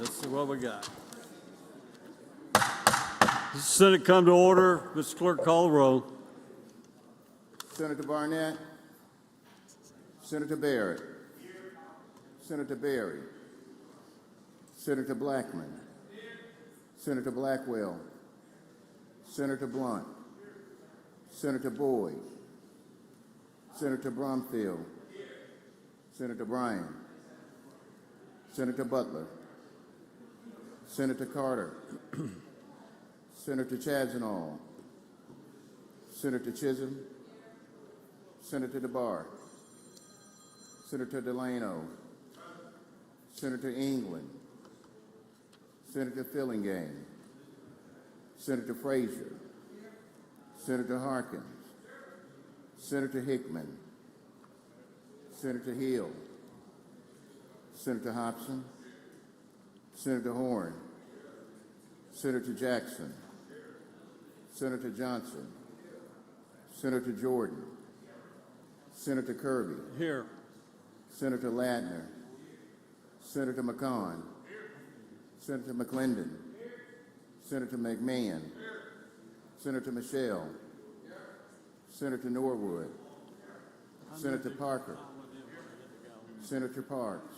Let's see what we got. Senate come to order. Mr. Clerk, call the roll. Senator Barnett. Senator Barrett. Senator Berry. Senator Blackman. Senator Blackwell. Senator Blunt. Senator Boyd. Senator Bromfield. Senator Bryan. Senator Butler. Senator Carter. Senator Chadzenall. Senator Chisholm. Senator DeBar. Senator Delano. Senator England. Senator Fillingane. Senator Frazier. Senator Harkins. Senator Hickman. Senator Hill. Senator Hobson. Senator Horn. Senator Jackson. Senator Johnson. Senator Jordan. Senator Kirby. Here. Senator Ladner. Senator McCon. Senator McClendon. Senator McMahon. Senator Michelle. Senator Norwood. Senator Parker. Senator Parks.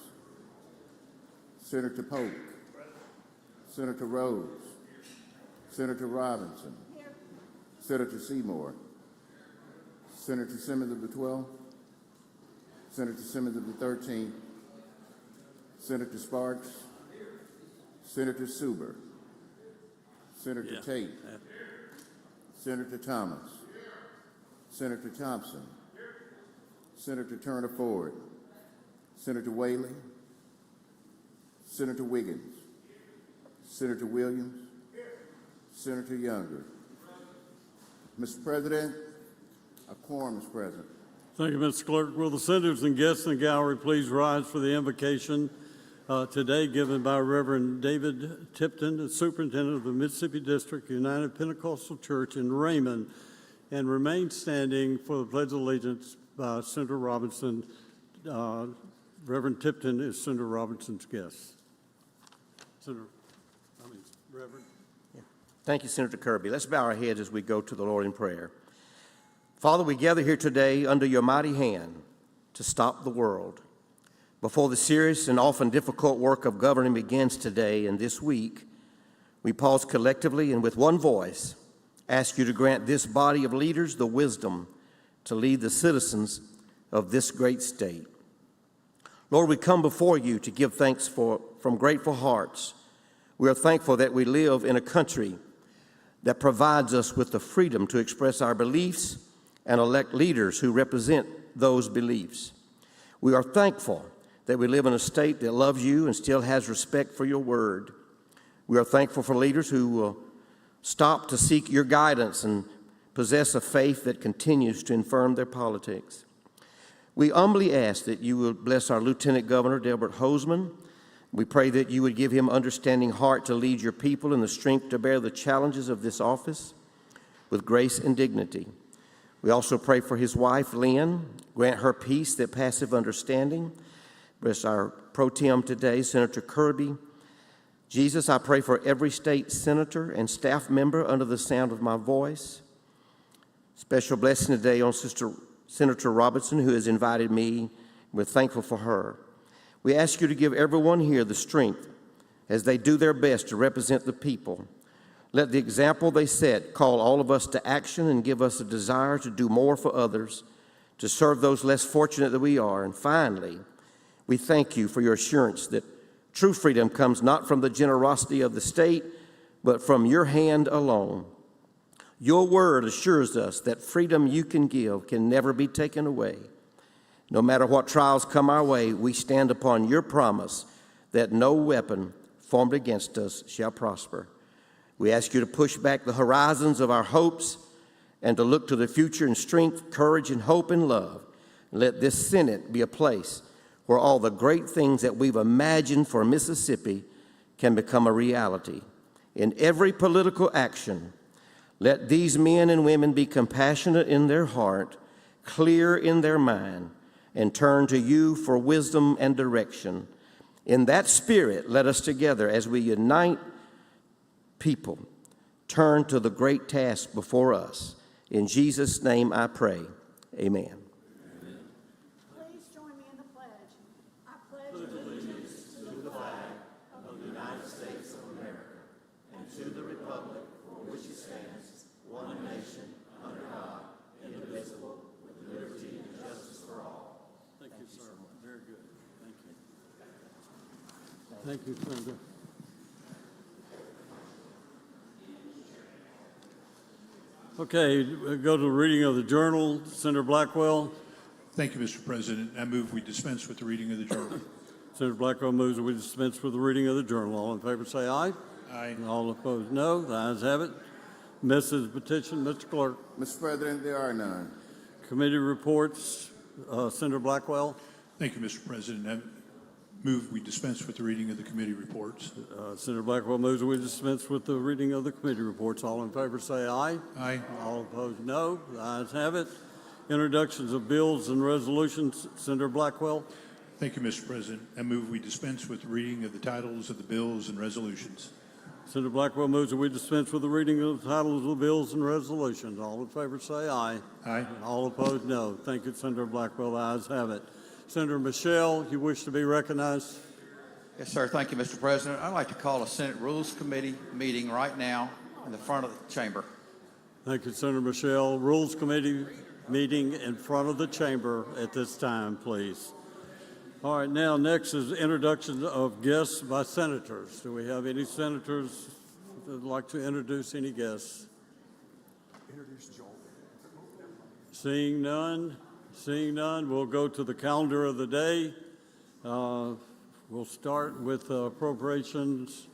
Senator Polk. Senator Rhodes. Senator Robinson. Senator Seymour. Senator Simmons of the 12th. Senator Simmons of the 13th. Senator Sparks. Senator Suber. Senator Tate. Senator Thomas. Senator Thompson. Senator Turner Ford. Senator Whaley. Senator Wiggins. Senator Williams. Senator Younger. Mr. President, a quorum is present. Thank you, Mr. Clerk. Will the senators and guests in the gallery please rise for the invocation today given by Reverend David Tipton, the Superintendent of the Mississippi District United Pentecostal Church in Raymond, and remain standing for the Pledge of Allegiance by Senator Robinson. Reverend Tipton is Senator Robinson's guest. Reverend. Thank you, Senator Kirby. Let's bow our heads as we go to the Lord in prayer. Father, we gather here today under your mighty hand to stop the world. Before the serious and often difficult work of governing begins today and this week, we pause collectively and with one voice ask you to grant this body of leaders the wisdom to lead the citizens of this great state. Lord, we come before you to give thanks from grateful hearts. We are thankful that we live in a country that provides us with the freedom to express our beliefs and elect leaders who represent those beliefs. We are thankful that we live in a state that loves you and still has respect for your word. We are thankful for leaders who will stop to seek your guidance and possess a faith that continues to inform their politics. We humbly ask that you will bless our Lieutenant Governor, Delbert Hosemann. We pray that you would give him understanding heart to lead your people and the strength to bear the challenges of this office with grace and dignity. We also pray for his wife, Lynn. Grant her peace that passeth understanding. Bless our pro tem today, Senator Kirby. Jesus, I pray for every state senator and staff member under the sound of my voice. Special blessing today on Senator Robinson, who has invited me. We're thankful for her. We ask you to give everyone here the strength as they do their best to represent the people. Let the example they set call all of us to action and give us a desire to do more for others, to serve those less fortunate than we are. And finally, we thank you for your assurance that true freedom comes not from the generosity of the state, but from your hand alone. Your word assures us that freedom you can give can never be taken away. No matter what trials come our way, we stand upon your promise that no weapon formed against us shall prosper. We ask you to push back the horizons of our hopes and to look to the future in strength, courage, and hope and love. Let this Senate be a place where all the great things that we've imagined for Mississippi can become a reality. In every political action, let these men and women be compassionate in their heart, clear in their mind, and turn to you for wisdom and direction. In that spirit, let us together, as we unite people, turn to the great task before us. In Jesus' name I pray. Amen. Please join me in the pledge. I pledge allegiance to the flag of the United States of America and to the republic for which it stands, one nation, under God, indivisible, with liberty and justice for all. Thank you, sir. Very good. Thank you. Thank you, Senator. Okay, we go to the reading of the journal. Senator Blackwell. Thank you, Mr. President. I move we dispense with the reading of the journal. Senator Blackwell moves that we dispense with the reading of the journal. All in favor say aye. Aye. And all opposed, no. The ayes have it. Mrs. Petition, Mr. Clerk. Mr. President, there are none. Committee reports. Senator Blackwell. Thank you, Mr. President. I move we dispense with the reading of the committee reports. Senator Blackwell moves that we dispense with the reading of the committee reports. All in favor say aye. Aye. All opposed, no. The ayes have it. Introductions of bills and resolutions. Senator Blackwell. Thank you, Mr. President. I move we dispense with the reading of the titles of the bills and resolutions. Senator Blackwell moves that we dispense with the reading of the titles of the bills and resolutions. All in favor say aye. Aye. All opposed, no. Thank you, Senator Blackwell. The ayes have it. Senator Michelle, you wish to be recognized? Yes, sir. Thank you, Mr. President. I'd like to call a Senate Rules Committee meeting right now in the front of the chamber. Thank you, Senator Michelle. Rules Committee meeting in front of the chamber at this time, please. All right, now next is introduction of guests by senators. Do we have any senators that would like to introduce any guests? Seeing none, we'll go to the calendar of the day. We'll start with appropriations.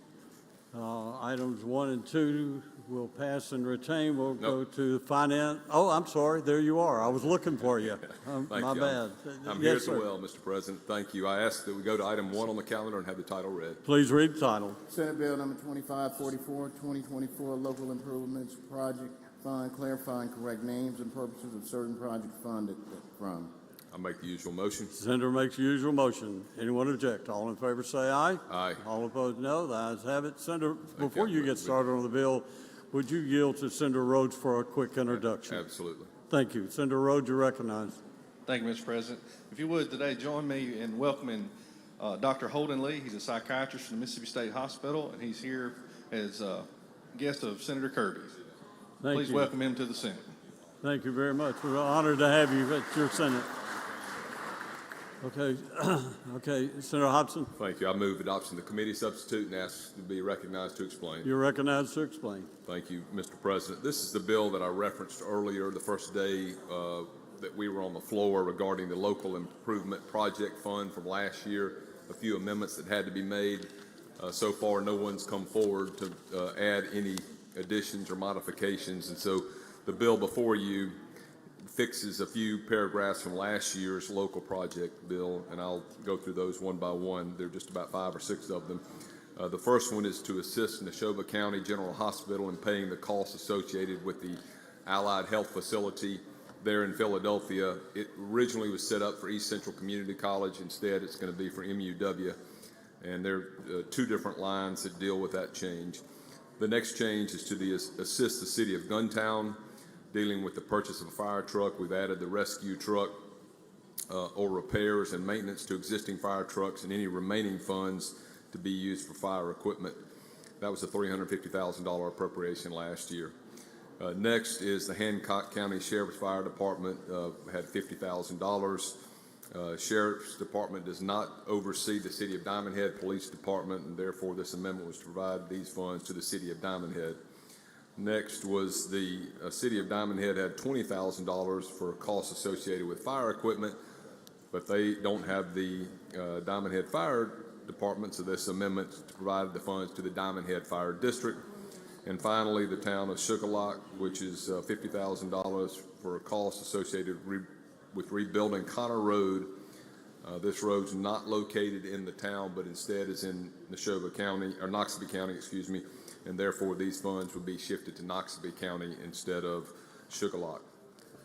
Items 1 and 2 will pass and retain. We'll go to finance. Oh, I'm sorry. There you are. I was looking for you. Thank My you. bad. I'm Yes, here as sir. well, Mr. President. Thank you. I ask that we go to item 1 on the calendar and have the title read. Please read the title. Senate Bill number 2544, 2024, Local Improvements Project Fund, clarifying correct names and purposes of certain project funded from. I'll make the usual motion. Senator makes the usual motion. Anyone object? All in favor say aye. Aye. All opposed, no. The ayes have it. Senator, before you. you get started on the bill, would you yield to Senator Rhodes for a quick introduction? Absolutely. Thank you. Senator Rhodes, you're recognized. Thank you, Mr. President. If you would today join me in welcoming Dr. Holden Lee. He's a psychiatrist from the Mississippi State Hospital, and he's here as a guest of Senator Kirby. Thank Please you. welcome him to the Senate. Thank you very much. We're honored to have you at your Senate. Okay, okay, Senator Hobson, Thank you. I move adoption of the committee substitute and ask to be recognized to explain. you're recognized to explain. Thank you, Mr. President. This is the bill that I referenced earlier, the first day that we were on the floor regarding the local improvement project fund from last year, a few amendments that had to be made. So far, no one's come forward to add any additions or modifications, and so the bill before you fixes a few paragraphs from last year's local project bill, and I'll go through those one by one. There are just about 5 or 6 of them. The first one is to assist Neshoba County General Hospital in paying the costs associated with the Allied Health Facility there in Philadelphia. It originally was set up for East Central Community College. Instead, it's going to be for MUW, and there are 2 different lines that deal with that change. The next change is to assist the city of Guntown dealing with the purchase of a fire truck. We've added the rescue truck or repairs and maintenance to existing fire trucks and any remaining funds to be used for fire equipment. That was a $350,000 appropriation last year. Next is the Hancock County Sheriff's Fire Department had $50,000. Sheriff's Department does not oversee the City of Diamond Head Police Department, and therefore this amendment was to provide these funds to the City of Diamond Head. Next was the City of Diamond Head had $20,000 for costs associated with fire equipment, but they don't have the Diamond Head Fire Department, so this amendment to provide the funds to the Diamond Head Fire District. And finally, the town of Shuqualak, which is $50,000 for a cost associated with rebuilding Connor Road. This road's not located in the town, but instead is in Neshoba County, or Noxubee County, excuse me, and therefore these funds would be shifted to Noxubee County instead of Shuqualak.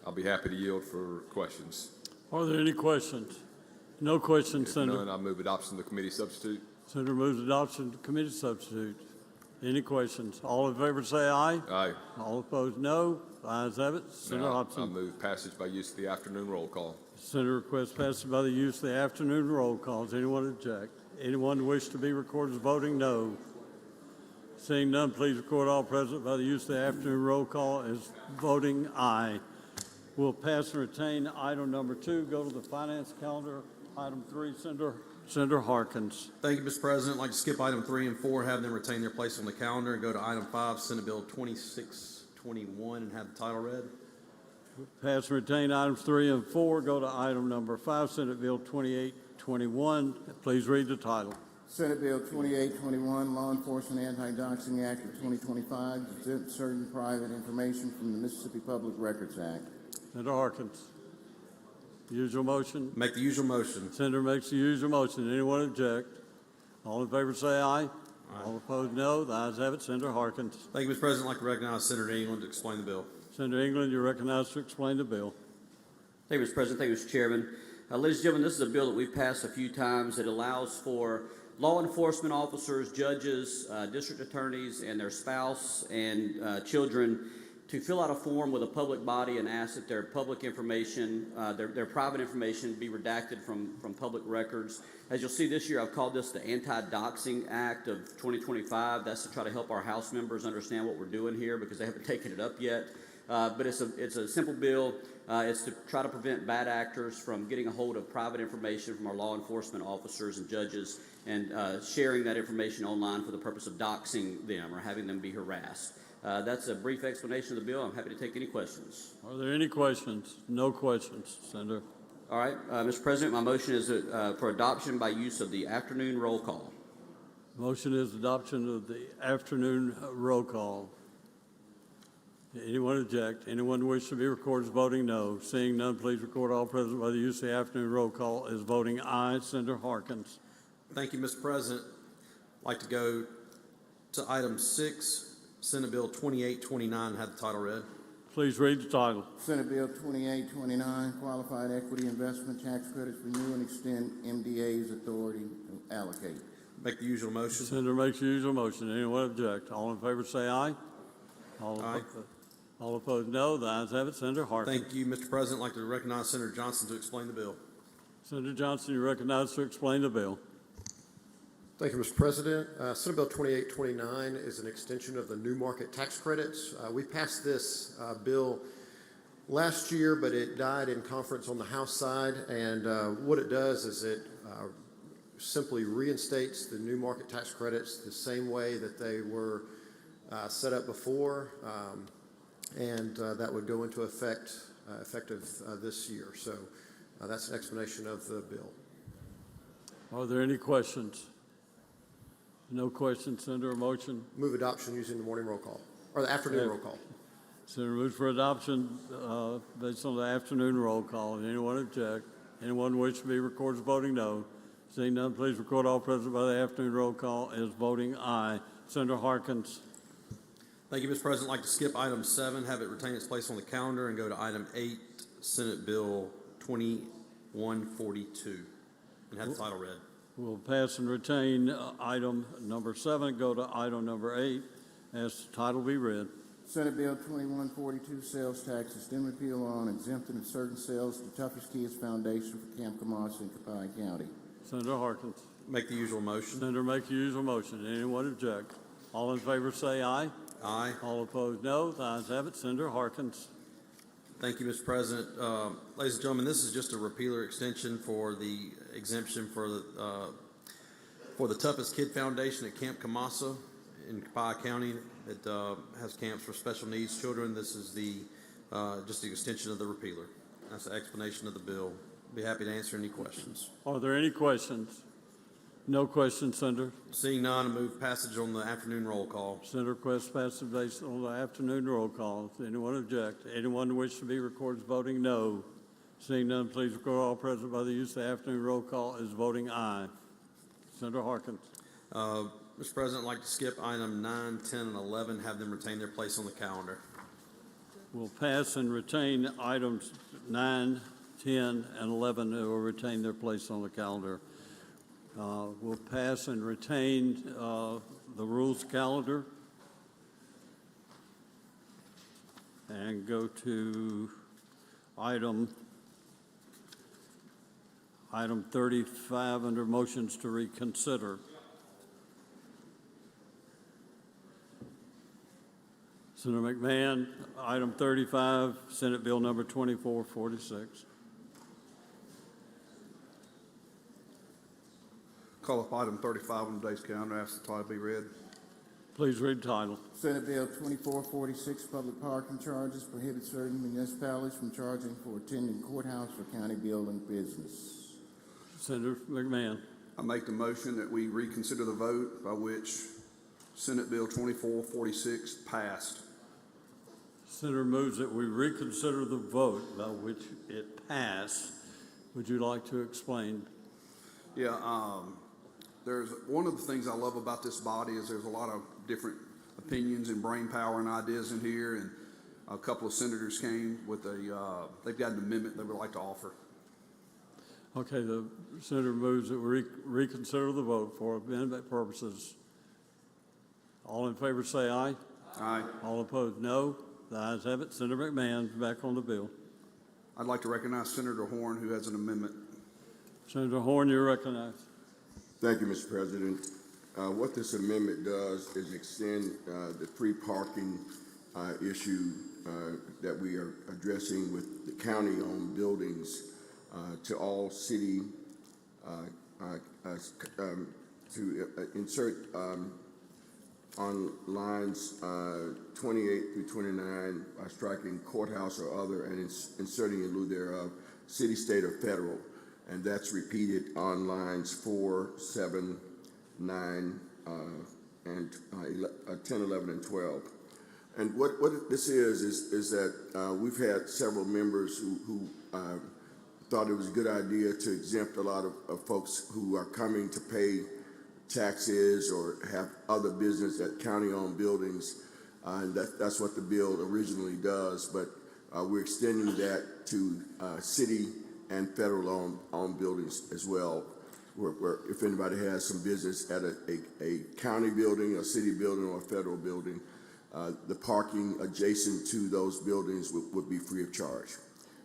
I'll be happy to yield for questions. Are there any questions? No questions, If Senator. none, I move adoption of the committee substitute. Senator moves adoption of committee substitute. Any questions? All in favor say aye. Aye. All opposed, no. The ayes have it. Senator Now, I Hobson. move passage by use of the afternoon roll call. Senator requests passage by the use of the afternoon roll call. Does anyone object? Anyone wish to be recorded as voting no? Seeing none, please record all present by the use of the afternoon roll call as voting aye. We'll pass and retain item number 2. Go to the finance calendar. Item 3, Senator Harkins. Thank you, Mr. President. I'd like to skip item 3 and 4, have them retain their place on the calendar, and go to item 5, Senate Bill 2621, and have the title read. Pass and retain items 3 and 4. Go to item number 5, Senate Bill 2821. Please read the title. Senate Bill 2821, Law Enforcement Anti-Doxing Act of 2025, exempt certain private information from the Mississippi Public Records Act. Senator Harkins. Usual motion. Make the usual motion. Senator makes the usual motion. Anyone object? All in favor say aye. All opposed, no. The ayes have it. Senator Harkins. Thank you, Mr. President. I'd like to recognize Senator England to explain the bill. Senator England, you're recognized to explain the bill. Thank you, Mr. President. Thank you, Mr. Chairman. Ladies and gentlemen, this is a bill that we've passed a few times. It allows for law enforcement officers, judges, district attorneys, and their spouse and children to fill out a form with a public body and ask that their public information, their private information be redacted from public records. As you'll see this year, I've called this the Anti-Doxing Act of 2025. That's to try to help our House members understand what we're doing here because they haven't taken it up yet. But it's a simple bill. It's to try to prevent bad actors from getting a hold of private information from our law enforcement officers and judges and sharing that information online for the purpose of doxing them or having them be harassed. That's a brief explanation of the bill. I'm happy to take any questions. Are there any questions? No questions, Senator. All right, Mr. President, my motion is for adoption by use of the afternoon roll call. Motion is adoption of the afternoon roll call. Anyone object? Anyone wish to be recorded as voting no? Seeing none, please record all present by the use of the afternoon roll call as voting aye. Senator Harkins. Thank you, Mr. President. I'd like to go to item 6, Senate Bill 2829, and have the title read. Please read the title. Senate Bill 2829, Qualified Equity Investment Tax Credits, renew and extend MDA's authority to allocate. Make the usual motion. Senator makes the usual motion. Anyone object? All in favor say aye. Aye. All opposed, no. The ayes have it. Senator Harkins. Thank you, Mr. President. I'd like to recognize Senator Johnson to explain the bill. Senator Johnson, you're recognized to explain the bill. Thank you, Mr. President. Senate Bill 2829 is an extension of the new market tax credits. We passed this bill last year, but it died in conference on the House side. And what it does is it simply reinstates the new market tax credits the same way that they were set up before. And that would go into effect effective this year. So that's an explanation of the bill. Are there any questions? No questions, Senator. A motion? Move adoption using the morning roll call, or the afternoon roll call. Senator moves for adoption based on the afternoon roll call. Anyone object? Anyone wish to be recorded as voting no? Seeing none, please record all present by the afternoon roll call as voting aye. Senator Harkins. Thank you, Mr. President. I'd like to skip item 7, have it retain its place on the calendar, and go to item 8, Senate Bill 2142, and have the title read. We'll pass and retain item number 7, go to item number 8, as the title be read. Senate Bill 2142, Sales Tax, extend repeal on exempting of certain sales to Toughest Kids Foundation for Camp Kamasa in Copiah County. Senator Harkins. Make the usual motion. Senator makes the usual motion. Anyone object? All in favor say aye. Aye. All opposed, no. The ayes have it. Senator Harkins. Thank you, Mr. President. Ladies and gentlemen, this is just a repealer extension for the exemption for the Toughest Kid Foundation at Camp Kamasa in Copiah County. It has camps for special needs children. This is just the extension of the repealer. That's the explanation of the bill. Be happy to answer any questions. Are there any questions? No questions, Senator. Seeing none, I move passage on the afternoon roll call. Senator requests passage based on the afternoon roll call. Does anyone object? Anyone wish to be recorded as voting no? Seeing none, please record all present by the use of the afternoon roll call as voting aye. Senator Harkins. Mr. President, I'd like to skip item 9, 10, and 11, have them retain their place on the calendar. We'll pass and retain items 9, 10, and 11 will retain their place on the calendar. We'll pass and retain the rules calendar and go to item 35 under motions to reconsider. Senator McMahon, item 35, Senate Bill number 2446. Call up item 35 on today's calendar. Ask the title be read. Please read the title. Senate Bill 2446, public parking charges, prohibit certain municipalities from charging for attending courthouse or county building business. Senator McMahon. I make the motion that we reconsider the vote by which Senate Bill 2446 passed. Senator moves that we reconsider the vote by which it passed. Would you like to explain? Yeah, there's one of the things I love about this body is there's a lot of different opinions and brain power and ideas in here, and a couple of senators came with they've got an amendment they would like to offer. Okay, the senator moves that we reconsider the vote for amendment purposes. All in favor say aye. Aye. All opposed, no. The ayes have it. Senator McMahon, back on the bill. I'd like to recognize Senator Horn, who has an amendment. Senator Horn, you're recognized. Thank you, Mr. President. What this amendment does is extend the free parking issue that we are addressing with the county-owned buildings to all city, to insert on lines 28 through 29 by striking courthouse or other and inserting in lieu thereof city, state, or federal. And that's repeated on lines 4, 7, 9, and 10, 11, and 12. And what this is that we've had several members who thought it was a good idea to exempt a lot of folks who are coming to pay taxes or have other business at county-owned buildings, and that's what the bill originally does. But we're extending that to city and federal-owned buildings as well, where if anybody has some business at a county building, a city building, or a federal building, the parking adjacent to those buildings would be free of charge.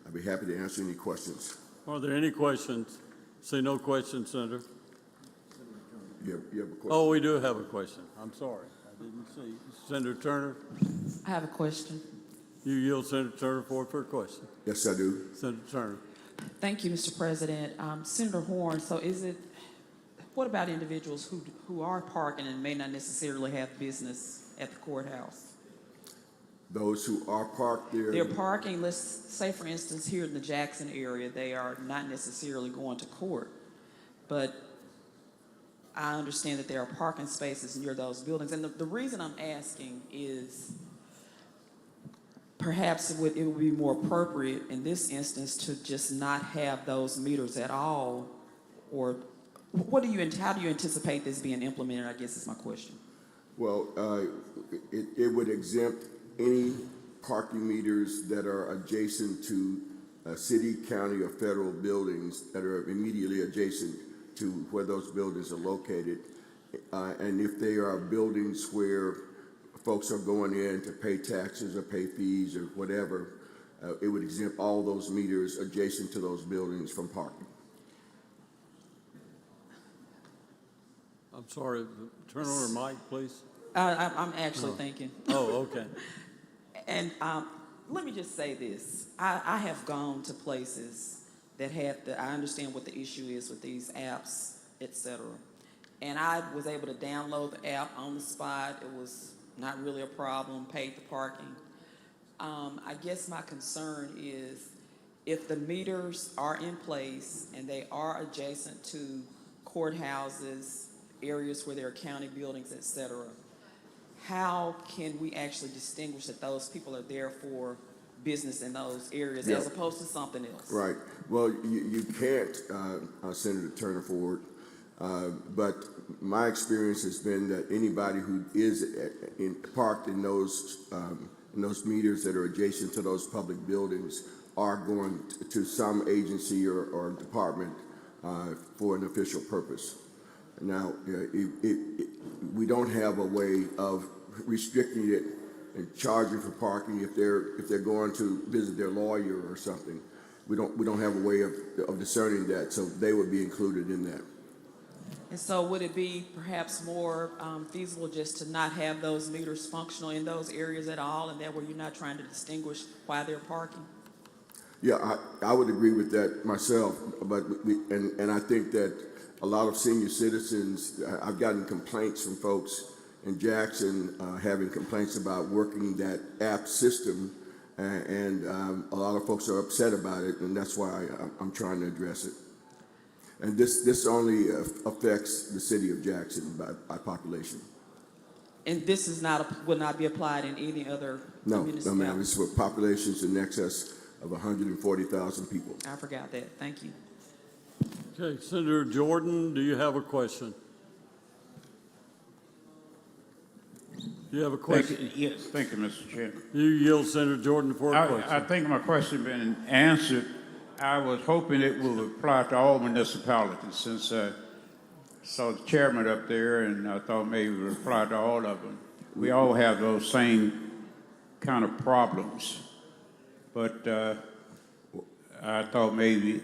I'd be happy to answer any questions. Are there any questions? See no questions, Senator. You have a question? Oh, we do have a question. I'm sorry. I didn't see. Senator Turner, I have a question. you yield Senator Turner for a question. Yes, I do. Senator Turner. Thank you, Mr. President. Senator Horn, so what about individuals who are parking and may not necessarily have business at the courthouse? Those who are parked there. They're parking, let's say for instance, here in the Jackson area, they are not necessarily going to court, but I understand that there are parking spaces near those buildings. And the reason I'm asking is perhaps it would be more appropriate in this instance to just not have those meters at all, or how do you anticipate this being implemented, I guess is my question. Well, it would exempt any parking meters that are adjacent to city, county, or federal buildings that are immediately adjacent to where those buildings are located. And if they are buildings where folks are going in to pay taxes or pay fees or whatever, it would exempt all those meters adjacent to those buildings from parking. I'm sorry. Turn on your mic, please. I'm actually thinking. Oh, okay. And let me just say this. I have gone to places that I understand what the issue is with these apps, etc. And I was able to download the app on the spot. It was not really a problem, paid the parking. I guess my concern is if the meters are in place and they are adjacent to courthouses, areas where there are county buildings, etc., how can we actually distinguish that those people are there for business in those areas as opposed to something else? Right. Well, you can't, Senator Turner Ford, but my experience has been that anybody who is parked in those meters that are adjacent to those public buildings are going to some agency or department for an official purpose. Now, we don't have a way of restricting it and charging for parking if they're going to visit their lawyer or something. We don't have a way of discerning that, so they would be included in that. And so would it be perhaps more feasible just to not have those meters functional in those areas at all, and that way you're not trying to distinguish why they're parking? Yeah, I would agree with that myself, but and I think that a lot of senior citizens, I've gotten complaints from folks in Jackson having complaints about working that app system, and a lot of folks are upset about it, and that's why I'm trying to address it. And this only affects the city of Jackson by population. And this is would not be applied in any other No, municipality? ma'am, it's for populations in excess of 140,000 people. I forgot that. Thank you. Okay, Senator Jordan, do you have a question? Do you have a question? Yes, thank you, Mr. Chairman. You yield Senator Jordan for a question. I think my question has been answered. I was hoping it will apply to all municipalities, since I saw the chairman up there, and I thought maybe it would apply to all of them. We all have those same kind of problems, but I thought maybe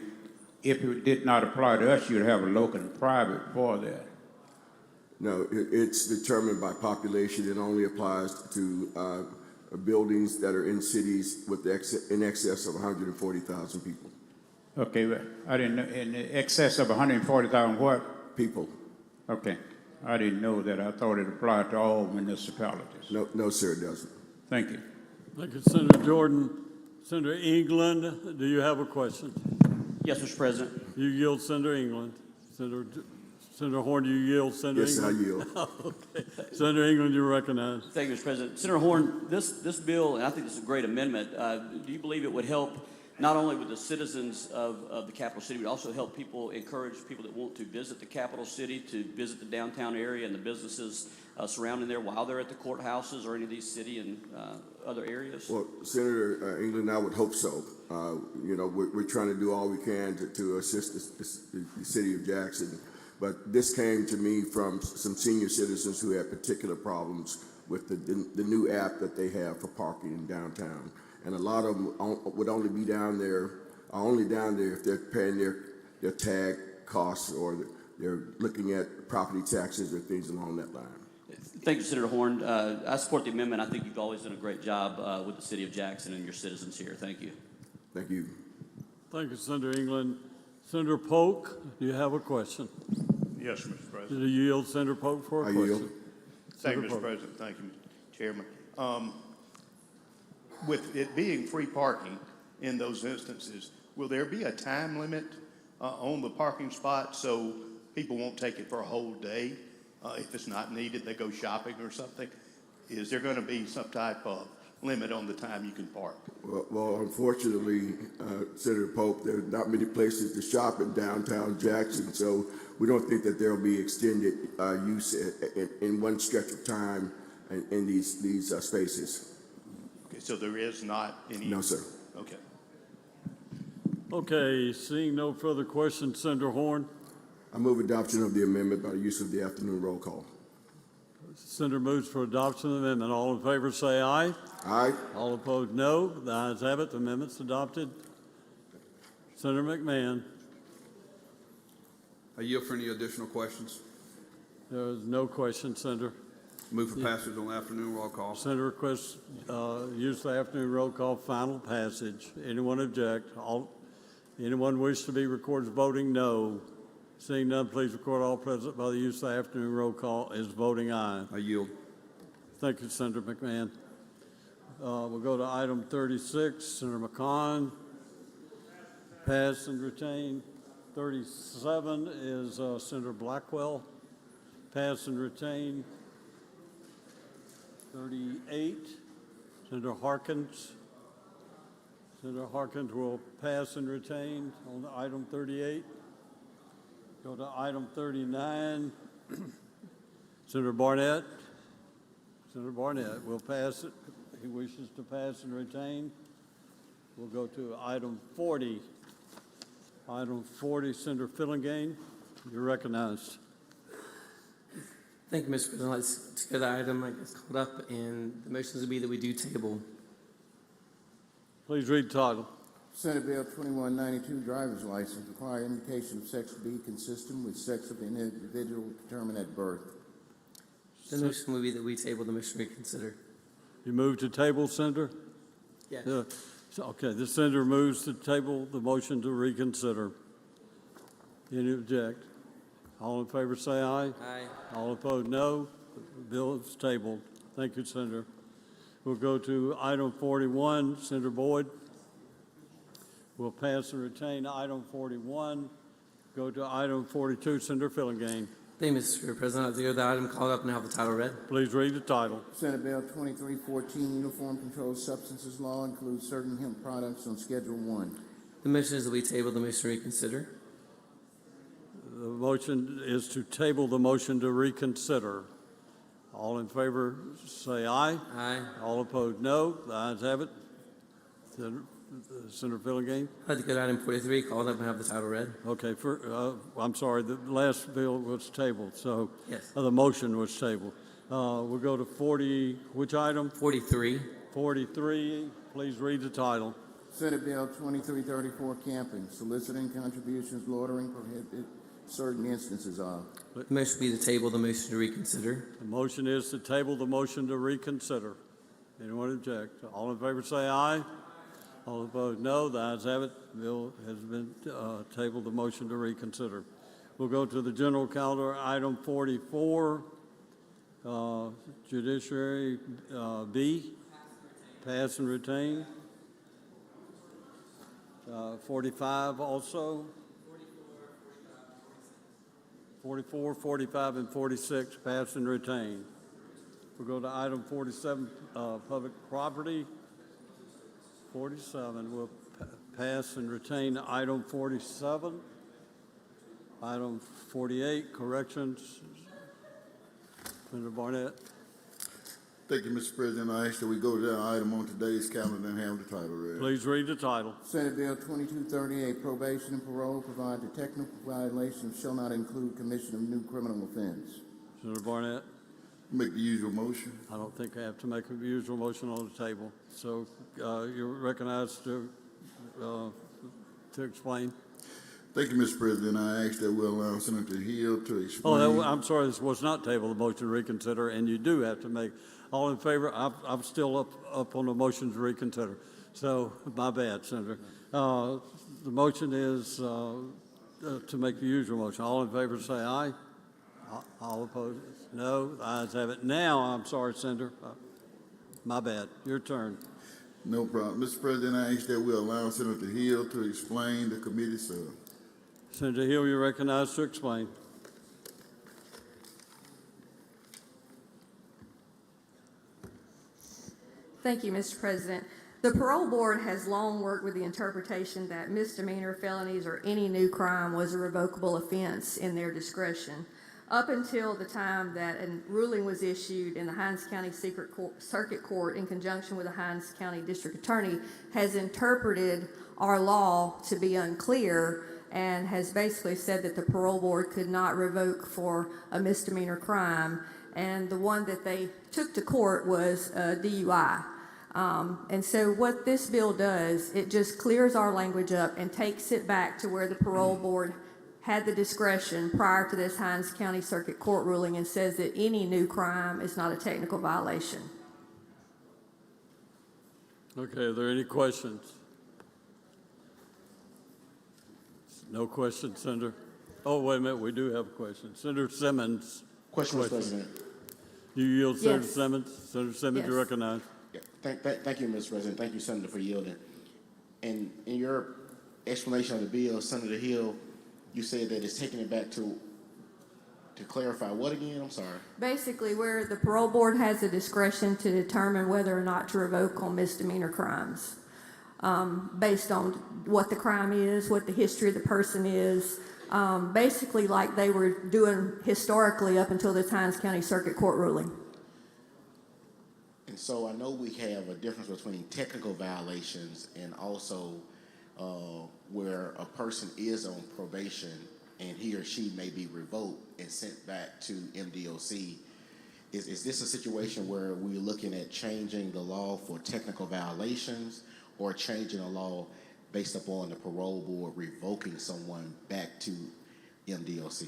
if it did not apply to us, you'd have a local and private for that. No, it's determined by population. It only applies to buildings that are in cities with in excess of 140,000 people. Okay, but I didn't know, in excess of 140,000 what? People. Okay, I didn't know that. I thought it applied to all municipalities. No, sir, it doesn't. Thank you. Thank you, Senator Jordan. Senator England, do you have a question? Yes, Mr. President. You yield Senator England. Senator Horn, do you yield Senator England? Yes, I yield. Okay. Senator England, you're recognized. Thank you, Mr. President. Senator Horn, this bill, and I think this is a great amendment, do you believe it would help not only with the citizens of the capital city, but also help encourage people that want to visit the capital city to visit the downtown area and the businesses surrounding there while they're at the courthouses or any of these city and other areas? Well, Senator England, I would hope so. You know, we're trying to do all we can to assist the city of Jackson. But this came to me from some senior citizens who had particular problems with the new app that they have for parking in downtown. And a lot of them would only be down there if they're paying their tag costs or they're looking at property taxes or things along that line. Thank you, Senator Horn. I support the amendment. I think you've always done a great job with the city of Jackson and your citizens here. Thank you. Thank you. Thank you, Senator England. Senator Polk, do you have a question? Yes, Mr. President. Do you yield Senator Polk for a question? Yield. Thank you, Mr. President. Thank you, Mr. Chairman. With it being free parking in those instances, will there be a time limit on the parking spot so people won't take it for a whole day? If it's not needed, they go shopping or something. Is there going to be some type of limit on the time you can park? Well, unfortunately, Senator Pope, there are not many places to shop in downtown Jackson, so we don't think that there will be extended use in one stretch of time in these spaces. Okay, so there is not any? No, sir. Okay. Okay, seeing no further questions, Senator Horn. I move adoption of the amendment by the use of the afternoon roll call. Senator moves for adoption of the amendment. All in favor say aye. Aye. All opposed, no. The ayes have it. The amendment's adopted. Senator McMahon. I yield for any additional questions. There is no question, Senator. Move for passage on the afternoon roll call. Senator requests use the afternoon roll call, final passage. Anyone object? Anyone wish to be recorded as voting no? Seeing none, please record all present by the use of the afternoon roll call as voting aye. I yield. Thank you, Senator McMahon. We'll go to item 36, Senator McCon. Pass and retain. 37 is Senator Blackwell. Pass and retain. 38, Senator Harkins. Senator Harkins will pass and retain on item 38. Go to item 39, Senator Barnett. Senator Barnett will pass it. He wishes to pass and retain. We'll go to item 40. Item 40, Senator Fillingane, you're recognized. Thank you, Mr. President. Let's get the item, I guess, called up, and the motions would be that we do table. Please read the title. Senate Bill 2192, driver's license, require indication of sex to be consistent with sex of the individual determined at birth. The motion would be that we table the motion to reconsider. You move to table, Senator? Yes. Okay, the senator moves to table the motion to reconsider. Any object? All in favor say aye. Aye. All opposed, no. The bill is tabled. Thank you, Senator. We'll go to item 41, Senator Boyd. We'll pass and retain item 41. Go to item 42, Senator Fillingane. Thank you, Mr. President. I'll hear the item called up and have the title read. Please read the title. Senate Bill 2314, Uniform Controlled Substances Law, includes certain hemp products on Schedule 1. The motion is that we table the motion to reconsider. The motion is to table the motion to reconsider. All in favor say aye. Aye. All opposed, no. The ayes have it. Senator Fillingane? I'd like to go to item 43, called up and have the title read. Okay, I'm sorry, the last bill was tabled, so Yes. the motion was tabled. We'll go to 40, which item? 43. 43, please read the title. Senate Bill 2334, camping, soliciting contributions, loitering, prohibited certain instances of. The motion would be to table the motion to reconsider. The motion is to table the motion to reconsider. Anyone object? All in favor say aye. All opposed, no. The ayes have it. The bill has been tabled, the motion to reconsider. We'll go to the general calendar, item 44, Judiciary B, pass and retain. 45 also. 44, 45, and 46, pass and retain. We'll go to item 47, public property. 47, we'll pass and retain item 47. Item 48, corrections. Senator Barnett. Thank you, Mr. President. I ask that we go to that item on today's calendar and have the title read. Please read the title. Senate Bill 2238, probation and parole, provide the technical violations shall not include commission of new criminal offense. Senator Barnett. Make the usual motion. I don't think I have to make a usual motion on the table. So you're recognized to explain. Thank you, Mr. President. I ask that we allow Senator Hill to explain. Oh, I'm sorry, this was not tabled, the motion to reconsider, and you do have to make, all in favor? I'm still up on the motion to reconsider. So, my bad, Senator. The motion is to make the usual motion. All in favor say aye. All opposed? No. The ayes have it. Now, I'm sorry, Senator. My bad. Your turn. No problem. Mr. President, I ask that we allow Senator Hill to explain the committee sub. Senator Hill, you're recognized to explain. Thank you, Mr. President. The Parole Board has long worked with the interpretation that misdemeanor, felonies, or any new crime was a revocable offense in their discretion. Up until the time that a ruling was issued in the Hinds County Circuit Court in conjunction with the Hinds County District Attorney has interpreted our law to be unclear and has basically said that the Parole Board could not revoke for a misdemeanor crime. And the one that they took to court was DUI. And so what this bill does, it just clears our language up and takes it back to where the Parole Board had the discretion prior to this Hinds County Circuit Court ruling and says that any new crime is not a technical violation. Okay, are there any questions? No questions, Senator. Oh, wait a minute, we do have a question. Senator Simmons. Question, Mr. President. You yield, Senator Yes. Simmons. Senator Simmons, you're Yes. recognized. Yeah, thank you, Mr. President. Thank you, Senator, for yielding. And in your explanation of the bill, Senator Hill, you said that it's taking it back to clarify what again? I'm sorry. Basically, where the Parole Board has the discretion to determine whether or not to revoke on misdemeanor crimes, based on what the crime is, what the history of the person is, basically like they were doing historically up until the Hinds County Circuit Court ruling. And so I know we have a difference between technical violations and also where a person is on probation and he or she may be revoked and sent back to MDOC. Is this a situation where we're looking at changing the law for technical violations or changing the law based upon the parole board revoking someone back to MDOC?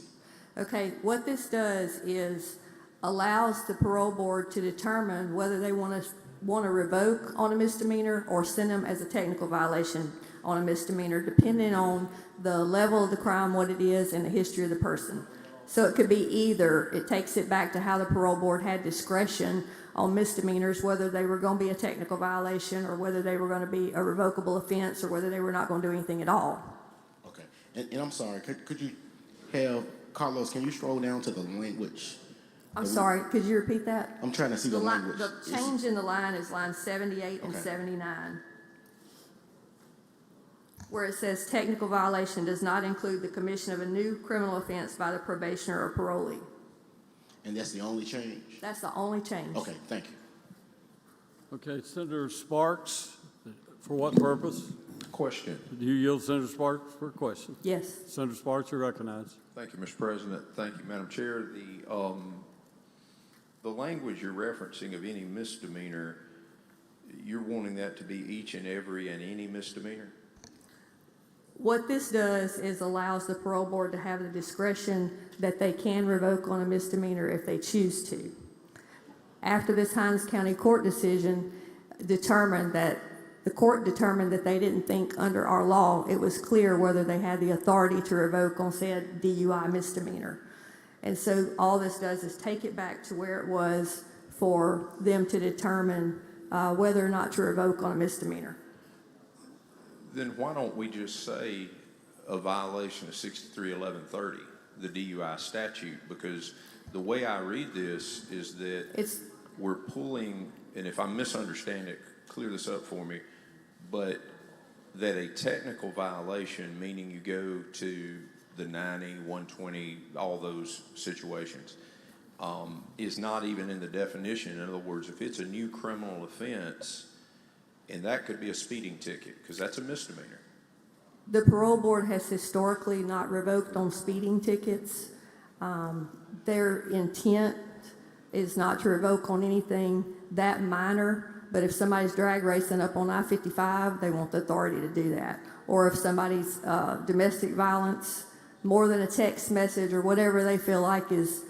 Okay, what this does is allows the parole board to determine whether they want to revoke on a misdemeanor or send them as a technical violation on a misdemeanor, depending on the level of the crime, what it is, and the history of the person. So it could be either, it takes it back to how the parole board had discretion on misdemeanors, whether they were going to be a technical violation or whether they were going to be a revocable offense or whether they were not going to do anything at all. Okay, and I'm sorry, could you have, Carlos, can you scroll down to the language? I'm sorry, could you repeat that? I'm trying to see the language. The change in the line is line 78 and Okay. 79, where it says technical violation does not include the commission of a new criminal offense by the probationer or parolee. And that's the only change? That's the only change. Okay, thank you. Okay, Senator Sparks, for what purpose? Question. Do you yield, Senator Sparks, for a question? Yes. Senator Sparks, you're recognized. Thank you, Mr. President. Thank you, Madam Chair. The language you're referencing of any misdemeanor, you're wanting that to be each and every and any misdemeanor? What this does is allows the parole board to have the discretion that they can revoke on a misdemeanor if they choose to. After this Hinds County Court decision the court determined that they didn't think under our law it was clear whether they had the authority to revoke on said DUI misdemeanor. And so all this does is take it back to where it was for them to determine whether or not to revoke on a misdemeanor. Then why don't we just say a violation of 631130, the DUI statute? Because the way I read this is that we're pulling, and if I'm misunderstanding it, clear this up for me, but that a technical violation, meaning you go to the 90, 120, all those situations, is not even in the definition. In other words, if it's a new criminal offense, and that could be a speeding ticket, because that's a misdemeanor. The parole board has historically not revoked on speeding tickets. Their intent is not to revoke on anything that minor, but if somebody's drag racing up on I-55, they want the authority to do that. Or if somebody's domestic violence, more than a text message or whatever they feel like is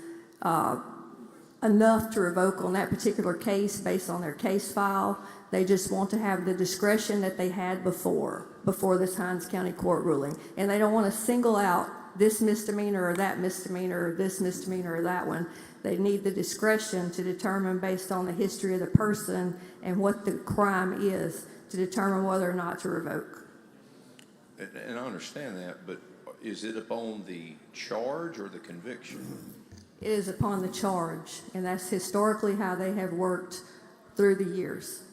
enough to revoke on that particular case based on their case file, they just want to have the discretion that they had before this Hinds County Court ruling. And they don't want to single out this misdemeanor or that misdemeanor or this misdemeanor or that one. They need the discretion to determine based on the history of the person and what the crime is to determine whether or not to revoke. And I understand that, but is it upon the charge or the conviction? It is upon the charge, and that's historically how they have worked through the years.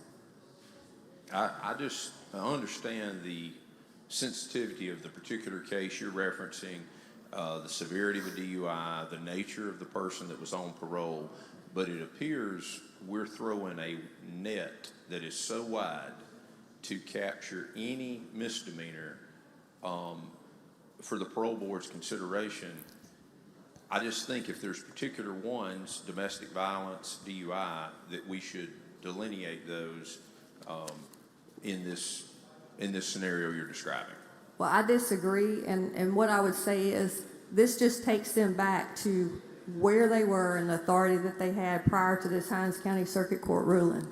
I understand the sensitivity of the particular case you're referencing, the severity of a DUI, the nature of the person that was on parole, but it appears we're throwing a net that is so wide to capture any misdemeanor for the parole board's consideration. I just think if there's particular ones, domestic violence, DUI, that we should delineate those in this scenario you're describing. Well, I disagree, and what I would say is this just takes them back to where they were and the authority that they had prior to this Hinds County Circuit Court ruling.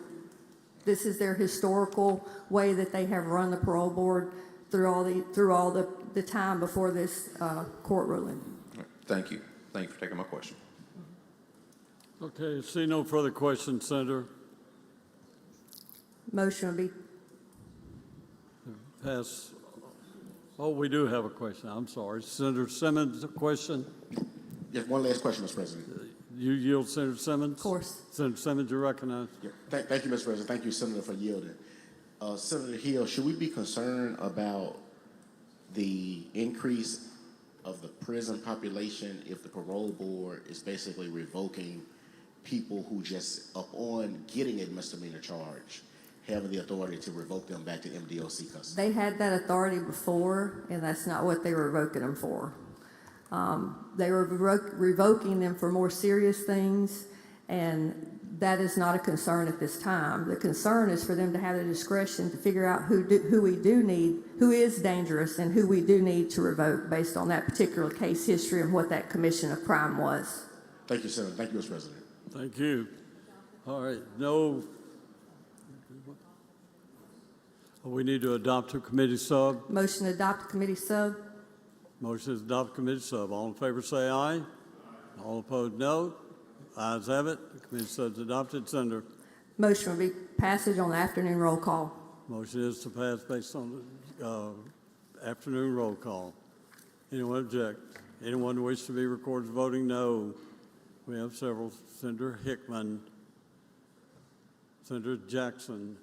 This is their historical way that they have run the parole board through all the time before this court ruling. Thank you. Thank you for taking my question. Okay, see no further questions, Senator. Motion will be Pass. Oh, we do have a question. I'm sorry. Senator Simmons, a question? Yes, one last question, Mr. President. You yield, Senator Simmons? Of course. Senator Simmons, you're recognized. Yeah. Thank you, Mr. President. Thank you, Senator, for yielding. Senator Hill, should we be concerned about the increase of the prison population if the parole board is basically revoking people who just upon getting a misdemeanor charge, having the authority to revoke them back to MDOC custody? They had that authority before, and that's not what they were revoking them for. They were revoking them for more serious things, and that is not a concern at this time. The concern is for them to have the discretion to figure out who we do need, who is dangerous, and who we do need to revoke based on that particular case history and what that commission of crime was. Thank you, Senator. Thank you, Mr. President. Thank you. All right, we need to adopt a committee sub. Motion to adopt a committee sub. Motion is adopt committee sub. All in favor say aye. All opposed, no. Ayes have it. The committee sub is adopted. Senator. Motion will be passage on the afternoon roll call. Motion is to pass based on the afternoon roll call. Anyone object? Anyone wish to be recorded as voting no? We have several. Senator Hickman, Senator Jackson,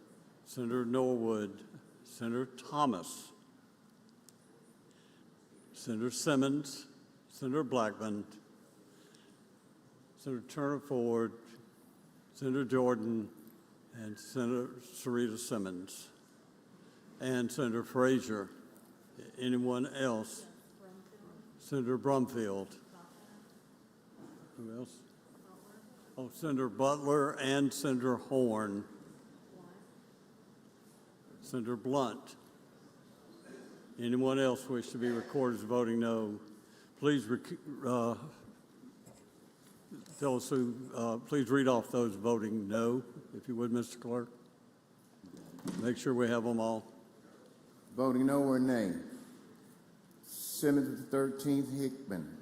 Senator Norwood, Senator Thomas, Senator Simmons, Senator Blackman, Senator Turner Ford, Senator Jordan, and Senator Sarita Simmons, and Senator Frazier. Anyone else? Senator Brumfield. Who else? Oh, Senator Butler and Senator Horn. Senator Blunt. Anyone else wish to be recorded as voting no? Please tell us who, please read off those voting no, if you would, Mr. Clerk. Make sure we have them all. Voting no or nay. Simmons with the 13th, Hickman,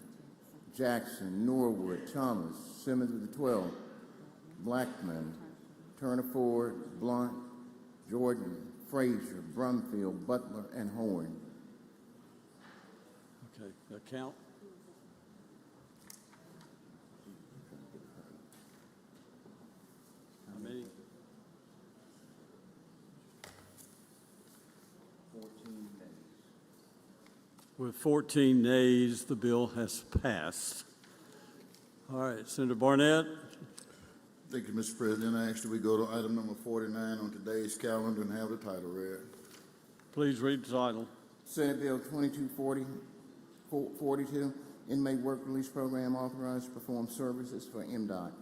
Jackson, Norwood, Thomas, Simmons with the 12th, Blackman, Turner Ford, Blunt, Jordan, Frazier, Brumfield, Butler, and Horn. Okay, that count? How many? 14 nays. With 14 nays, the bill has passed. All right, Senator Barnett. Thank you, Mr. President. I ask that we go to item number 49 on today's calendar and have the title read. Please read the title. Senate Bill 2242, Inmate Work Release Program authorized to perform services for MDOT.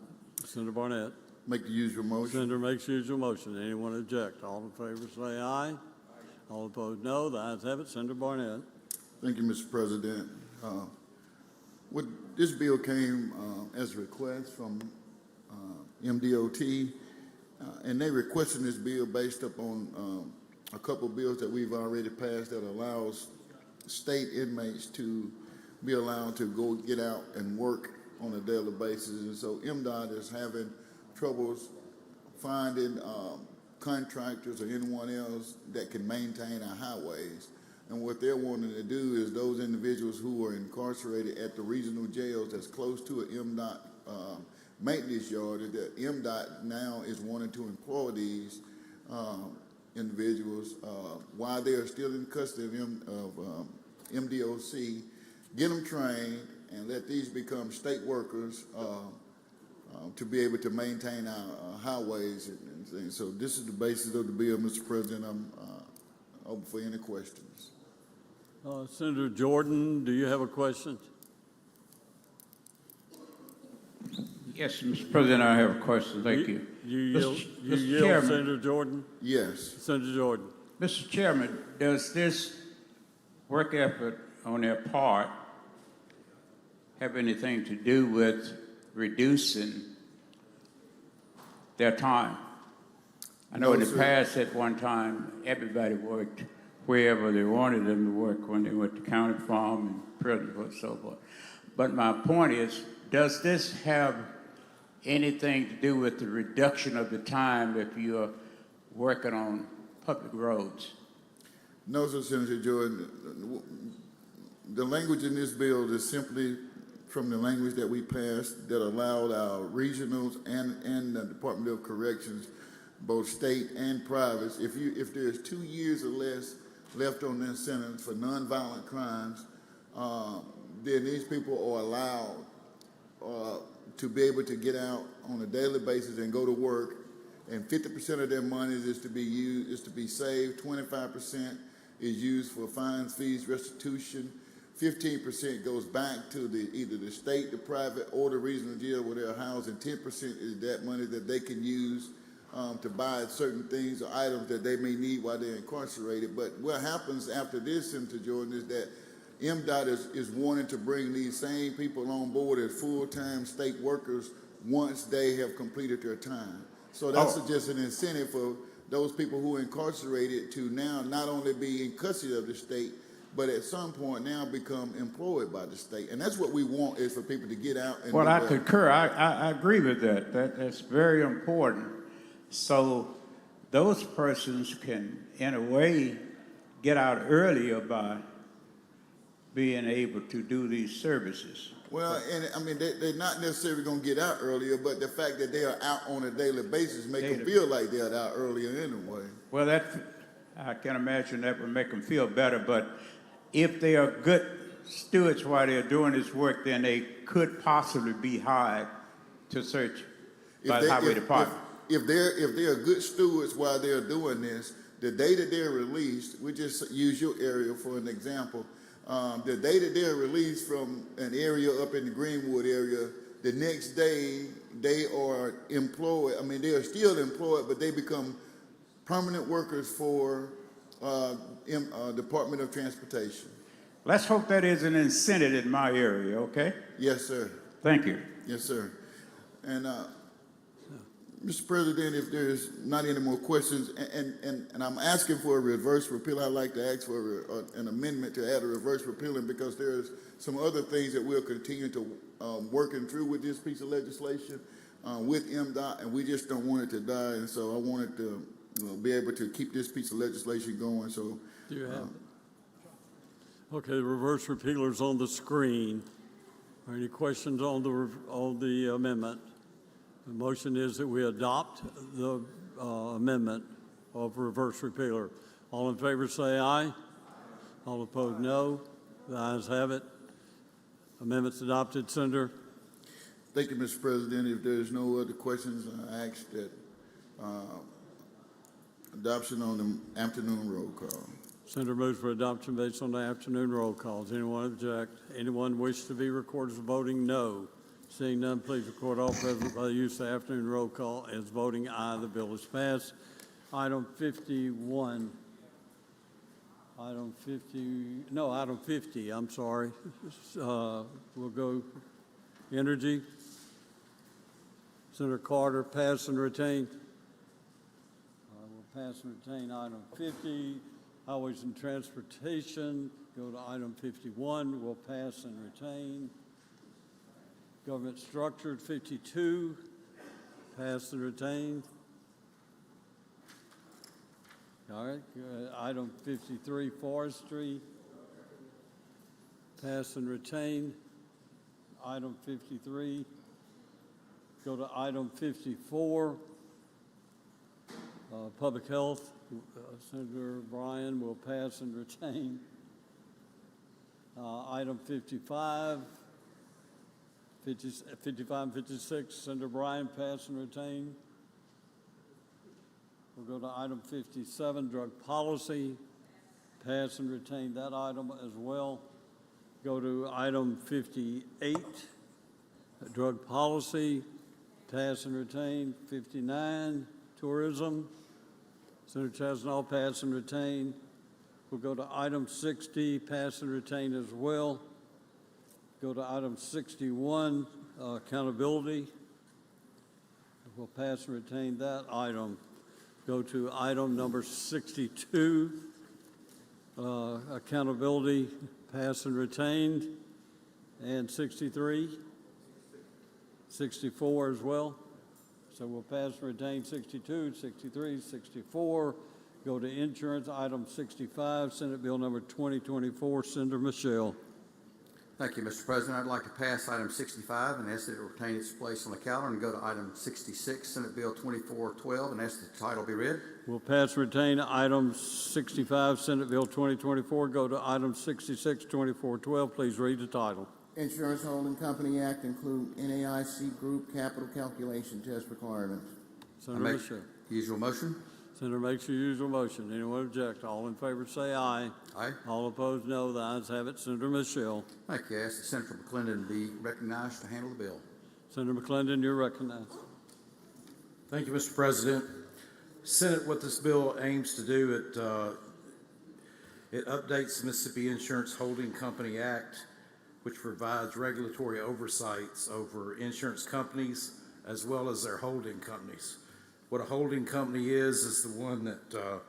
Senator Barnett. Make the usual motion. Senator makes usual motion. Anyone object? All in favor say aye. All opposed no. The ayes have it. Senator Barnett. Thank you, Mr. President. This bill came as a request from MDOT, and they requested this bill based upon a couple of bills that we've already passed that allows state inmates to be allowed to go get out and work on a daily basis. And so MDOT is having troubles finding contractors or anyone else that can maintain our highways. And what they're wanting to do is those individuals who are incarcerated at the regional jails that's close to an MDOT maintenance yard, that MDOT now is wanting to employ these individuals while they are still in custody of MDOC, get them trained, and let these become state workers to be able to maintain our highways. And so this is the basis of the bill, Mr. President. I'm open for any questions. Senator Jordan, do you have a question? Yes, Mr. President, I have a question. Thank you. You yield, Mr. Chairman. Senator Jordan? Yes. Senator Jordan. Mr. Chairman, does this work effort on their part have anything to do with reducing their time? I know in the past at one time, everybody worked wherever they wanted them to work when they went to county farm and prison and so forth. But my point is, does this have anything to do with the reduction of the time if you're working on public roads? No, sir, Senator Jordan. The language in this bill is simply from the language that we passed that allowed our regionals and the Department of Corrections, both state and private, if there's 2 years or less left on their sentence for nonviolent crimes, then these people are allowed to be able to get out on a daily basis and go to work, and 50% of their money is to be saved. 25% is used for fines, fees, restitution. 15% goes back to either the state, the private, or the regional jail where they're housed, and 10% is that money that they can use to buy certain things or items that they may need while they're incarcerated. But what happens after this, Senator Jordan, is that MDOT is wanting to bring these same people on board as full-time state workers once they have completed their time. So that's just an incentive for those people who are incarcerated to now not only be in custody of the state, but at some point now become employed by the state. And that's what we want, is for people to get out and Well, I concur. I agree with that. That's very important. So those persons can, in a way, get out earlier by being able to do these services. Well, and I mean, they're not necessarily going to get out earlier, but the fact that they are out on a daily basis make them feel like they're out earlier anyway. Well, I can imagine that would make them feel better, but if they are good stewards while they're doing this work, then they could possibly be hired to search by the highway department. If they're good stewards while they're doing this, the day that they're released, we just use your area for an example. The day that they're released from an area up in the Greenwood area, the next day they are employed. I mean, they are still employed, but they become permanent workers for Department of Transportation. Let's hope that is an incentive in my area, okay? Yes, sir. Thank you. Yes, sir. And Mr. President, if there's not any more questions, and I'm asking for a reverse repeal, I'd like to ask for an amendment to add a reverse repealing, because there's some other things that we'll continue to working through with this piece of legislation with MDOT, and we just don't want it to die. And so I wanted to be able to keep this piece of legislation going. So, do you have okay, the reverse repealer's on the screen. Are any questions on the amendment? The motion is that we adopt the amendment of reverse repealer. All in favor say aye. All opposed no. The ayes have it. Amendment's adopted. Senator. Thank you, Mr. President. If there's no other questions, I ask that adoption on the afternoon roll call. Senator moves for adoption based on the afternoon roll calls. Anyone object? Anyone wish to be recorded as voting no? Seeing none, please record all present by the use of the afternoon roll call as voting aye. The bill is passed. Item 51. Item 50, I'm sorry. We'll go energy. Senator Carter, pass and retain. We'll pass and retain item 50. Highways and Transportation, go to item 51. We'll pass and retain. Government Structured, 52, pass and retain. All right, item 53, Forestry, pass and retain. Item 53, go to item 54, Public Health. Senator Bryan will pass and retain. Item 55, 55 and 56, Senator Bryan, pass and retain. We'll go to item 57, drug policy, pass and retain that item as well. Go to item 58, drug policy, pass and retain. 59, tourism, Senator Chasnow, pass and retain. We'll go to item 60, pass and retain as well. Go to item 61, accountability. We'll pass and retain that item. Go to item number 62, accountability, pass and retained. And 63, 64 as well. So we'll pass and retain 62, 63, 64. Go to insurance, item 65, Senate Bill number 2024. Senator Michelle. Thank you, Mr. President. I'd like to pass item 65 and ask that it retain its place on the calendar, and go to item 66, Senate Bill 2412, and ask that the title be read. We'll pass and retain item 65, Senate Bill 2024. Go to item 66, 2412. Please read the title. Insurance Holding Company Act include NAIC Group capital calculation test requirements. I Senator make Michelle. usual motion. Senator makes your usual motion. Anyone object? All in favor say aye. Aye. All opposed, no. The ayes have it. Senator Michelle. Thank you. I ask that Senator McClendon be recognized to handle the bill. Senator McClendon, you're recognized. Thank you, Mr. President. Senate, what this bill aims to do, it updates the Mississippi Insurance Holding Company Act, which provides regulatory oversights over insurance companies as well as their holding companies. What a holding company is the one that the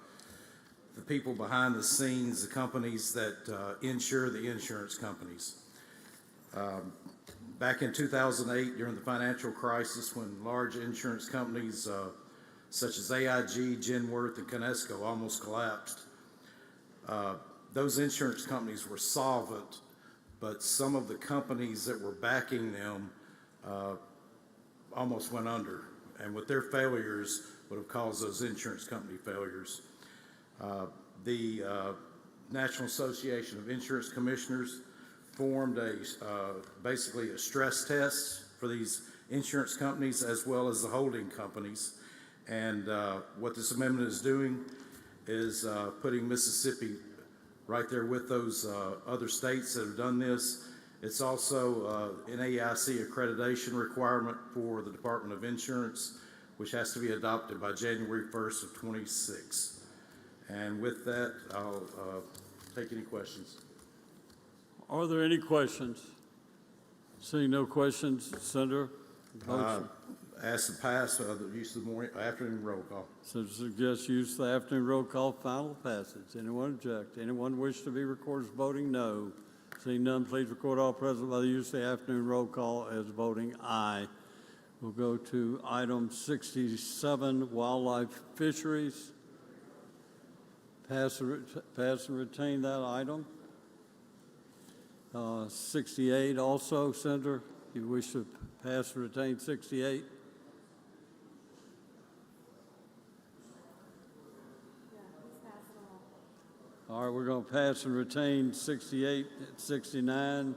people behind the scenes, the companies that insure the insurance companies. Back in 2008, during the financial crisis, when large insurance companies such as AIG, Genworth, and Conesco almost collapsed, those insurance companies were solvent, but some of the companies that were backing them almost went under. And with their failures would have caused those insurance company failures. The National Association of Insurance Commissioners formed basically a stress test for these insurance companies as well as the holding companies. And what this amendment is doing is putting Mississippi right there with those other states that have done this. It's also an NAIC accreditation requirement for the Department of Insurance, which has to be adopted by January 1st of 26. And with that, I'll take any questions. Are there any questions? Seeing no questions, Senator, motion. Ask to pass the use of the afternoon roll call. So suggest use of the afternoon roll call, final passage. Anyone object? Anyone wish to be recorded as voting no? Seeing none, please record all present by the use of the afternoon roll call as voting aye. We'll go to item 67, wildlife fisheries. Pass and retain that item. 68 also, Senator, you wish to pass and retain 68? All right, we're going to pass and retain 68, 69.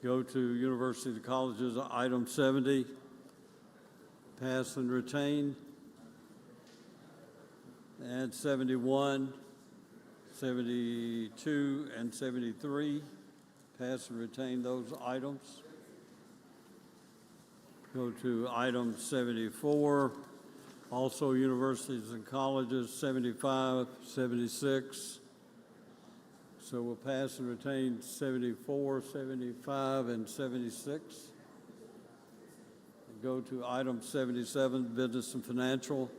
Go to University Colleges, item 70. Pass and retain. And 71, 72, and 73. Pass and retain those items. Go to item 74. Also, universities and colleges, 75, 76. So we'll pass and retain 74, 75, and 76. And go to item 77, business and financial.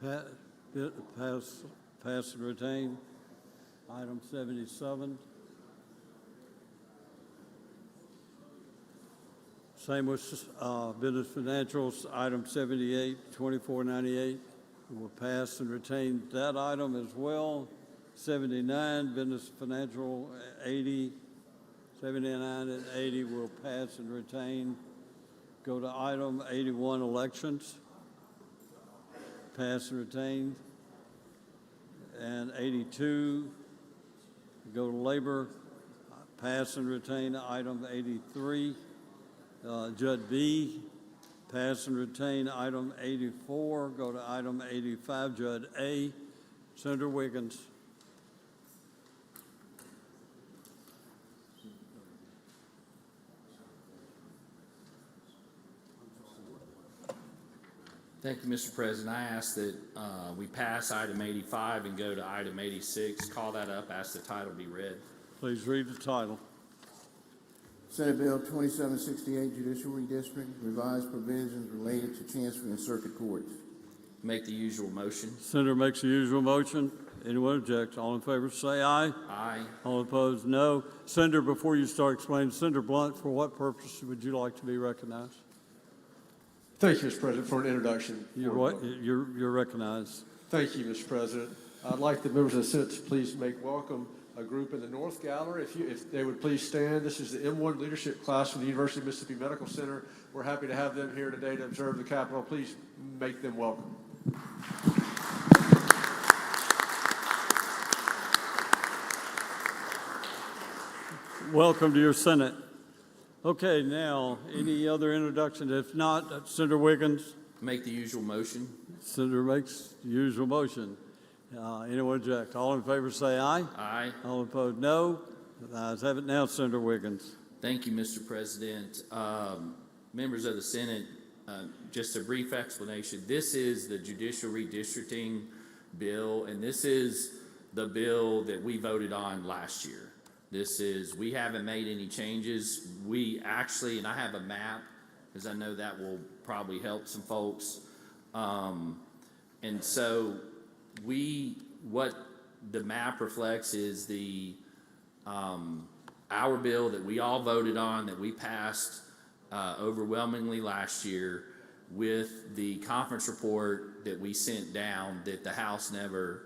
Pass and retain. Item 77. Same with business financials, item 78, 2498. We'll pass and retain that item as well. 79, business financial, 80, 79 and 80 will pass and retain. Go to item 81, elections. Pass and retain. And 82, go to labor. Pass and retain item 83. Judd B, pass and retain item 84. Go to item 85, Judd A. Senator Wiggins. Thank you, Mr. President. I ask that we pass item 85 and go to item 86. Call that up, ask the title be read. Please read the title. Senate Bill 2768, Judicial Redistricting, revised provisions related to transfer in circuit courts. Make the usual motion. Senator makes the usual motion. Anyone object? All in favor say aye. Aye. All opposed, no. Senator, before you start explaining, Senator Blunt, for what purpose would you like to be recognized? Thank you, Mr. President, for an introduction. You're recognized. Thank you, Mr. President. I'd like the members of the Senate to please make welcome a group in the North Gallery. If they would please stand. This is the M1 leadership class from the University of Mississippi Medical Center. We're happy to have them here today to observe the Capitol. Please make them welcome. welcome to your Senate. Okay, now, any other introduction? If not, Senator Wiggins. Make the usual motion. Senator makes the usual motion. Anyone object? All in favor say aye. Aye. All opposed, no. The ayes have it. Now, Senator Wiggins. Thank you, Mr. President. Members of the Senate, just a brief explanation. This is the judicial redistricting bill, and this is the bill that we voted on last year. We haven't made any changes. We actually, and I have a map, because I know that will probably help some folks. And so what the map reflects is our bill that we all voted on, that we passed overwhelmingly last year, with the conference report that we sent down that the House never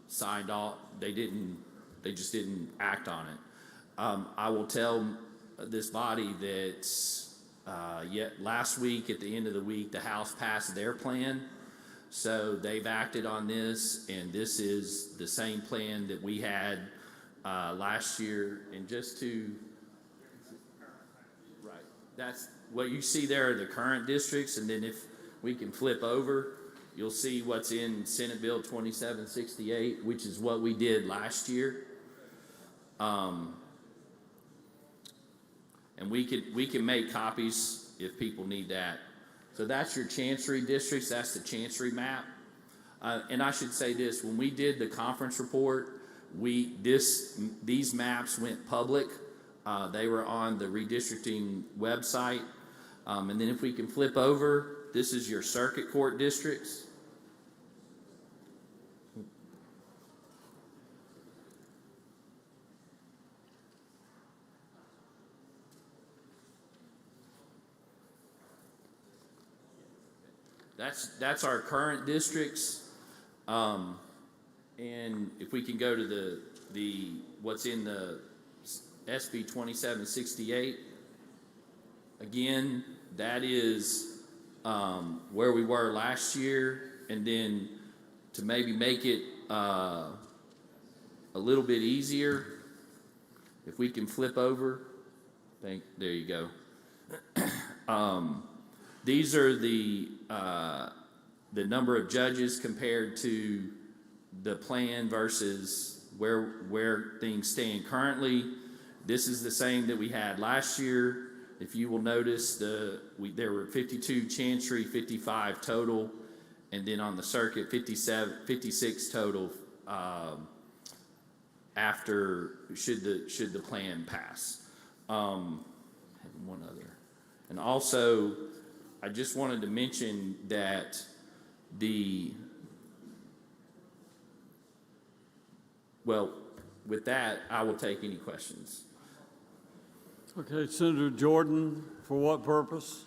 signed off. They just didn't act on it. I will tell this body that last week, at the end of the week, the House passed their plan. So they've acted on this, and this is the same plan that we had last year. And that's what you see there are the current districts, and then if we can flip over, you'll see what's in Senate Bill 2768, which is what we did last year. And we can make copies if people need that. So that's your Chancery districts. That's the Chancery map. And I should say this: when we did the conference report, these maps went public. They were on the redistricting website. And then if we can flip over, this is your circuit court districts. That's our current districts. And if we can go to the what's in the SB 2768, again, that is where we were last year. And then to maybe make it a little bit easier, if we can flip over, there you go. These are the number of judges compared to the plan versus where things stand currently. This is the same that we had last year. If you will notice, there were 52 Chancery, 55 total, and then on the circuit, 56 total after should the plan pass. One other, and also, I just wanted to mention that with that, I will take any questions. Okay, Senator Jordan, for what purpose?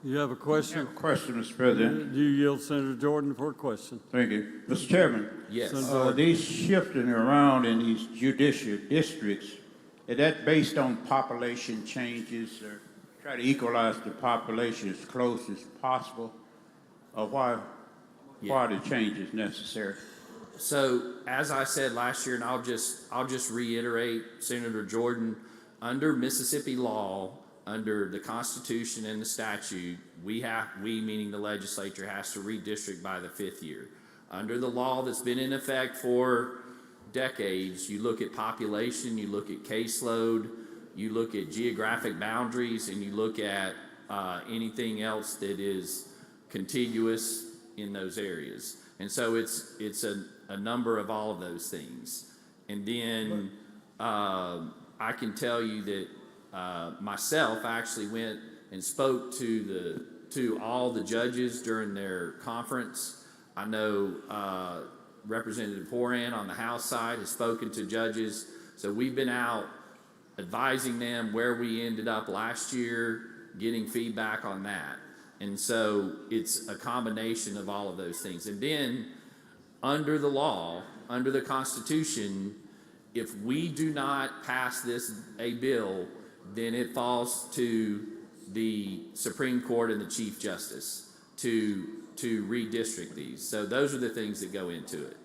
You have a question? I have a question, Mr. President. Do you yield Senator Jordan for a question? Thank you. Mr. Chairman. Yes. These shifting around in these judicial districts, is that based on population changes, or try to equalize the population as close as possible? Or why are the changes necessary? So, as I said last year, and I'll just reiterate, Senator Jordan, under Mississippi law, under the Constitution and the statute, we meaning the legislature, has to redistrict by the 5th year. Under the law that's been in effect for decades, you look at population, you look at caseload, you look at geographic boundaries, and you look at anything else that is contiguous in those areas. And so it's a number of all of those things. And then I can tell you that myself actually went and spoke to all the judges during their conference. I know Representative Horan on the House side has spoken to judges. So we've been out advising them where we ended up last year, getting feedback on that. And so it's a combination of all of those things. And then under the law, under the Constitution, if we do not pass a bill, then it falls to the Supreme Court and the Chief Justice to redistrict these. So those are the things that go into it.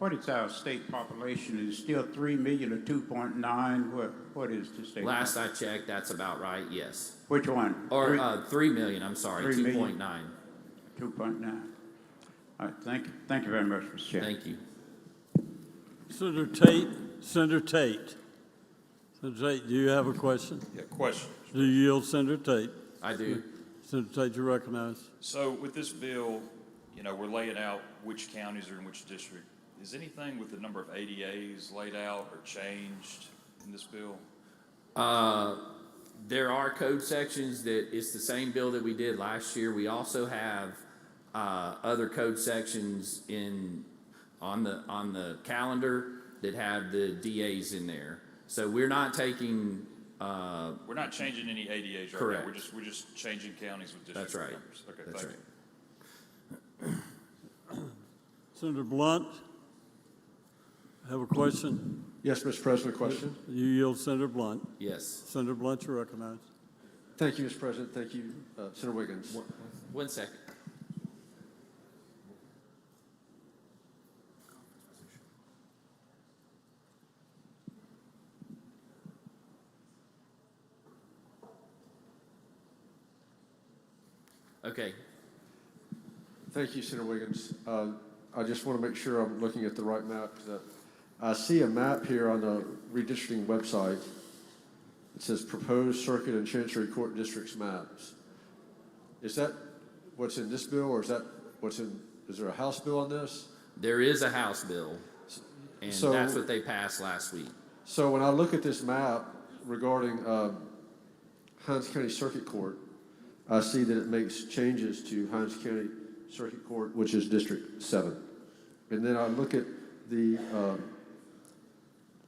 what is our state population? Is it still 3 million or 2.9? What is the state? Last I checked, that's about right, yes. Which one? Or 3 million, I'm sorry, 3 2.9. million? 2.9. All right, thank you. Thank you very much, Mr. Chairman. Thank you. Senator Tate, Senator Tate. Senator Tate, do you have a question? Yeah, question. Do you yield, Senator Tate? I do. Senator Tate, you recognize. So with this bill, you know, we're laying out which counties are in which district. Is anything with the number of ADAs laid out or changed in this bill? There are code sections that it's the same bill that we did last year. We also have other code sections on the calendar that have the DAs in there. So we're not taking. We're not changing any ADAs right Correct. now. We're just changing counties with district That's right. numbers. Okay, That's thank right. you. Senator Blunt, have a question? Yes, Mr. President, question? You yield, Senator Blunt. Yes. Senator Blunt, you recognize. Thank you, Mr. President. Thank you, Senator Wiggins. One second. Okay. Thank you, Senator Wiggins. I just want to make sure I'm looking at the right map. I see a map here on the redistricting website. It says proposed circuit and chancery court districts maps. Is that what's in this bill, or is that is there a House bill on this? There is a House bill, and So- that's what they passed last week. So when I look at this map regarding Hinds County Circuit Court, I see that it makes changes to Hinds County Circuit Court, which is District 7. And then I look at the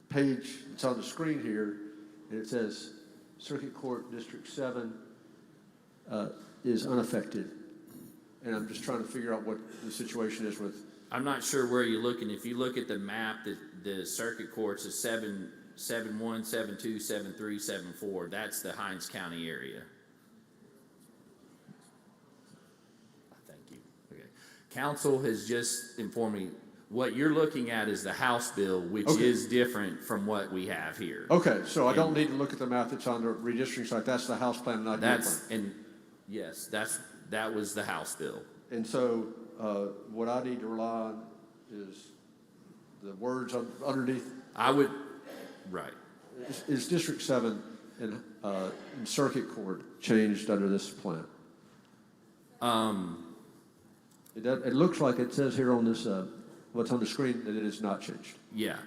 page that's on the screen here, and it says Circuit Court District 7 is unaffected. And I'm just trying to figure out what the situation is with. I'm not sure where you're looking. If you look at the map, the circuit courts is 7-1, 7-2, 7-3, 7-4. That's the Hinds County area. Thank you. Okay. Council has just informed me what you're looking at is the House bill, which Okay. is different from what we have here. Okay, so I don't need to look at the map that's on the redistricting site. That's the House plan, not your plan. And yes, that was the House bill. And so what I need to rely on is the words underneath. Right. Is District 7 in Circuit Court changed under this plan? It looks like it says here on this, what's on the screen, that it is not changed. Yeah,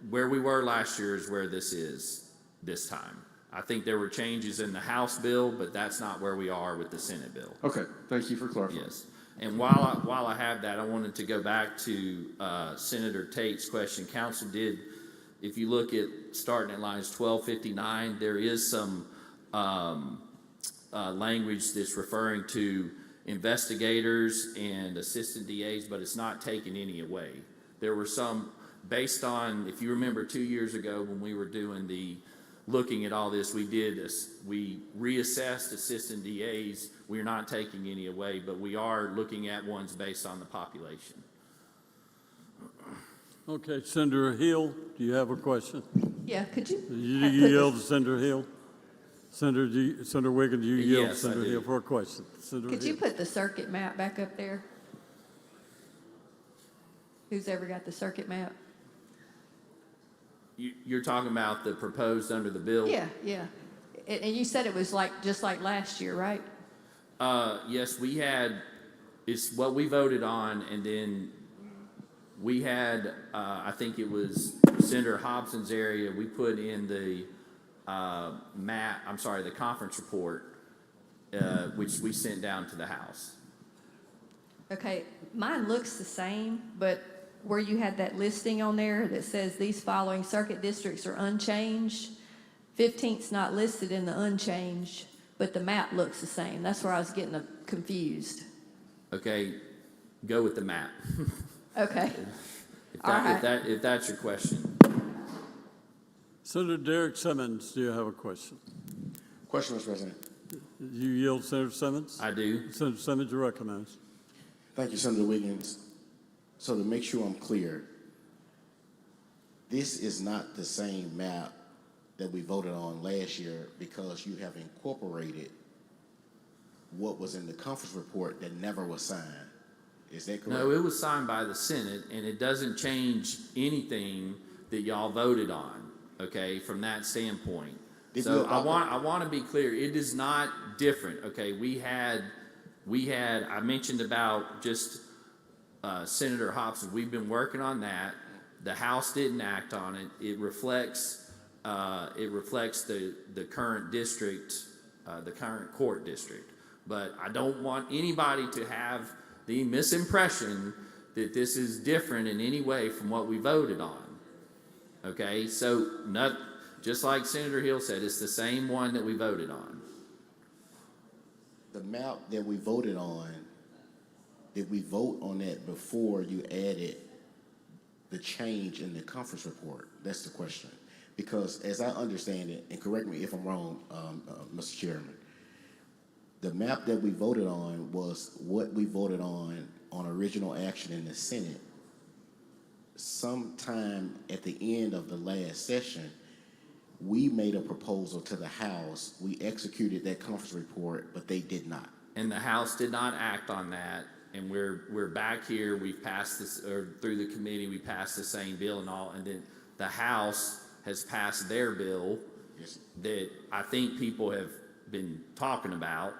where we were last year is where this is this time. I think there were changes in the House bill, but that's not where we are with the Senate bill. Okay, thank you for clarifying. Yes, and while I have that, I wanted to go back to Senator Tate's question. Council did, if you look at starting at lines 1259, there is some language that's referring to investigators and assistant DAs, but it's not taking any away. There were some, based on, if you remember 2 years ago when we were doing looking at all this, we reassessed assistant DAs. We're not taking any away, but we are looking at ones based on the population. Okay, Senator Hill, do you have a question? Yeah, could you? You yield to Senator Hill? Senator Wiggins, do you yield to Yes, I Senator do. Hill for a question? Senator Could Hill. you put the circuit map back up there? Who's ever got the circuit map? You're talking about the proposed under the bill? Yeah, yeah. And you said it was just like last year, right? Yes, it's what we voted on, and then we had, I think it was Senator Hobson's area, we put in the the conference report, which we sent down to the House. Okay, mine looks the same, but where you had that listing on there that says these following circuit districts are unchanged, 15th's not listed in the unchanged, but the map looks the same. That's where I was getting confused. Okay, go with the map. Okay. If that's your question. Senator Derek Simmons, do you have a question? Question, Mr. President. You yield, Senator Simmons? I do. Senator Simmons, you recognize. Thank you, Senator Wiggins. So to make sure I'm clear, this is not the same map that we voted on last year because you have incorporated what was in the conference report that never was signed. Is that correct? No, it was signed by the Senate, and it doesn't change anything that y'all voted on, okay, from that standpoint. So I want to be clear, it is not different, okay? I mentioned about just Senator Hobson. We've been working on that. The House didn't act on it. It reflects the current district, the current court district. But I don't want anybody to have the misimpression that this is different in any way from what we voted on. Okay, so just like Senator Hill said, it's the same one that we voted on. The map that we voted on, did we vote on that before you added the change in the conference report? That's the question. Because as I understand it, and correct me if I'm wrong, Mr. Chairman, the map that we voted on was what we voted on original action in the Senate. Sometime at the end of the last session, we made a proposal to the House. We executed that conference report, but they did not. And the House did not act on that. And we're back here. We've passed this, or through the committee, we passed the same bill and all. And then the House has passed their bill that I think people have been talking about.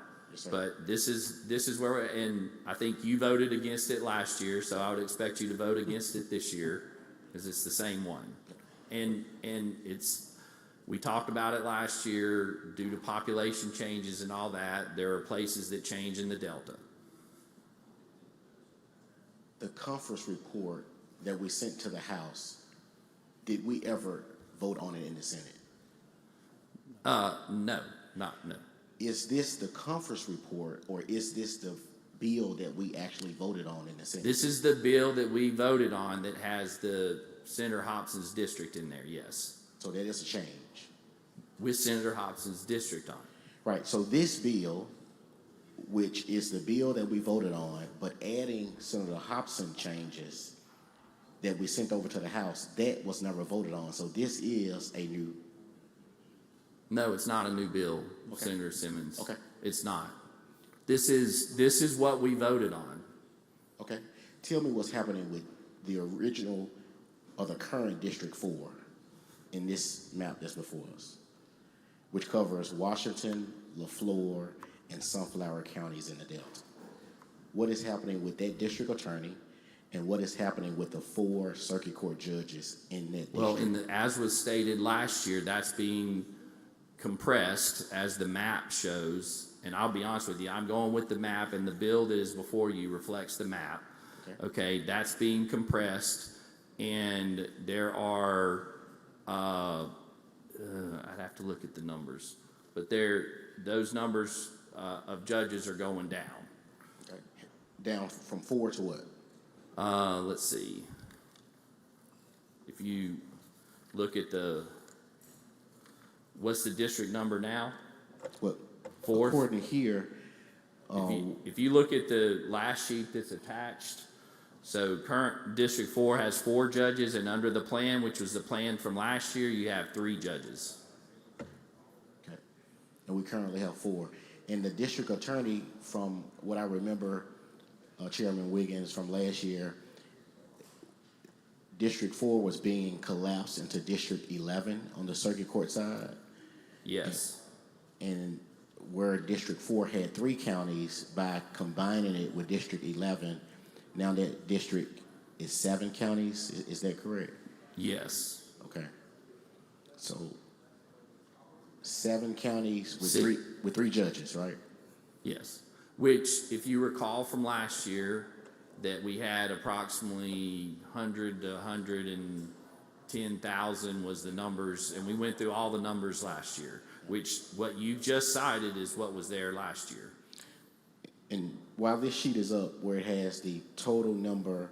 But this is where and I think you voted against it last year, so I would expect you to vote against it this year because it's the same one. And we talked about it last year due to population changes and all that. There are places that change in the Delta. The conference report that we sent to the House, did we ever vote on it in the Senate? No. Is this the conference report, or is this the bill that we actually voted on in the Senate? This is the bill that we voted on that has the Senator Hobson's district in there, yes. So that is a change. With Senator Hobson's district on. Right, so this bill, which is the bill that we voted on, but adding Senator Hobson changes that we sent over to the House, that was never voted on. So this is a new... No, it's not a new bill, okay. Senator Simmons. Okay. It's not. This is what we voted on. Okay. Tell me what's happening with the original or the current District 4 in this map that's before us, which covers Washington, LaFleur, and Sunflower counties in the Delta. What is happening with that district attorney, and what is happening with the 4 circuit court judges in that district? Well, as was stated last year, that's being compressed as the map shows. And I'll be honest with you, I'm going with the map, and the bill that is before you reflects the map. Okay, that's being compressed, and there are, I'd have to look at the numbers, but those numbers of judges are going down. Okay. Down from 4 to what? Let's see. If you look at what's the district number now? What? 4th. According to here. If you look at the last sheet that's attached, so current District 4 has 4 judges, and under the plan, which was the plan from last year, you have 3 judges. Okay. And we currently have 4. And the district attorney, from what I remember, Chairman Wiggins, from last year, District 4 was being collapsed into District 11 on the circuit court side. Yes. And where District 4 had 3 counties, by combining it with District 11, now that district is 7 counties. Is that correct? Yes. Okay. So 7 counties with 3 judges, right? Yes. Which, if you recall from last year, that we had approximately 100 to 110,000 was the numbers, and we went through all the numbers last year, which what you just cited is what was there last year. And while this sheet is up, where it has the total number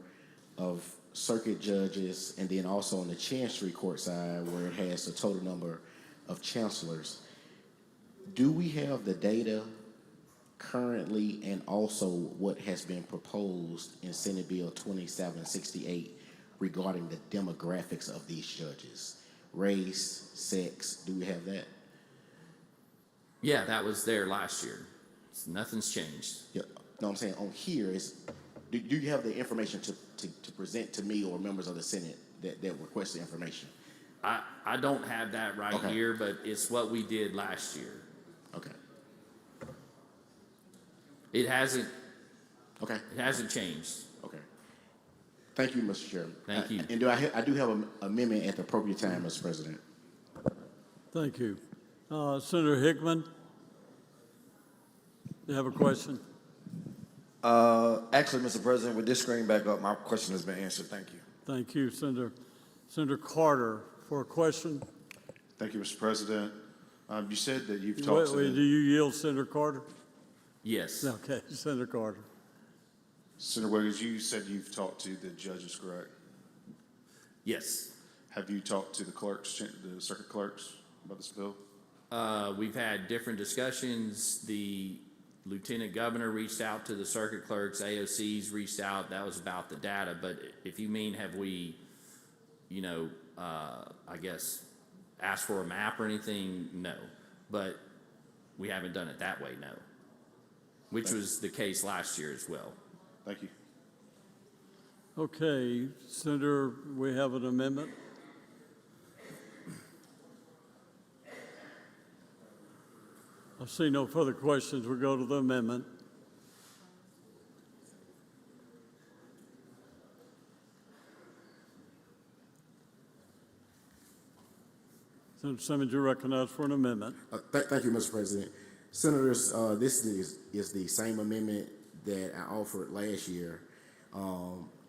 of circuit judges, and then also on the Chancery Court side, where it has the total number of chancellors, do we have the data currently, and also what has been proposed in Senate Bill 2768 regarding the demographics of these judges? Race, sex, do we have that? Yeah, that was there last year. Nothing's changed. Yeah, no, I'm saying on here is, do you have the information to present to me or members of the Senate that request the information? I don't have that right Okay. here, but it's what we did last year. Okay. It hasn't. Okay. It hasn't changed. Okay. Thank you, Mr. Chairman. Thank you. And I do have an amendment at the appropriate time, Mr. President. Thank you. Senator Hickman, you have a question? Actually, Mr. President, with this screen back up, my question has been answered. Thank you. Thank you, Senator Carter, for a question. Thank you, Mr. President. You said that you've Wait, talked to do you yield, Senator Carter? Yes. Okay, Senator Carter. Senator Wiggins, you said you've talked to the judges, correct? Yes. Have you talked to the clerks, the circuit clerks, about this bill? We've had different discussions. The Lieutenant Governor reached out to the circuit clerks, AOCs reached out. That was about the data. But if you mean, have we, I guess, asked for a map or anything? No. But we haven't done it that way, no. Which was the case last year as well. Thank you. Okay, Senator, we have an amendment. I see no further questions. We'll go to the amendment. Senator Simmons, you're recognized for an amendment. Thank you, Mr. President. Senators, this is the same amendment that I offered last year.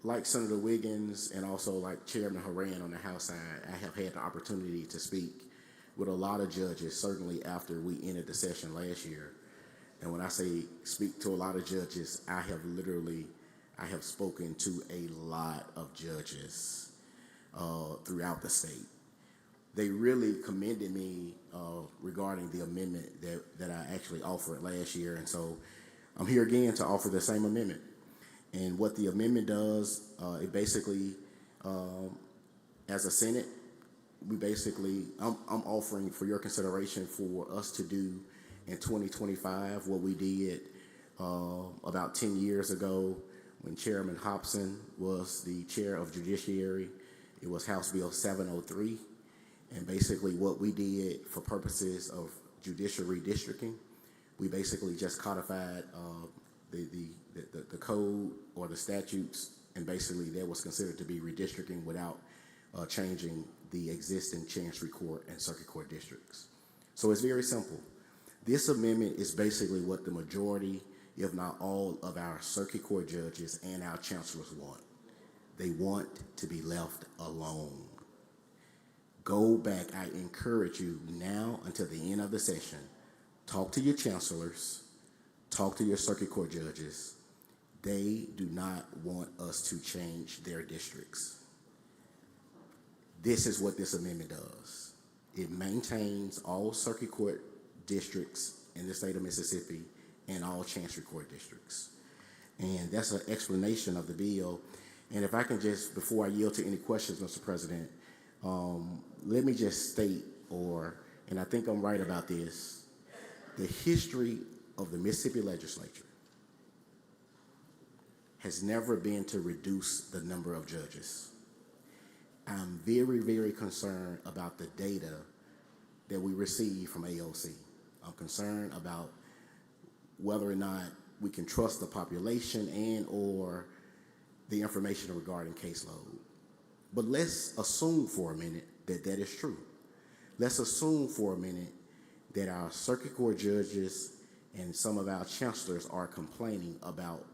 Like Senator Wiggins and also like Chairman Horan on the House side, I have had the opportunity to speak with a lot of judges, certainly after we ended the session last year. And when I say speak to a lot of judges, I have spoken to a lot of judges throughout the state. They really commended me regarding the amendment that I actually offered last year. And so I'm here again to offer the same amendment. And what the amendment does, it basically, as a Senate, I'm offering for your consideration for us to do in 2025 what we did about 10 years ago when Chairman Hobson was the chair of Judiciary. It was House Bill 703. And basically what we did for purposes of judicial redistricting, we basically just codified the code or the statutes, and basically that was considered to be redistricting without changing the existing Chancery Court and Circuit Court districts. So it's very simple. This amendment is basically what the majority, if not all, of our Circuit Court judges and our chancellors want. They want to be left alone. Go back. I encourage you now until the end of the session. Talk to your chancellors. Talk to your circuit court judges. They do not want us to change their districts. This is what this amendment does. It maintains all circuit court districts in the state of Mississippi and all chancery court districts. And that's an explanation of the bill. And if I can just, before I yield to any questions, Mr. President, let me just state, and I think I'm right about this, the history of the Mississippi legislature has never been to reduce the number of judges. I'm very, very concerned about the data that we receive from AOC. I'm concerned about whether or not we can trust the population and or the information regarding caseload. But let's assume for a minute that that is true. Let's assume for a minute that our circuit court judges and some of our chancellors are complaining about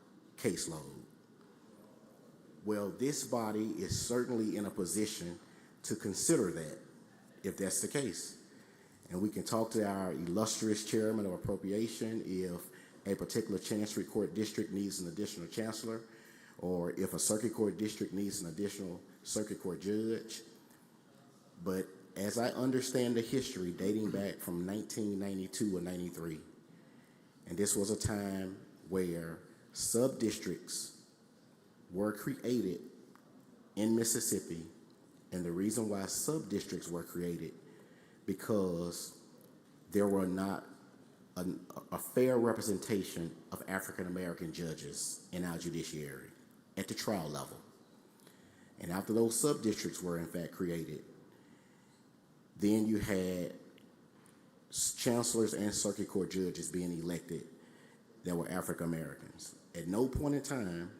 caseload. Well, this body is certainly in a position to consider that, if that's the case. And we can talk to our illustrious chairman of appropriation if a particular chancery court district needs an additional chancellor, or if a circuit court district needs an additional circuit court judge. But as I understand the history dating back from 1992 or 93, and this was a time where sub-districts were created in Mississippi, and the reason why sub-districts were created, because there were not a fair representation of African-American judges in our judiciary at the trial level. And after those sub-districts were in fact created, then you had chancellors and circuit court judges being elected that were African-Americans. At no point in time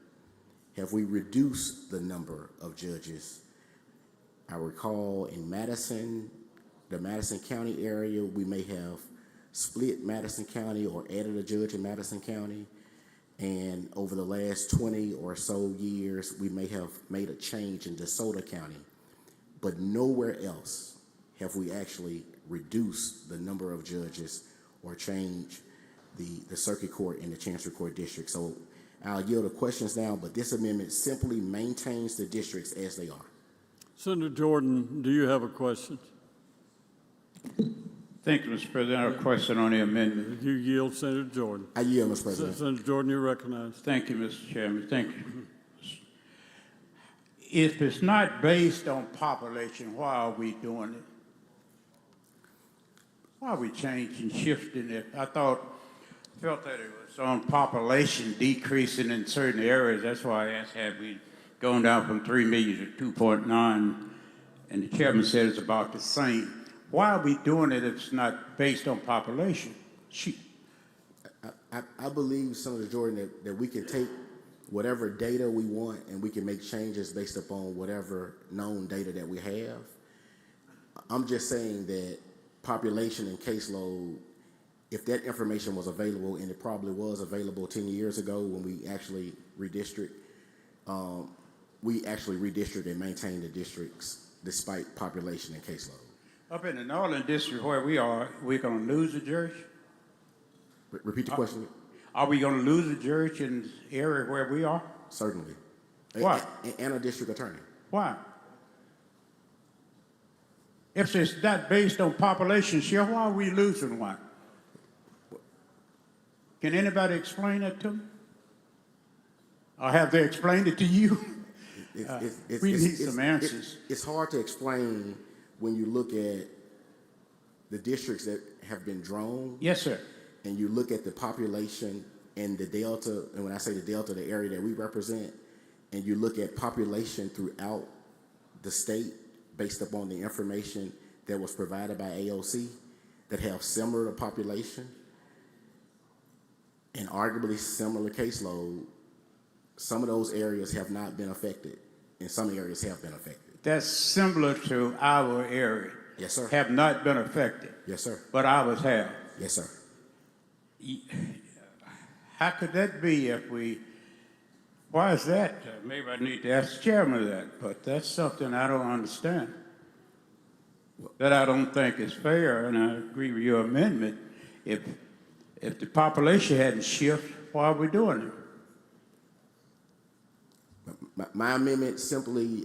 have we reduced the number of judges. I recall in Madison, the Madison County area, we may have split Madison County or added a judge in Madison County. And over the last 20 or so years, we may have made a change in DeSoto County. But nowhere else have we actually reduced the number of judges or changed the circuit court and the chancery court district. So I'll yield the questions now, but this amendment simply maintains the districts as they are. Senator Jordan, do you have a question? Thank you, Mr. President. I have a question on the amendment. You yield, Senator Jordan. I yield, Mr. President. Senator Jordan, you're recognized. Thank you, Mr. Chairman. Thank you. If it's not based on population, why are we doing it? Why are we changing, shifting it? I felt that it was on population decreasing in certain areas. That's why I asked, have we gone down from 3 million to 2.9? And the chairman said it's about the same. Why are we doing it if it's not based on population? I believe, Senator Jordan, that we can take whatever data we want and we can make changes based upon whatever known data that we have. I'm just saying that population and caseload, if that information was available, and it probably was available 10 years ago when we actually redistrict and maintain the districts despite population and caseload. Up in the northern district where we are, we're going to lose a judge? Repeat the question. Are we going to lose a judge in the area where we are? Certainly. Why? And a district attorney. Why? If it's not based on population share, why are we losing one? Can anybody explain that to me? Or have they explained it to you? We need some answers. It's hard to explain when you look at the districts that have been drawn. Yes, sir. And you look at the population and the delta, and when I say the delta, the area that we represent, and you look at population throughout the state based upon the information that was provided by AOC that have similar population and arguably similar caseload, some of those areas have not been affected, and some areas have been affected. That's similar to our area. Yes, sir. Have not been affected. Yes, sir. But ours have. Yes, sir. How could that be if we, why is that? Maybe I need to ask the chairman of that, but that's something I don't understand. That I don't think is fair, and I agree with your amendment. If the population hadn't shifted, why are we doing it? My amendment simply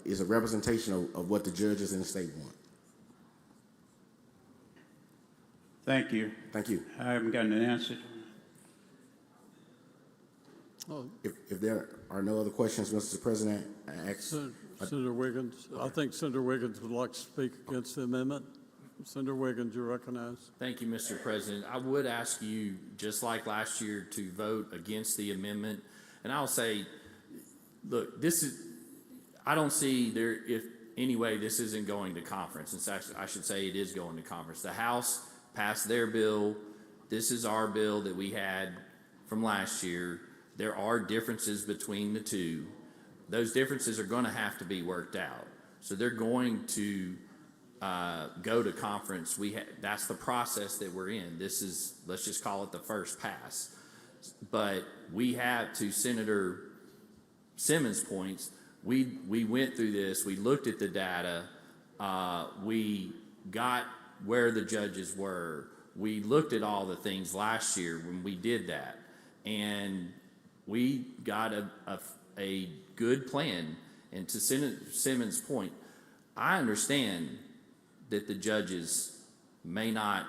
is a representation of what the judges in the state want. Thank you. Thank you. I haven't gotten an answer. If there are no other questions, Mr. President, I ask... Senator Wiggins, I think Senator Wiggins would like to speak against the amendment. Senator Wiggins, you're recognized. Thank you, Mr. President. I would ask you, just like last year, to vote against the amendment. And I'll say, look, I don't see there, if anyway, this isn't going to conference. In fact, I should say it is going to conference. The House passed their bill. This is our bill that we had from last year. There are differences between the two. Those differences are going to have to be worked out. So they're going to go to conference. That's the process that we're in. This is, let's just call it the first pass. But we have, to Senator Simmons' points, we went through this. We looked at the data. We got where the judges were. We looked at all the things last year when we did that. And we got a good plan. And to Senator Simmons' point, I understand that the judges may not,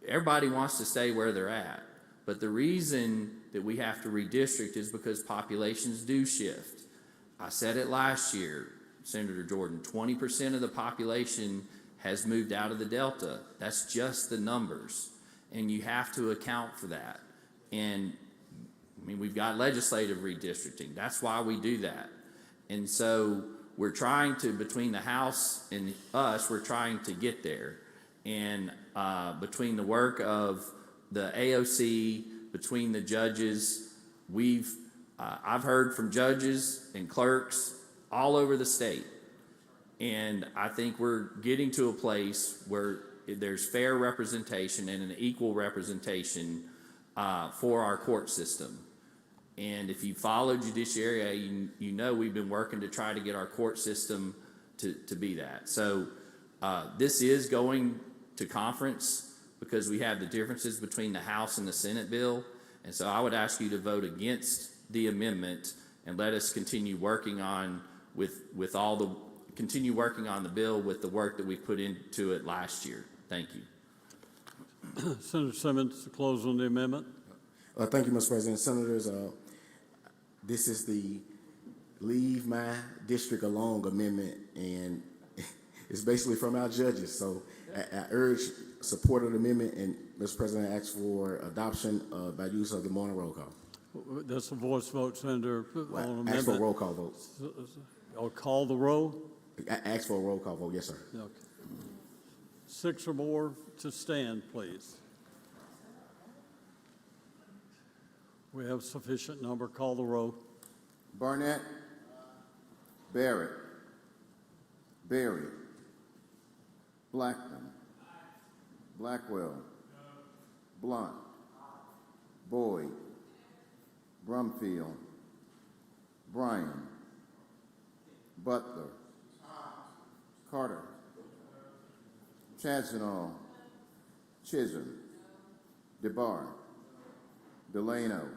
everybody wants to stay where they're at. But the reason that we have to redistrict is because populations do shift. I said it last year, Senator Jordan, 20% of the population has moved out of the Delta. That's just the numbers. And you have to account for that. And I mean, we've got legislative redistricting. That's why we do that. And so we're trying to, between the House and us, we're trying to get there. And between the work of the AOC, between the judges, I've heard from judges and clerks all over the state. And I think we're getting to a place where there's fair representation and an equal representation for our court system. And if you follow judiciary, you know we've been working to try to get our court system to be that. So this is going to conference because we have the differences between the House and the Senate bill. And so I would ask you to vote against the amendment and let us continue working on continue working on the bill with the work that we put into it last year. Thank you. Senator Simmons, to close on the amendment. Thank you, Mr. President. Senators, this is the Leave My District Alone amendment, and it's basically from our judges. So I urge support of the amendment, and Mr. President, I ask for adoption by use of the morning roll call. That's a voice vote, Senator, on amendment. Ask for a roll call vote. I'll call the roll. Ask for a roll call vote, yes, sir. Okay. 6 or more to stand, please. We have sufficient number. Call the roll. Barnett. Barrett. Berry. Blackman. Blackwell. Blunt. Boyd. Brumfield. Bryan. Butler. Carter. Chazanall. Chisholm. DeBar. Delano.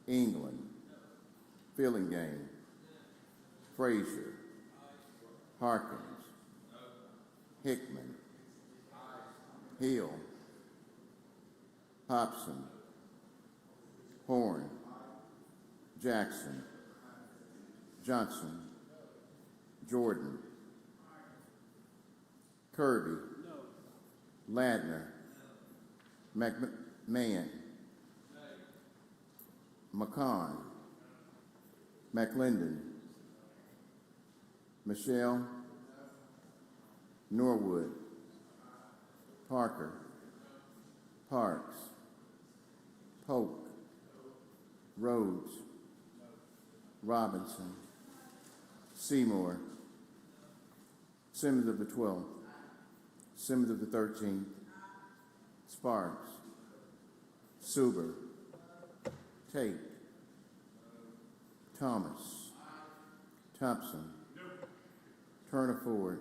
England. Fillingame. Frazier. Harkins. Hickman. Hill. Hobson. Horn. Jackson. Johnson. Jordan. Kirby. Ladner. McMahon. McCon. McLendon. Michelle. Norwood. Parker. Parks. Polk. Rhodes. Robinson. Seymour. Simmons of the 12th. Simmons of the 13th. Sparks. Suber. Tate. Thomas. Thompson. Turner Ford.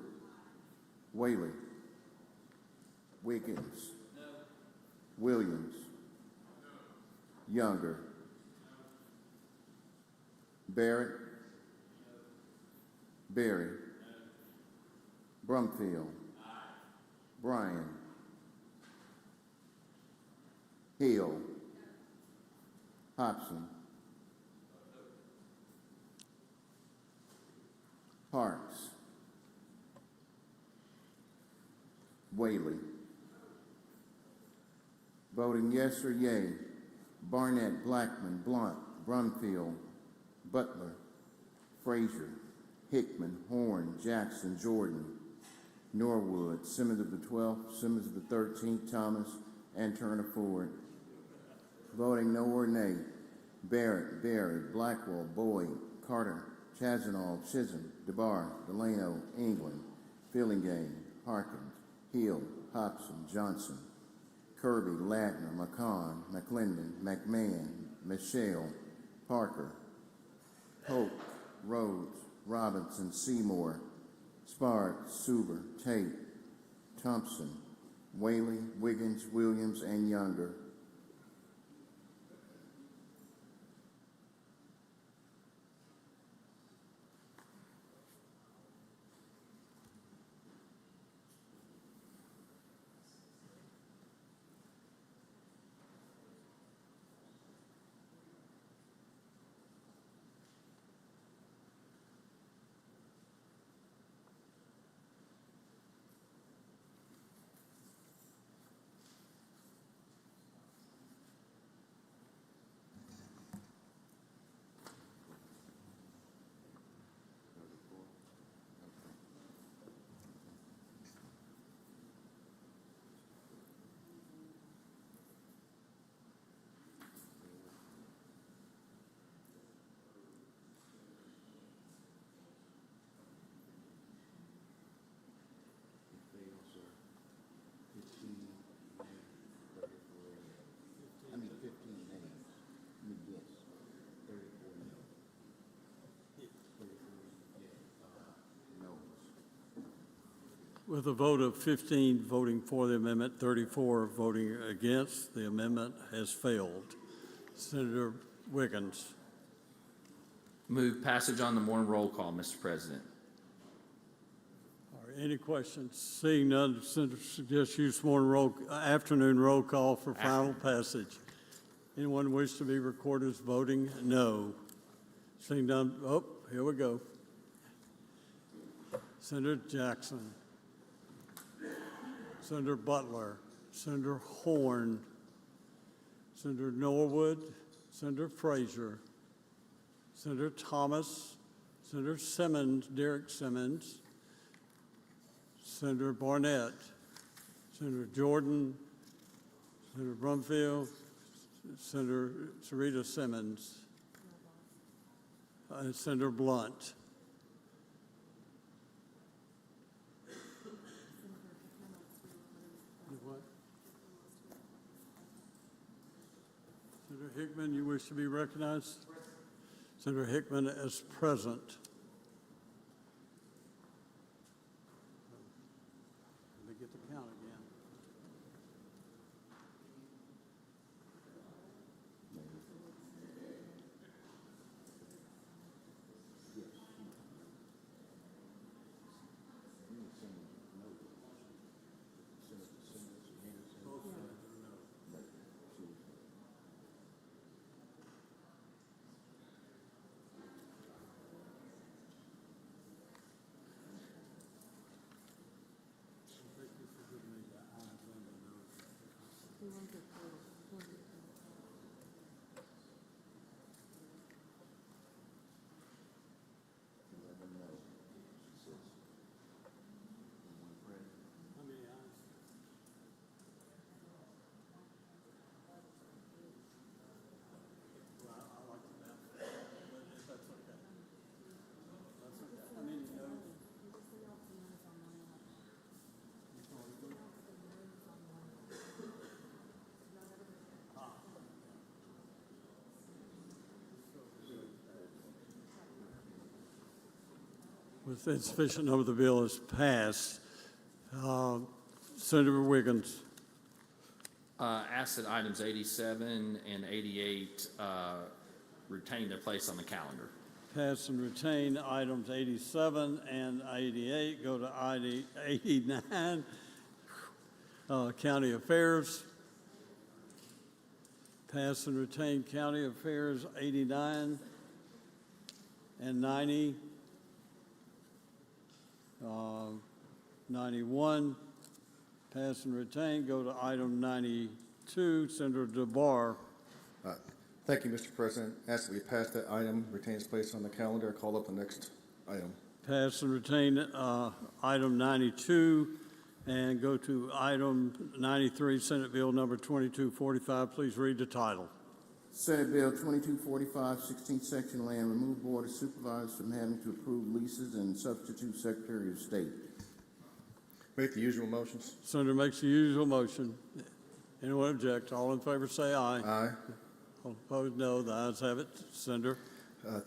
Whaley. Wiggins. Williams. Younger. Barrett. Berry. Brumfield. Bryan. Hill. Hobson. Parks. Whaley. Voting yes or yea: Barnett, Blackman, Blunt, Brumfield, Butler, Frazier, Hickman, Horn, Jackson, Jordan, Norwood, Simmons of the 12th, Simmons of the 13th, Thomas, and Turner Ford. Voting no or nay: Barrett, Berry, Blackwell, Boyd, Carter, Chazanall, Chisholm, DeBar, Delano, England, Fillingame, Harkins, Hill, Hobson, Johnson, Kirby, Ladner, McCon, McLendon, McMahon, Michelle, Parker, Polk, Rhodes, Robinson, Seymour, Sparks, Suber, Tate, Thompson, Whaley, Wiggins, Williams, and Younger. With a vote of 15 voting for the amendment, 34 voting against, the amendment has failed. Senator Wiggins. Move passage on the morning roll call, Mr. President. Are any questions? Seeing none, Senator suggests use afternoon roll call for final passage. Anyone wish to be recorded as voting no? Seeing none, oh, here we go. Senator Jackson, Senator Butler, Senator Horn, Senator Norwood, Senator Frazier, Senator Thomas, Senator Simmons, Derek Simmons, Senator Barnett, Senator Jordan, Senator Brumfield, Senator Sarita Simmons, and Senator Blunt. Senator Hickman, you wish to be recognized? Senator Hickman as present. Let me get the count again. With insufficient number, the bill is passed. Senator Wiggins. Ask that items 87 and 88 retain their place on the calendar. Pass and retain items 87 and 88. Go to item 89, County Affairs. Pass and retain County Affairs 89 and 90. 91, pass and retain. Go to item 92, Senator DeBar. Thank you, Mr. President. Ask that we pass that item, retain its place on the calendar. Call up the next item. Pass and retain item 92 and go to item 93, Senate Bill number 2245. Please read the title. Senate Bill 2245, 16th Section Land, remove Board of Supervisors from having to approve leases and substitute Secretary of State. Make the usual motions. Senator makes the usual motion. Anyone object? All in favor say aye. Aye. All opposed, no. The ayes have it. Senator.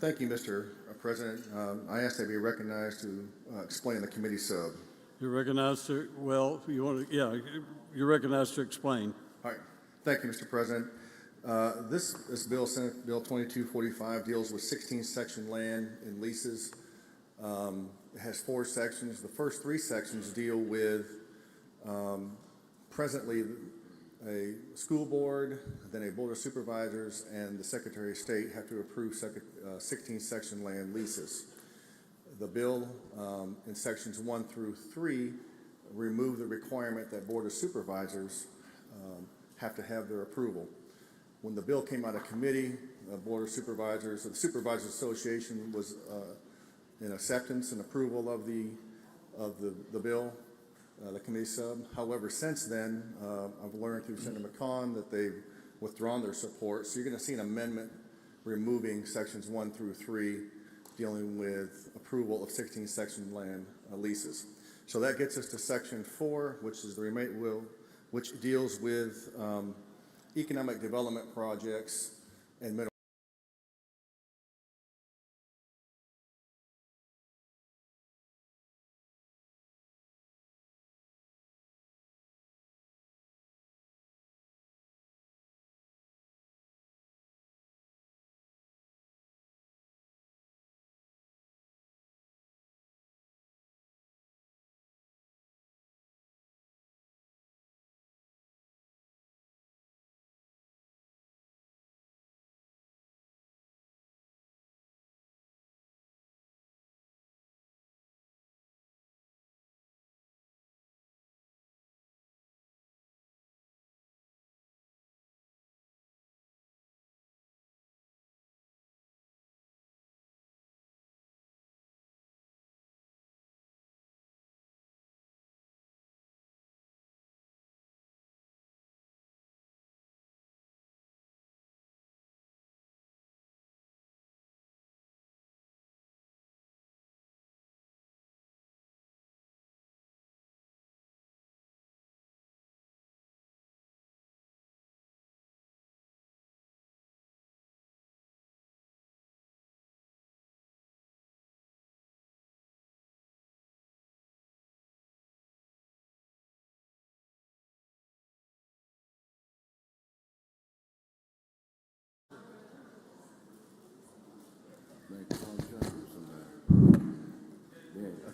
Thank you, Mr. President. I ask that be recognized to explain the committee sub. You're recognized to, well, you want to, yeah, you're recognized to explain. All right. Thank you, Mr. President. This bill, Senate Bill 2245, deals with 16th section land and leases. It has 4 sections. The first 3 sections deal with presently a school board, then a board of supervisors, and the Secretary of State have to approve 16th section land leases. The bill in sections 1 through 3 remove the requirement that board of supervisors have to have their approval. When the bill came out of committee, the Board of Supervisors, the Supervisors Association was in acceptance and approval of the bill, the committee sub. However, since then, I've learned through Senator McCon that they've withdrawn their support. So you're going to see an amendment removing sections 1 through 3, dealing with approval of 16 section land leases. So that gets us to section 4, which is the remaining will, which deals with economic development projects and middle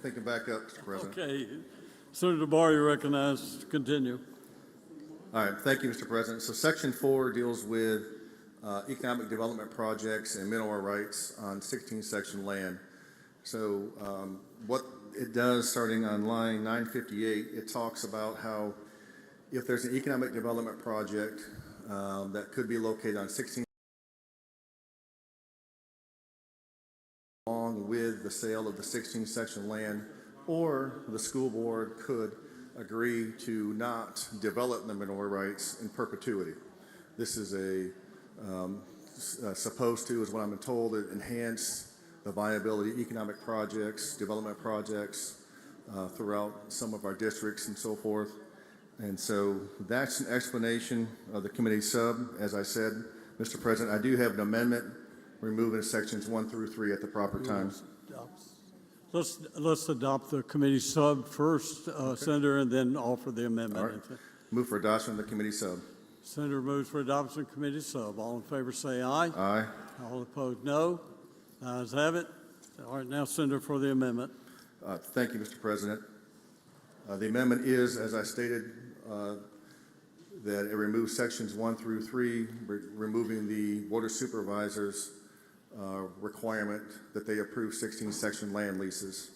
thinking back up, Mr. President. Okay. Senator Barr, you're recognized to continue. All right, thank you, Mr. President. So Section 4 deals with economic development projects and mineral rights on 16 section land. So what it does, starting on line 958, it talks about how if there's an economic development project that could be located on 16 along with the sale of the 16 section land, or the school board could agree to not develop the mineral rights in perpetuity. This is supposed to, is what I'm told, to enhance the viability of economic projects, development projects throughout some of our districts and so forth. And so that's an explanation of the committee sub. As I said, Mr. President, I do have an amendment removing sections 1 through 3 at the proper times. Let's adopt the committee sub first, Senator, and then offer the amendment. All right. Move for adoption of the committee sub. Senator moves for adoption of committee sub. All in favor say aye. Aye. All opposed, no. Ayes have it. All right, now Senator for the amendment. Thank you, Mr. President. The amendment is, as I stated, that it removes sections 1 through 3, removing the board of supervisors requirement that they approve 16 section land leases,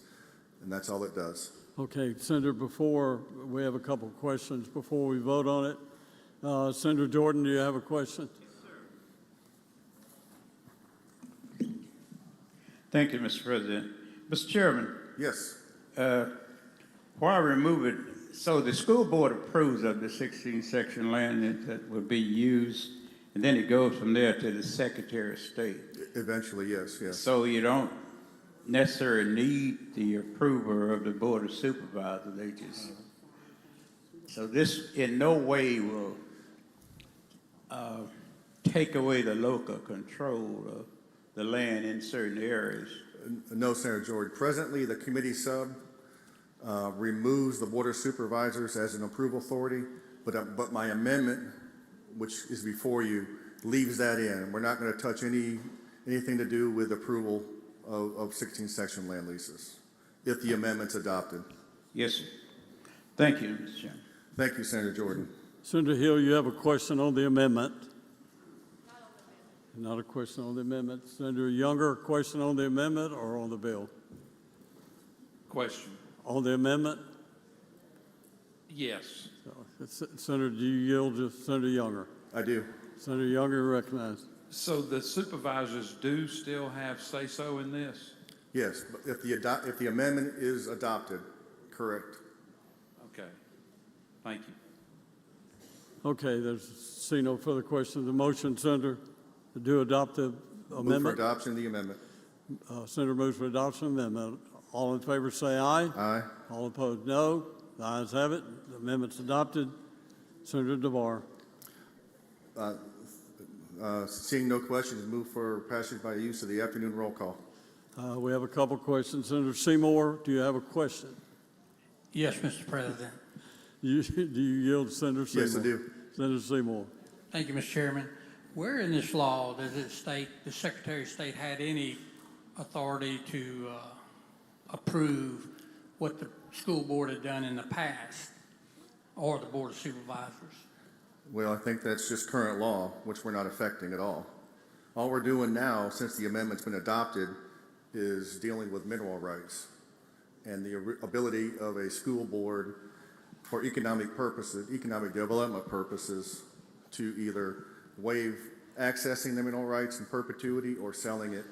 and that's all it does. Okay, Senator, before we have a couple of questions before we vote on it. Senator Jordan, do you have a question? Thank you, Mr. President. Mr. Chairman. Yes. Why remove it? So the school board approves of the 16 section land that will be used, and then it goes from there to the Secretary of State. Eventually, yes, yes. So you don't necessarily need the approval of the board of supervisors. They just so this in no way will take away the local control of the land in certain areas. No, Senator Jordan. Presently, the committee sub removes the board of supervisors as an approval authority, but my amendment, which is before you, leaves that in. We're not going to touch anything to do with approval of 16 section land leases if the amendment's adopted. Yes, sir. Thank you, Mr. Chairman. Thank you, Senator Jordan. Senator Hill, you have a question on the amendment. Not a question on the amendment. Senator Younger, a question on the amendment or on the bill? Question. On the amendment? Yes. Senator, do you yield to Senator Younger? I do. Senator Younger, recognized. So the supervisors do still have say-so in this? Yes, but if the amendment is adopted, correct. Okay. Thank you. Okay, see no further questions. The motion, Senator, to adopt the amendment. Move for adoption of the amendment. Senator moves for adoption of the amendment. All in favor say aye. Aye. All opposed, no. The ayes have it. The amendment's adopted. Senator DeVar. Seeing no questions, move for passage by use of the afternoon roll call. We have a couple questions. Senator Seymour, do you have a question? Yes, Mr. President. Do you yield to Senator Seymour? Yes, I do. Senator Seymour. Thank you, Mr. Chairman. Where in this law does it state the Secretary of State had any authority to approve what the school board had done in the past, or the Board of Supervisors? Well, I think that's just current law, which we're not affecting at all. All we're doing now, since the amendment's been adopted, is dealing with mineral rights and the ability of a school board for economic purposes, economic development purposes, to either waive accessing the mineral rights in perpetuity or selling it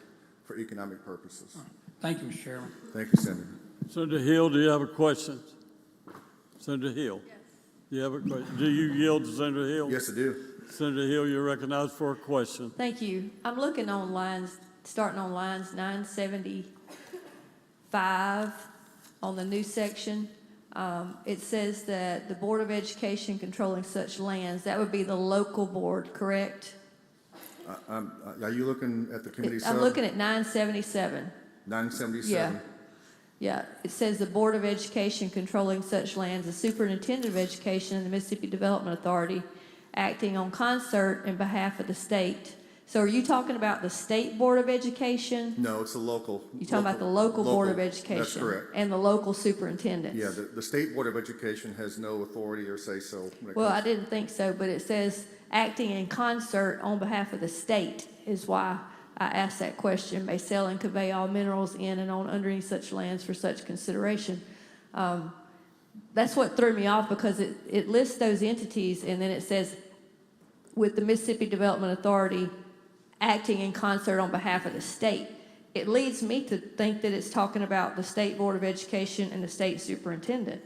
for economic purposes. Thank you, Mr. Chairman. Thank you, Senator. Senator Hill, do you have a question? Senator Hill? Yes. Do you have a question? Do you yield to Senator Hill? Yes, I do. Senator Hill, you're recognized for a question. Thank you. I'm looking on starting on lines 975 on the new section. It says that the Board of Education controlling such lands, that would be the local board, correct? Are you looking at the committee sub? I'm looking at 977. 977? Yeah, it says the Board of Education controlling such lands, the Superintendent of Education and the Mississippi Development Authority acting on concert in behalf of the state So are you talking about the State Board of Education? No, it's the local. You're talking about the local Board of local, Education? That's correct. And the local superintendents? Yeah, the State Board of Education has no authority or say-so. when it Well, I comes- didn't think so, but it says acting in concert on behalf of the state is why I asked that question. May sell and convey all minerals in and on underneath such lands for such consideration. That's what threw me off, because it lists those entities and then it says with the Mississippi Development Authority acting in concert on behalf of the state. It leads me to think that it's talking about the State Board of Education and the state superintendent.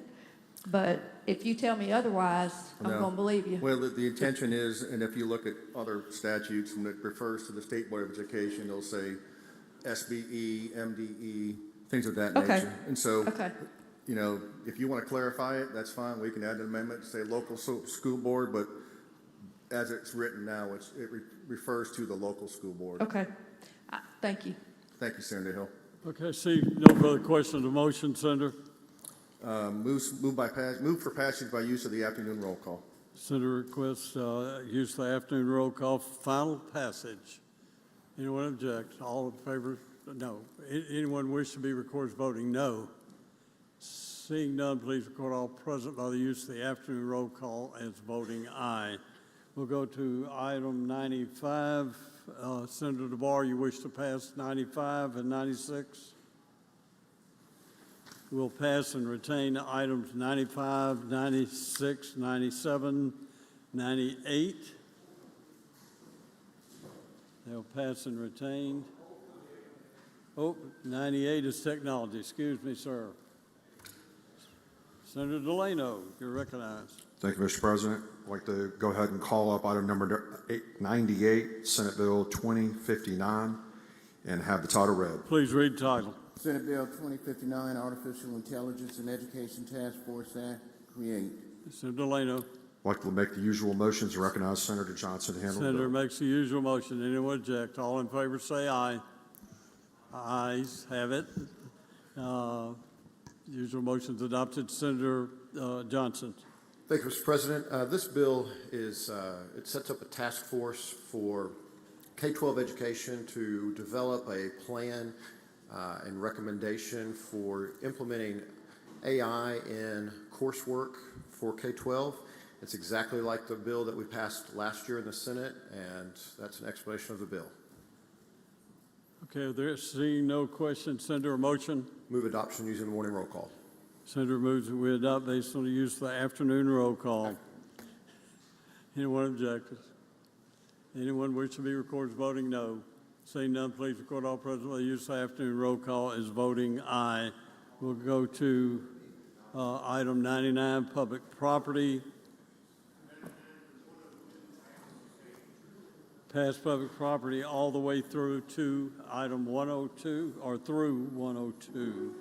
But if you tell me otherwise, I'm No. going to believe you. Well, the intention is, and if you look at other statutes, when it refers to the State Board of Education, it'll say SBE, MDE, things of that Okay. nature. And so, Okay. you know, if you want to clarify it, that's fine. We can add an amendment to say local school board, but as it's written now, it refers to the local school board. Okay. Thank you. Thank you, Senator Hill. Okay, see, no further question of the motion, Senator. Move for passage by use of the afternoon roll call. Senator requests use of the afternoon roll call for final passage. Anyone object? All in favor? No. Anyone wish to be recorded as voting no? Seeing none, please record all present by the use of the afternoon roll call as voting aye. We'll go to item 95. Senator DeBar, you wish to pass 95 and 96? We'll pass and retain items 95, 96, 97, 98. They'll pass and retain. Oh, 98 is technology. Excuse me, sir. Senator Delano, you're recognized. Thank you, Mr. President. I'd like to go ahead and call up item number 98, Senate Bill 2059, and have the title read. Please read title. Senate Bill 2059, Artificial Intelligence and Education Task Force Act, create. Senator Delano. I'd like to make the usual motions and recognize Senator Johnson to handle the Senator bill. makes the usual motion. Anyone object? All in favor say aye. Ayes have it. Usual motion's adopted. Senator Johnson. Thank you, Mr. President. This bill is, it sets up a task force for K-12 education to develop a plan and recommendation for implementing AI in coursework for K-12. It's exactly like the bill that we passed last year in the Senate, and that's an explanation of the bill. Okay, there seeing no questions, Senator, a motion? Move adoption using the morning roll call. Senator moves that we adopt based on the use of the afternoon roll call. Anyone object? Anyone wish to be recorded as voting no? Seeing none, please record all present by the use of the afternoon roll call as voting aye. We'll go to item 99, public property. Pass public property all the way through to item 102, or through 102.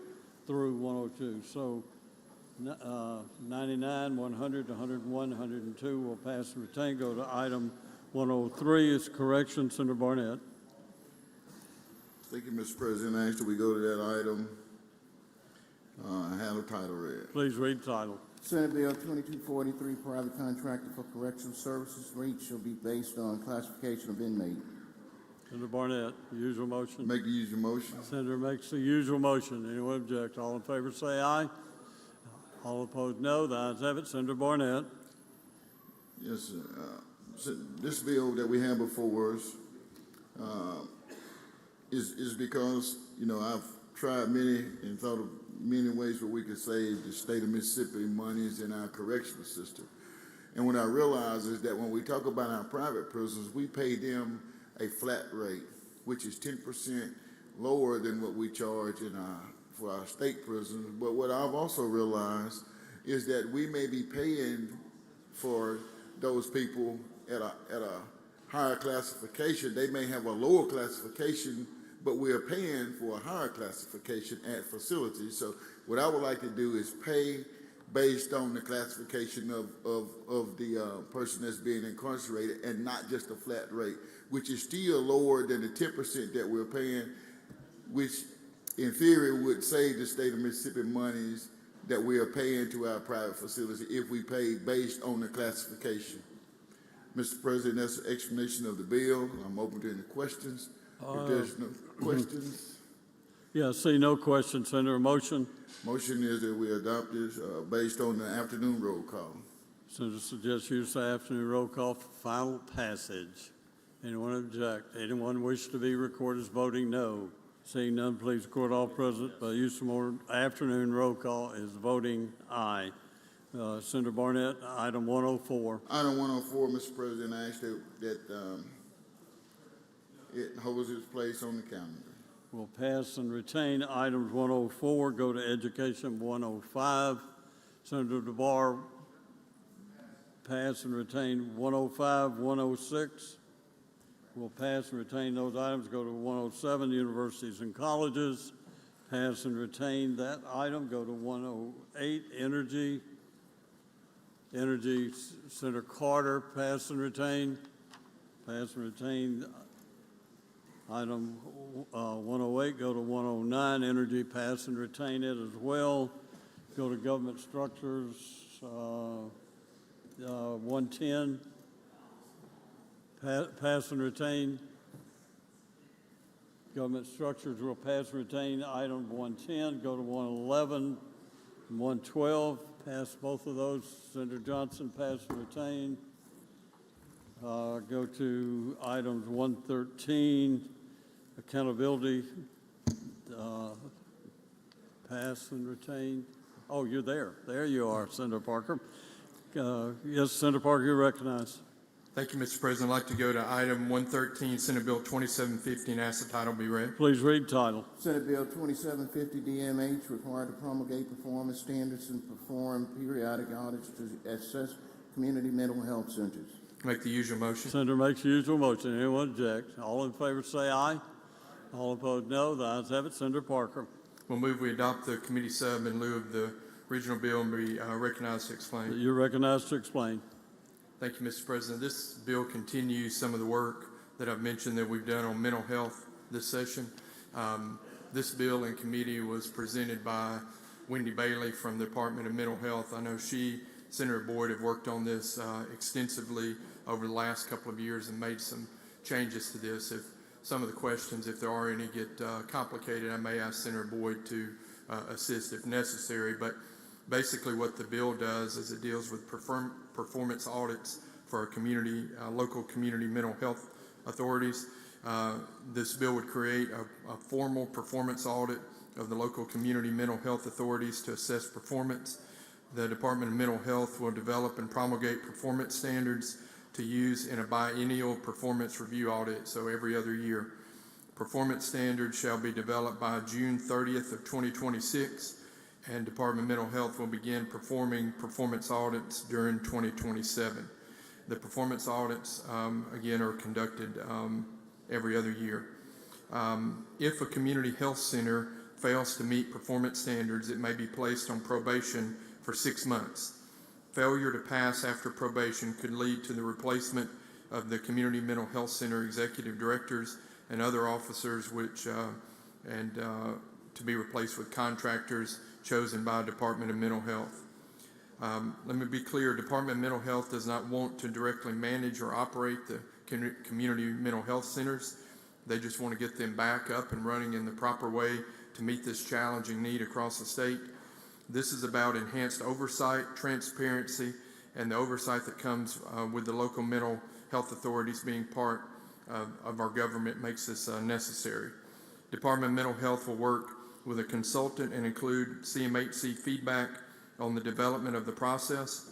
Through 102. So 99, 100, 101, 102 will pass and retain. Go to item 103 is correction. Senator Barnett. Thank you, Mr. President. I ask that we go to that item. Have the title read. Please read the title. Senate Bill 2243, private contractor for correctional services rate shall be based on classification of inmate. Senator Barnett, usual motion. Make the usual motion. Senator makes the usual motion. Anyone object? All in favor say aye. All opposed no. The ayes have it. Senator Barnett. Yes, sir. So this bill that we have before us is because, you know, I've tried many and thought of many ways where we could save the state of Mississippi monies in our correctional system. And what I realize is that when we talk about our private prisons, we pay them a flat rate, which is 10% lower than what we charge for our state prisons. But what I've also realized is that we may be paying for those people at a higher classification. They may have a lower classification, but we are paying for a higher classification at facilities. So what I would like to do is pay based on the classification of the person that's being incarcerated, and not just a flat rate, which is still lower than the 10% that we're paying, which in theory would save the state of Mississippi monies that we are paying to our private facilities if we pay based on the classification. Mr. President, that's the explanation of the bill. I'm open to any questions. If there's no questions, Yeah, see no questions. Senator, a motion? motion is that we adopt this based on the afternoon roll call. Senator suggests use the afternoon roll call for final passage. Anyone object? Anyone wish to be recorded as voting no? Seeing none, please record all present by use of more afternoon roll call is voting aye. Senator Barnett, item 104. Item 104, Mr. President, I ask that it holds its place on the calendar. We'll pass and retain items 104, go to education 105. Senator DeBar, pass and retain 105, 106. We'll pass and retain those items, go to 107, universities and colleges. Pass and retain that item, go to 108, energy. Energy, Senator Carter, pass and retain. Pass and retain item 108, go to 109, energy, pass and retain it as well. Go to government structures, 110, pass and retain. Government structures will pass and retain item 110, go to 111, 112, pass both of those. Senator Johnson, pass and retain. Go to items 113, accountability, pass and retain. Oh, you're there. There you are, Senator Parker. Yes, Senator Parker, you're recognized. Thank you, Mr. President. I'd like to go to item 113, Senate Bill 2750, and ask the title be read. Please read title. Senate Bill 2750 DMH required to promulgate performance standards and perform periodic audits to assess community mental health centers. Make the usual motion. Senator makes the usual motion. Anyone object? All in favor say aye. All opposed no. The ayes have it. Senator Parker. We'll move we adopt the committee sub in lieu of the original bill and be recognized to explain. You're recognized to explain. Thank you, Mr. President. This bill continues some of the work that I've mentioned that we've done on mental health this session. This bill in committee was presented by Wendy Bailey from the Department of Mental Health. I know she, Senator Boyd, have worked on this extensively over the last couple of years and made some changes to this. If some of the questions, if there are any, get complicated, I may ask Senator Boyd to assist if necessary. But basically what the bill does is it deals with performance audits for our community, local community mental health authorities. This bill would create a formal performance audit of the local community mental health authorities to assess performance. The Department of Mental Health will develop and promulgate performance standards to use in a biennial performance review audit, so every other year. Performance standards shall be developed by June 30th of 2026, and Department of Mental Health will begin performing performance audits during 2027. The performance audits, again, are conducted every other year. If a community health center fails to meet performance standards, it may be placed on probation for 6 months. Failure to pass after probation could lead to the replacement of the community mental health center executive directors and other officers, to be replaced with contractors chosen by Department of Mental Health. Let me be clear, Department of Mental Health does not want to directly manage or operate the community mental health centers. They just want to get them back up and running in the proper way to meet this challenging need across the state. This is about enhanced oversight, transparency, and the oversight that comes with the local mental health authorities being part of our government makes this necessary. Department of Mental Health will work with a consultant and include CMHC feedback on the development of the process.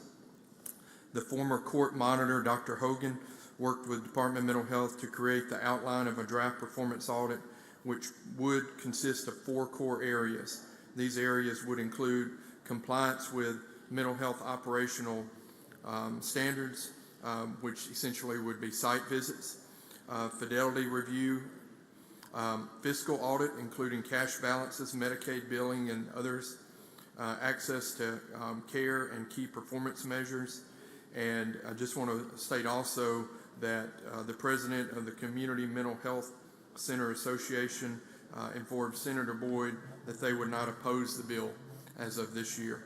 The former court monitor, Dr. Hogan, worked with Department of Mental Health to create the outline of a draft performance audit, which would consist of 4 core areas. These areas would include compliance with mental health operational standards, which essentially would be site visits, fidelity review, fiscal audit, including cash balances, Medicaid billing, and others, access to care and key performance measures. And I just want to state also that the president of the Community Mental Health Center Association informed Senator Boyd that they would not oppose the bill as of this year.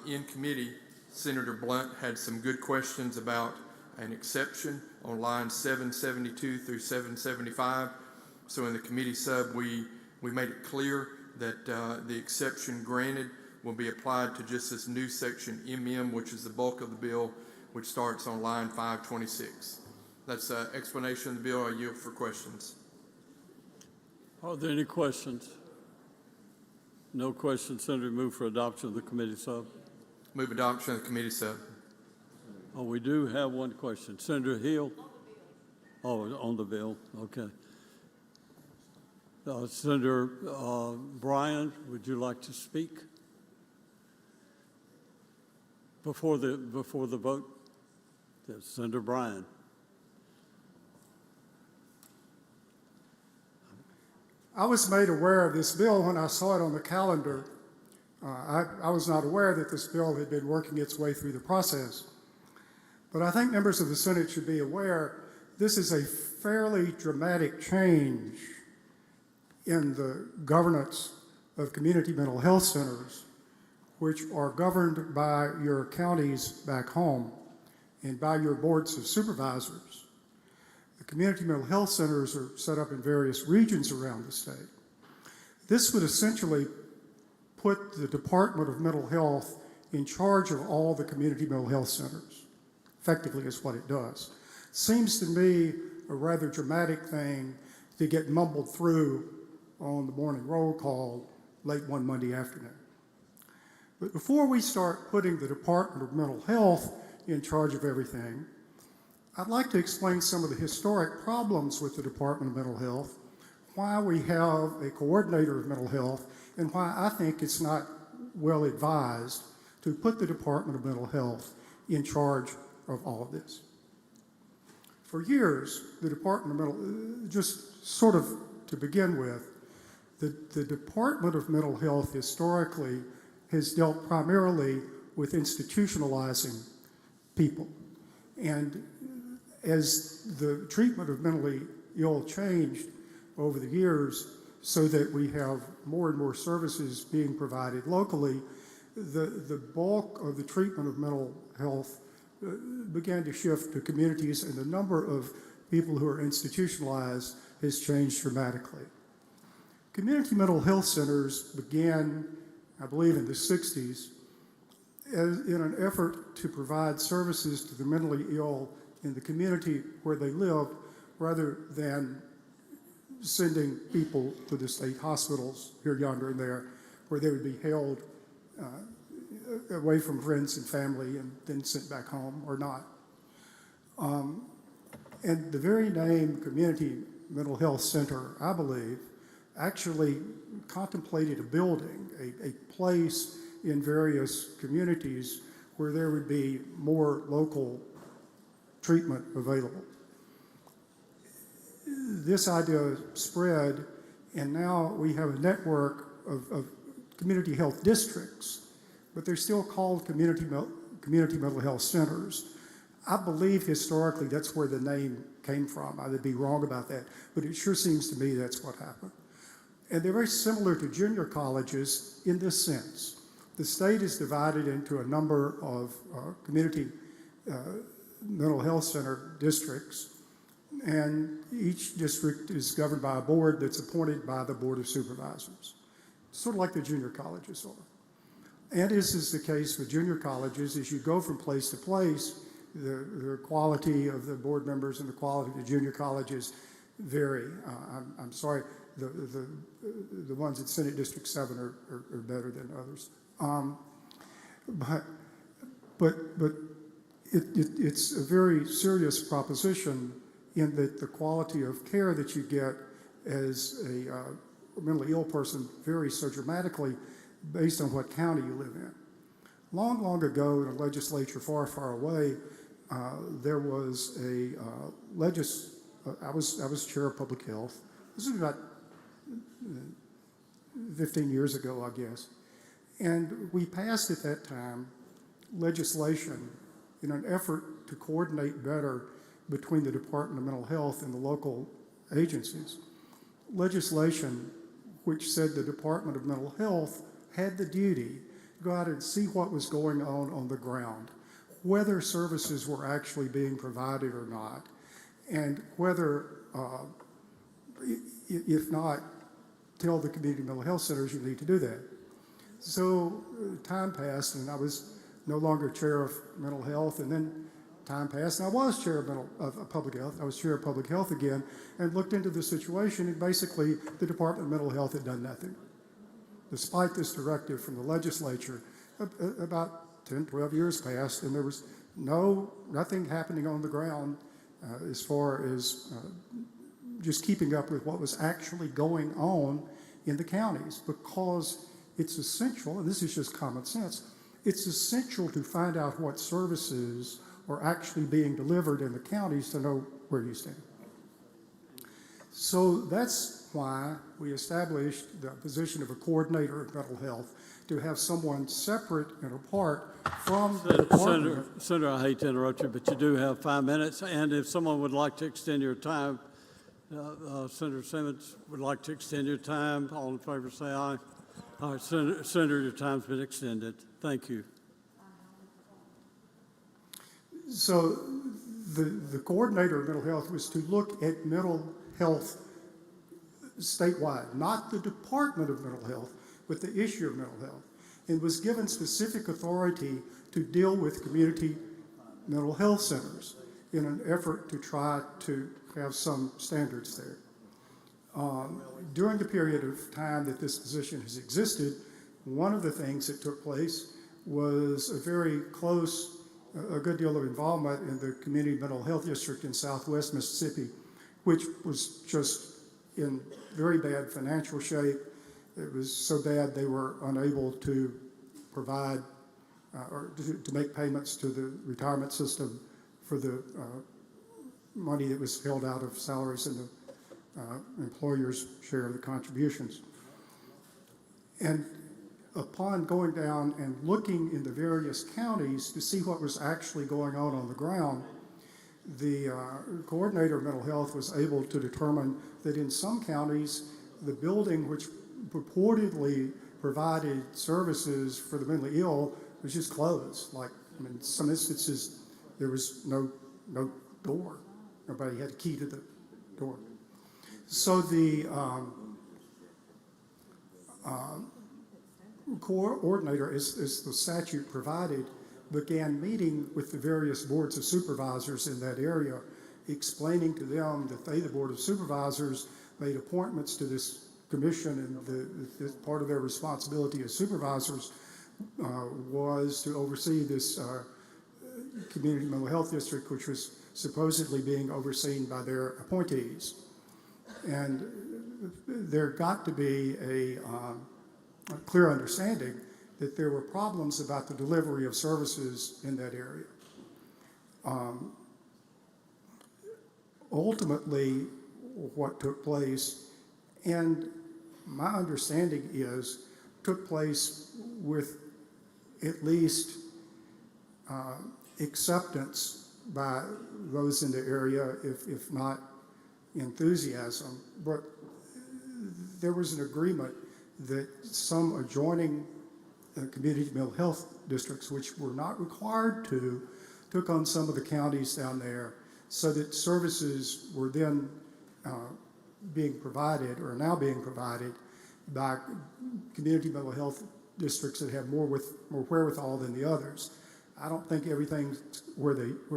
In committee, Senator Blunt had some good questions about an exception on lines 772 through 775. So in the committee sub, we made it clear that the exception granted will be applied to just this new section MM, which is the bulk of the bill, which starts on line 526. That's an explanation of the bill. I yield for questions. Are there any questions? No questions. Senator, move for adoption of the committee sub. Move adoption of the committee sub. Oh, we do have one question. Senator Hill? Oh, on the bill. Okay. Senator Bryan, would you like to speak before the vote? Yes, Senator Bryan. I was made aware of this bill when I saw it on the calendar. I was not aware that this bill had been working its way through the process. But I think members of the Senate should be aware this is a fairly dramatic change in the governance of community mental health centers, which are governed by your counties back home and by your boards of supervisors. The community mental health centers are set up in various regions around the state. This would essentially put the Department of Mental Health in charge of all the community mental health centers. Effectively is what it does. Seems to me a rather dramatic thing to get mumbled through on the morning roll call late one Monday afternoon. But before we start putting the Department of Mental Health in charge of everything, I'd like to explain some of the historic problems with the Department of Mental Health, why we have a coordinator of mental health, and why I think it's not well advised to put the Department of Mental Health in charge of all of this. For years, the Department of Mental, just sort of to begin with, the Department of Mental Health historically has dealt primarily with institutionalizing people. And as the treatment of mentally ill changed over the years so that we have more and more services being provided locally, the bulk of the treatment of mental health began to shift to communities, and the number of people who are institutionalized has changed dramatically. Community mental health centers began, I believe, in the 60s in an effort to provide services to the mentally ill in the community where they live, rather than sending people to the state hospitals here, yonder, and there, where they would be held away from friends and family and then sent back home or not. And the very name Community Mental Health Center, I believe, actually contemplated a building, a place in various communities where there would be more local treatment available. This idea spread, and now we have a network of community health districts, but they're still called community mental health centers. I believe historically that's where the name came from. I would be wrong about that, but it sure seems to me that's what happened. And they're very similar to junior colleges in this sense. The state is divided into a number of community mental health center districts, and each district is governed by a board that's appointed by the Board of Supervisors, sort of like the junior colleges are. And as is the case with junior colleges, as you go from place to place, the quality of the board members and the quality of the junior colleges vary. I'm sorry, the ones at Senate District 7 are better than others. But it's a very serious proposition in that the quality of care that you get as a mentally ill person varies so dramatically based on what county you live in. Long, long ago, in a legislature far, far away, there was I was chair of public health. This was about 15 years ago, I guess. And we passed at that time legislation in an effort to coordinate better between the Department of Mental Health and the local agencies. Legislation which said the Department of Mental Health had the duty to go out and see what was going on the ground. whether services were actually being provided or not, and whether, if not, tell the community mental health centers you need to do that. So time passed, and I was no longer chair of mental health, and then time passed, and I was chair of public health. I was chair of public health again, and looked into the situation, and basically the Department of Mental Health had done nothing. Despite this directive from the legislature, about 10, 12 years passed, and there was nothing happening on the ground as far as just keeping up with what was actually going on in the counties, because it's essential, and this is just common sense, it's essential to find out what services are actually being delivered in the counties to know where you stand. So that's why we established the position of a coordinator of mental health, to have someone separate and apart from the department. Senator, I hate to interrupt you, but you do have 5 minutes, and if someone would like to extend your time, Senator Simmons would like to extend your time. All in favor say aye. All right, Senator, your time's been extended. Thank you. So the coordinator of mental health was to look at mental health statewide, not the Department of Mental Health, but the issue of mental health, and was given specific authority to deal with community mental health centers in an effort to try to have some standards there. During the period of time that this position has existed, one of the things that took place was a very close, a good deal of involvement in the community mental health district in Southwest Mississippi, which was just in very bad financial shape. It was so bad they were unable to provide or to make payments to the retirement system for the money that was held out of salaries and the employer's share of the contributions. And upon going down and looking in the various counties to see what was actually going on the ground, the coordinator of mental health was able to determine that in some counties, the building which purportedly provided services for the mentally ill was just closed. Like, I mean, in some instances, there was no door. Nobody had a key to the door. So the coordinator, as the statute provided, began meeting with the various boards of supervisors in that area, explaining to them that they, the Board of Supervisors, made appointments to this commission, and the part of their responsibility as supervisors was to oversee this community mental health district, which was supposedly being overseen by their appointees. And there got to be a clear understanding that there were problems about the delivery of services in that area. Ultimately, what took place, and my understanding is, took place with at least acceptance by those in the area, if not enthusiasm, but there was an agreement that some adjoining community mental health districts, which were not required to, took on some of the counties down there, so that services were then being provided, or now being provided, by community mental health districts that have more wherewithal than the others. I don't think everything's where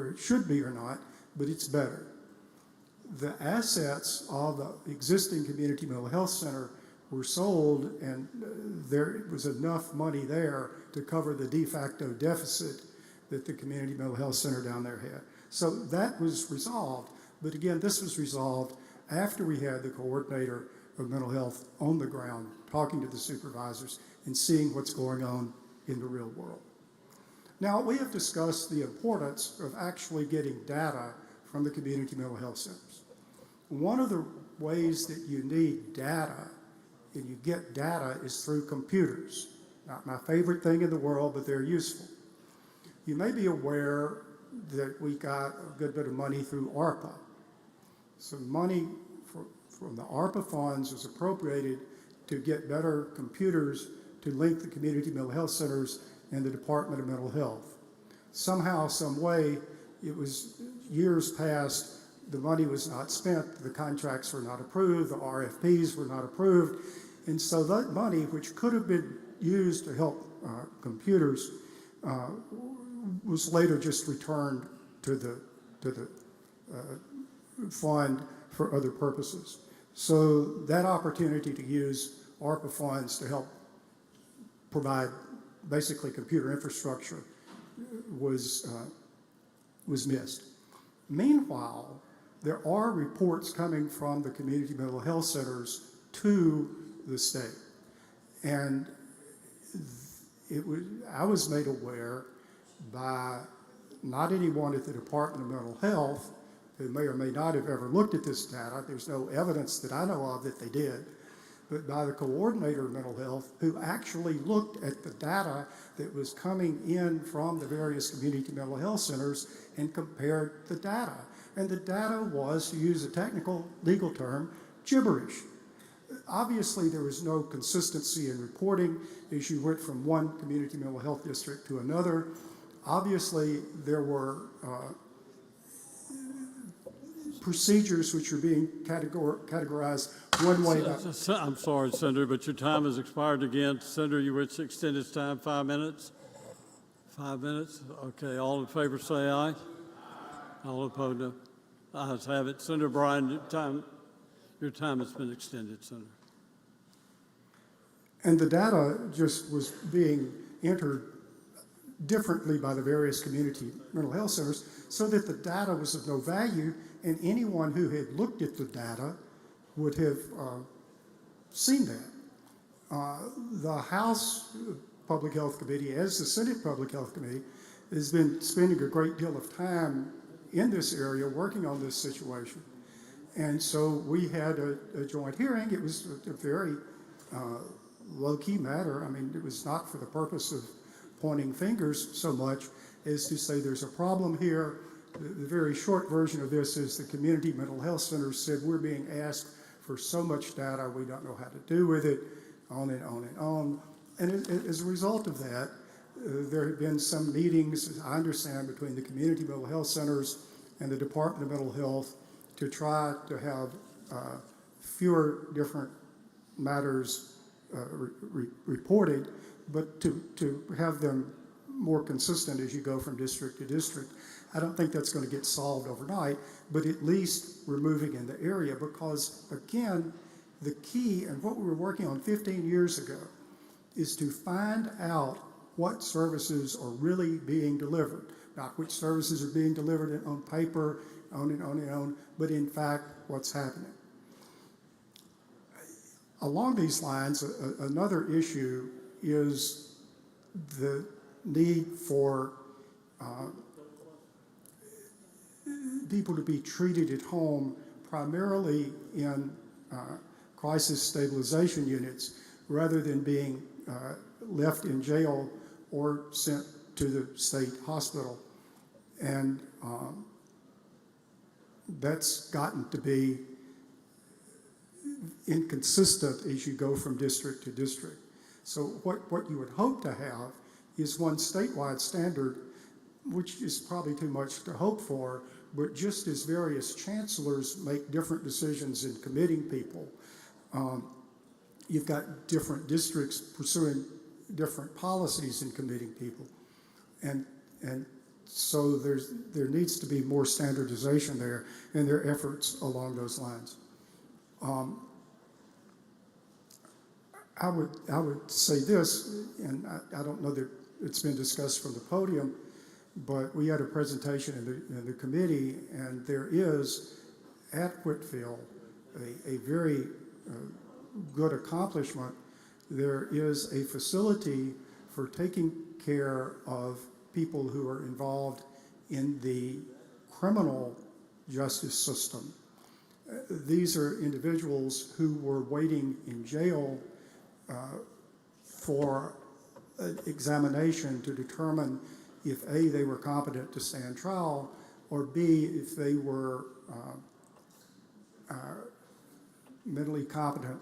it should be or not, but it's better. The assets of the existing community mental health center were sold, and there was enough money there to cover the de facto deficit that the community mental health center down there had. So that was resolved. But again, this was resolved after we had the coordinator of mental health on the ground, talking to the supervisors and seeing what's going on in the real world. Now, we have discussed the importance of actually getting data from the community mental health centers. One of the ways that you need data, and you get data, is through computers. Not my favorite thing in the world, but they're useful. You may be aware that we got a good bit of money through ARPA. So money from the ARPA funds was appropriated to get better computers to link the community mental health centers and the Department of Mental Health. somehow, some way, it was years past, the money was not spent, the contracts were not approved, the RFPs were not approved, and so that money, which could have been used to help computers, was later just returned to the fund for other purposes. So that opportunity to use ARPA funds to help provide basically computer infrastructure was missed. Meanwhile, there are reports coming from the community mental health centers to the state, and I was made aware by not anyone at the Department of Mental Health who may or may not have ever looked at this data. There's no evidence that I know of that they did, but by the coordinator of mental health who actually looked at the data that was coming in from the various community mental health centers and compared the data. And the data was, to use a technical legal term, gibberish. Obviously, there was no consistency in reporting as you went from one community mental health district to another. Obviously, there were procedures which are being categorized one way. I'm sorry, Senator, but your time has expired again. Senator, you wish to extend this time 5 minutes? 5 minutes? Okay, all in favor say aye. All opposed, no. Ayes have it. Senator Bryan, your time has been extended, Senator. And the data just was being entered differently by the various community mental health centers so that the data was of no value, and anyone who had looked at the data would have seen that. The House Public Health Committee, as the Senate Public Health Committee, has been spending a great deal of time in this area working on this situation. And so we had a joint hearing. It was a very low-key matter. I mean, it was not for the purpose of pointing fingers so much as to say there's a problem here. The very short version of this is the community mental health centers said we're being asked for so much data we don't know how to do with it, on and on and on. And as a result of that, there have been some meetings, as I understand, between the community mental health centers and the Department of Mental Health to try to have fewer different matters reported, but to have them more consistent as you go from district to district. I don't think that's going to get solved overnight, but at least we're moving in the area because, again, the key and what we were working on 15 years ago is to find out what services are really being delivered, not which services are being delivered on paper, on and on and on, but in fact, what's happening. Along these lines, another issue is the need for people to be treated at home, primarily in crisis stabilization units, rather than being left in jail or sent to the state hospital. And that's gotten to be inconsistent as you go from district to district. So what you would hope to have is one statewide standard, which is probably too much to hope for, but just as various chancellors make different decisions in committing people, you've got different districts pursuing different policies in committing people. And so there needs to be more standardization there and their efforts along those lines. I would say this, and I don't know that it's been discussed from the podium, but we had a presentation in the committee, and there is at Whitfield a very good accomplishment. There is a facility for taking care of people who are involved in the criminal justice system. These are individuals who were waiting in jail for an examination to determine if A, they were competent to stand trial, or B, if they were mentally competent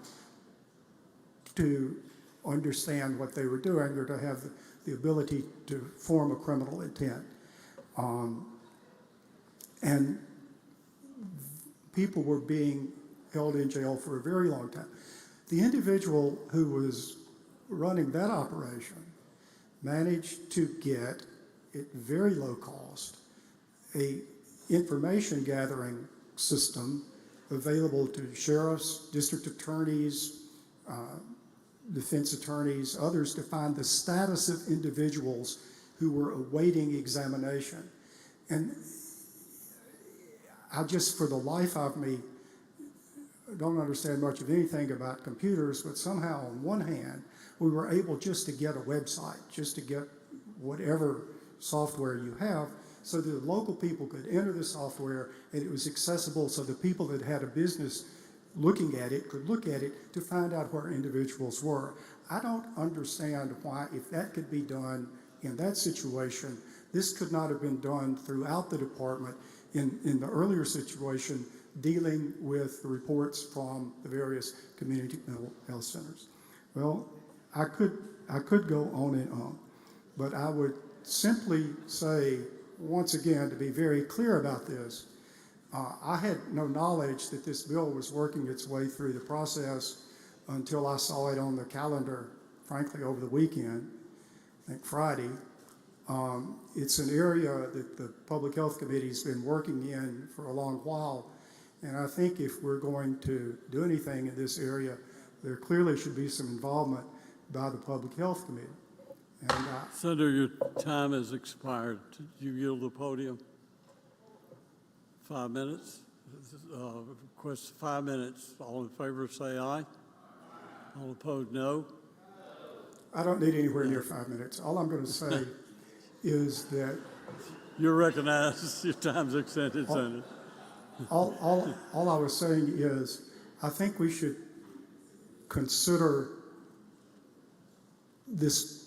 to understand what they were doing or to have the ability to form a criminal intent. And people were being held in jail for a very long time. The individual who was running that operation managed to get, at very low cost, a information gathering system available to sheriffs, district attorneys, defense attorneys, others, to find the status of individuals who were awaiting examination. And I just, for the life of me, don't understand much of anything about computers, but somehow on one hand, we were able just to get a website, just to get whatever software you have, so that the local people could enter the software and it was accessible so the people that had a business looking at it could look at it to find out where individuals were. I don't understand why, if that could be done in that situation, this could not have been done throughout the department in the earlier situation dealing with the reports from the various community mental health centers. Well, I could go on and on, but I would simply say, once again, to be very clear about this, I had no knowledge that this bill was working its way through the process until I saw it on the calendar, frankly, over the weekend, I think Friday. It's an area that the Public Health Committee has been working in for a long while, and I think if we're going to do anything in this area, there clearly should be some involvement by the Public Health Committee. And Senator, your time has expired. You yield the podium. 5 minutes. Request 5 minutes. All in favor say aye. All opposed, no. I don't need anywhere near 5 minutes. All I'm going to say is that you're recognized. Your time's extended, Senator. All I was saying is I think we should consider this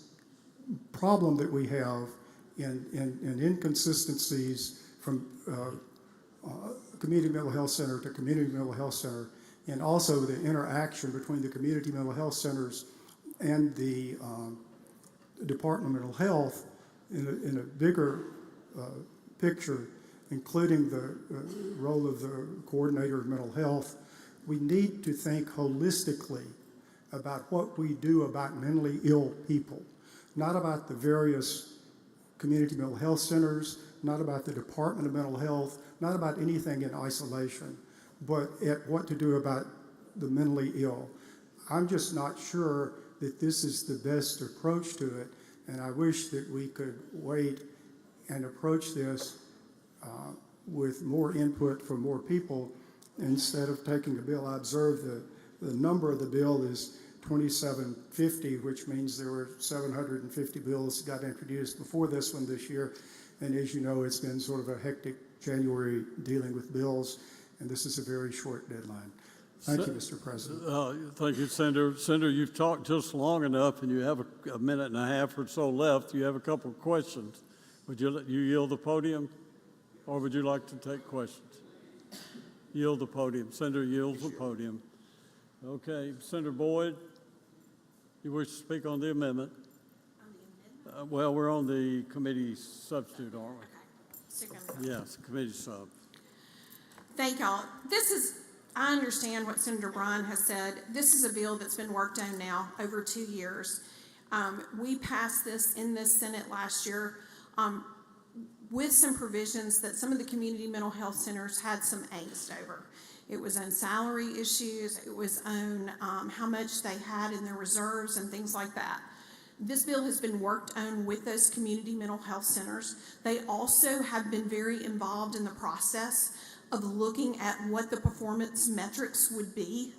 problem that we have in inconsistencies from community mental health center to community mental health center, and also the interaction between the community mental health centers and the Department of Mental Health in a bigger picture, including the role of the coordinator of mental health. We need to think holistically about what we do about mentally ill people, not about the various community mental health centers, not about the Department of Mental Health, not about anything in isolation, but at what to do about the mentally ill. I'm just not sure that this is the best approach to it, and I wish that we could wait and approach this with more input from more people instead of taking a bill. I observed the number of the bill is 2750, which means there were 750 bills that got introduced before this one this year. And as you know, it's been sort of a hectic January dealing with bills, and this is a very short deadline. Thank you, Mr. President. Thank you, Senator. Senator, you've talked just long enough, and you have a minute and a half or so left. You have a couple of questions. Would you yield the podium, or would you like to take questions? Yield the podium. Senator yields the podium. Okay, Senator Boyd, you wish to speak on the amendment? Well, we're on the committee substitute, aren't we? Yes, committee sub. Thank y'all. I understand what Senator Bryan has said. This is a bill that's been worked on now over 2 years. We passed this in the Senate last year with some provisions that some of the community mental health centers had some angst over. It was on salary issues. It was on how much they had in their reserves and things like that. This bill has been worked on with those community mental health centers. They also have been very involved in the process of looking at what the performance metrics would be.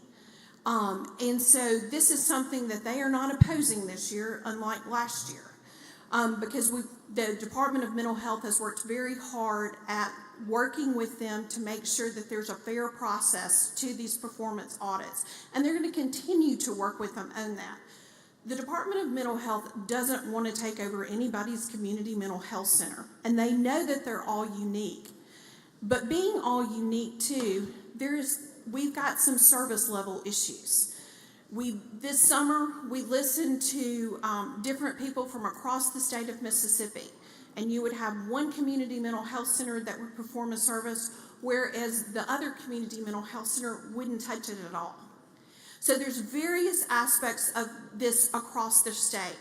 And so this is something that they are not opposing this year, unlike last year, because the Department of Mental Health has worked very hard at working with them to make sure that there's a fair process to these performance audits. And they're going to continue to work with them on that. The Department of Mental Health doesn't want to take over anybody's community mental health center, and they know that they're all unique. But being all unique too, we've got some service level issues. This summer, we listened to different people from across the state of Mississippi, and you would have one community mental health center that would perform a service, whereas the other community mental health center wouldn't touch it at all. So there's various aspects of this across the state.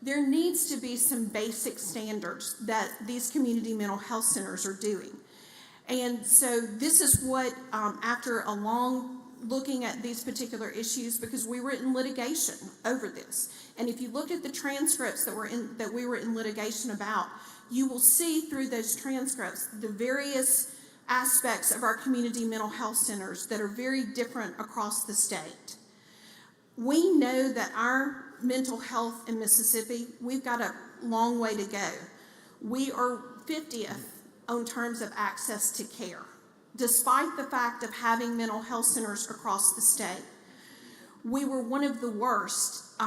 There needs to be some basic standards that these community mental health centers are doing. And so this is what, after a long looking at these particular issues, because we were in litigation over this. And if you look at the transcripts that we were in litigation about, you will see through those transcripts the various aspects of our community mental health centers that are very different across the state. We know that our mental health in Mississippi, we've got a long way to go. We are 50th on terms of access to care, despite the fact of having mental health centers across the state. We were one of the worst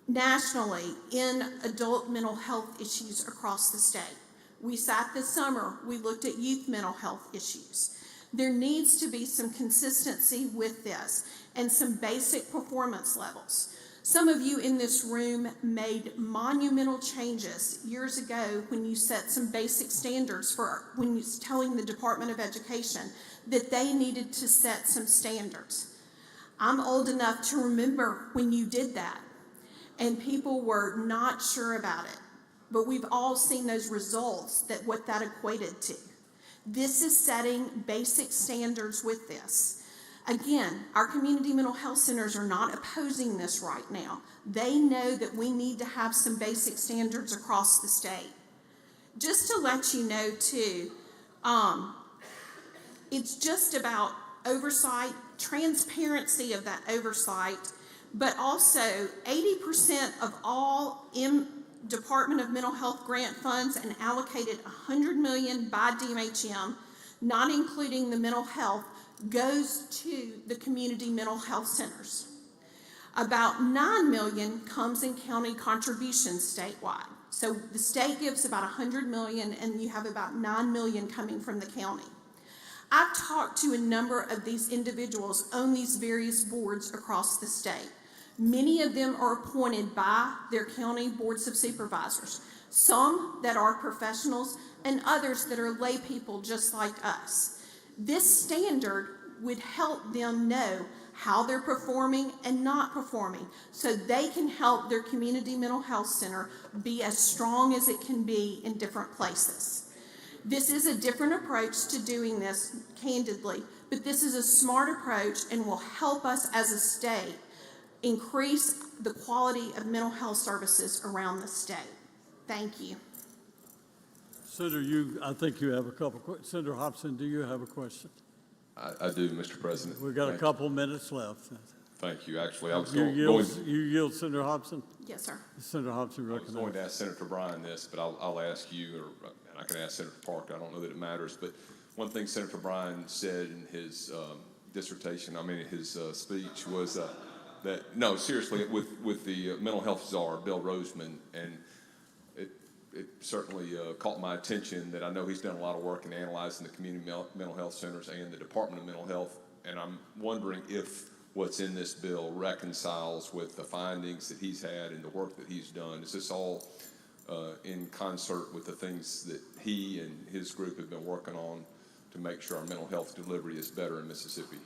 nationally in adult mental health issues across the state. We sat this summer, we looked at youth mental health issues. There needs to be some consistency with this and some basic performance levels. Some of you in this room made monumental changes years ago when you set some basic standards for when you was telling the Department of Education that they needed to set some standards. I'm old enough to remember when you did that, and people were not sure about it. But we've all seen those results, that what that equated to. This is setting basic standards with this. Again, our community mental health centers are not opposing this right now. They know that we need to have some basic standards across the state. Just to let you know too, it's just about oversight, transparency of that oversight, but also 80% of all Department of Mental Health grant funds and allocated $100 million by DMHM, not including the mental health, goes to the community mental health centers. About $9 million comes in county contributions statewide. So the state gives about $100 million, and you have about $9 million coming from the county. I've talked to a number of these individuals on these various boards across the state. Many of them are appointed by their county boards of supervisors, some that are professionals and others that are lay people just like us. This standard would help them know how they're performing and not performing, so they can help their community mental health center be as strong as it can be in different places. This is a different approach to doing this, candidly, but this is a smart approach and will help us as a state increase the quality of mental health services around the state. Thank you. Senator, I think you have a couple questions. Senator Hobson, do you have a question? I do, Mr. President. We've got a couple minutes left. Thank you. Actually, I was You going yield, Senator Hobson? Yes, sir. Senator Hobson recognized. I was going to ask Senator Bryan this, but I'll ask you, and I can ask Senator Parker. I don't know that it matters, but one thing Senator Bryan said in his his speech was that, no, seriously, with the mental health czar, Bill Roseman, and it certainly caught my attention that I know he's done a lot of work in analyzing the community mental health centers and the Department of Mental Health, and I'm wondering if what's in this bill reconciles with the findings that he's had and the work that he's done. Is this all in concert with the things that he and his group have been working on to make sure our mental health delivery is better in Mississippi?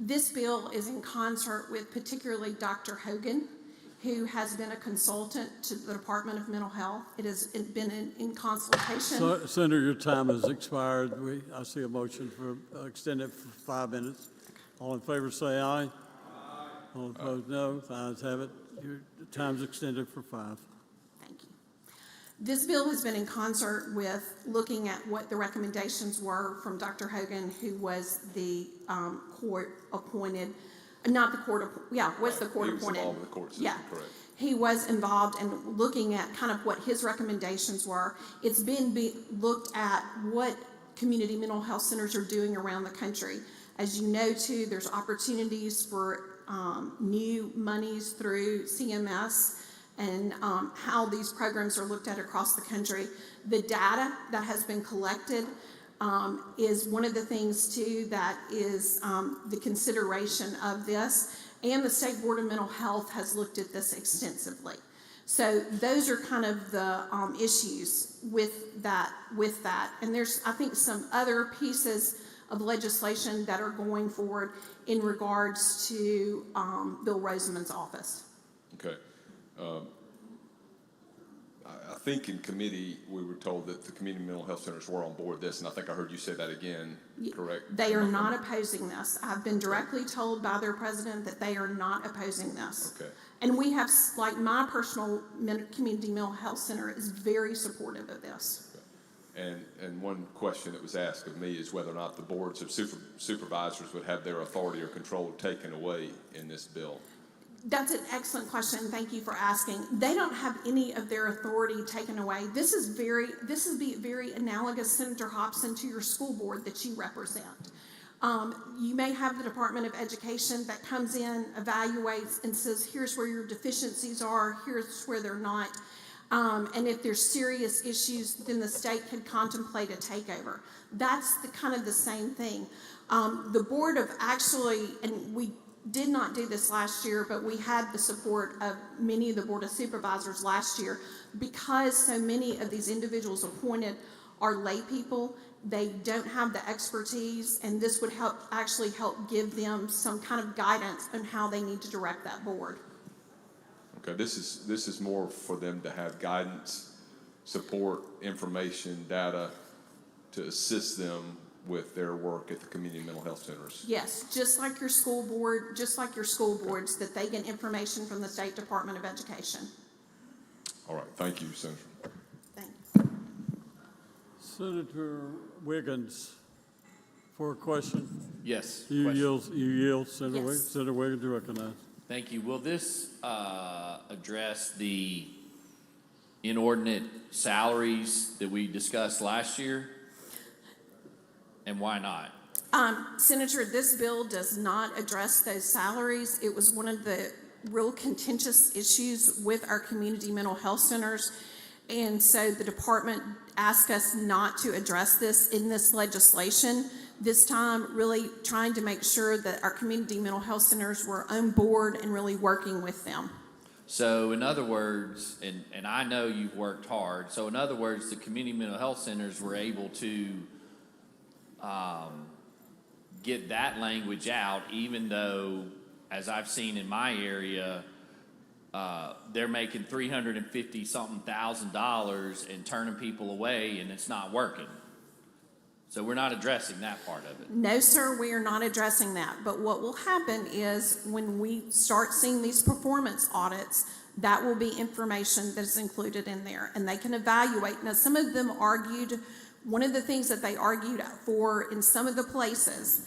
This bill is in concert with particularly Dr. Hogan, who has been a consultant to the Department of Mental Health. It has been in consultation. Senator, your time has expired. I see a motion for extend it for 5 minutes. All in favor say aye. Aye. All opposed no. The ayes have it. Your time's extended for 5. Thank you. This bill has been in concert with looking at what the recommendations were from Dr. Hogan, who was the court appointed. Not the court, was the court appointed. He was involved in the court system, correct. He was involved in looking at kind of what his recommendations were. It's been looked at what community mental health centers are doing around the country. As you know, too, there's opportunities for new monies through CMS and how these programs are looked at across the country. The data that has been collected is one of the things too that is the consideration of this. And the State Board of Mental Health has looked at this extensively. So those are kind of the issues with that. And there's, I think, some other pieces of legislation that are going forward in regards to Bill Rosamond's office. Okay. I think in committee, we were told that the community mental health centers were on board this, and I think I heard you say that again, correct? They are not opposing this. I've been directly told by their president that they are not opposing this. Okay. And we have, like, my personal community mental health center is very supportive of this. And one question that was asked of me is whether or not the boards of supervisors would have their authority or control taken away in this bill. That's an excellent question. Thank you for asking. They don't have any of their authority taken away. This is very analogous, Senator Hobson, to your school board that you represent. You may have the Department of Education that comes in, evaluates, and says, here's where your deficiencies are, here's where they're not. And if there's serious issues, then the state could contemplate a takeover. That's kind of the same thing. The board of and we did not do this last year, but we had the support of many of the Board of Supervisors last year. Because so many of these individuals appointed are lay people, they don't have the expertise, and this would actually help give them some kind of guidance on how they need to direct that board. Okay, this is more for them to have guidance, support, information, data to assist them with their work at the community mental health centers. Yes, just like your school boards, that they get information from the State Department of Education. All right, thank you, Senator. Thank you. Senator Wiggins, for a question. Yes. You yield, Senator Yes. Wiggins. Senator Wiggins, you recognize. Thank you. Will this address the inordinate salaries that we discussed last year? And why not? Senator, this bill does not address those salaries. It was one of the real contentious issues with our community mental health centers. And so the department asked us not to address this in this legislation this time, really trying to make sure that our community mental health centers were on board and really working with them. So in other words, and I know you've worked hard, so in other words, the community mental health centers were able to get that language out, even though, as I've seen in my area, they're making $350-something thousand and turning people away, and it's not working. So we're not addressing that part of it. No, sir, we are not addressing that. But what will happen is when we start seeing these performance audits, that will be information that is included in there, and they can evaluate. Now, some of them argued, one of the things that they argued for in some of the places,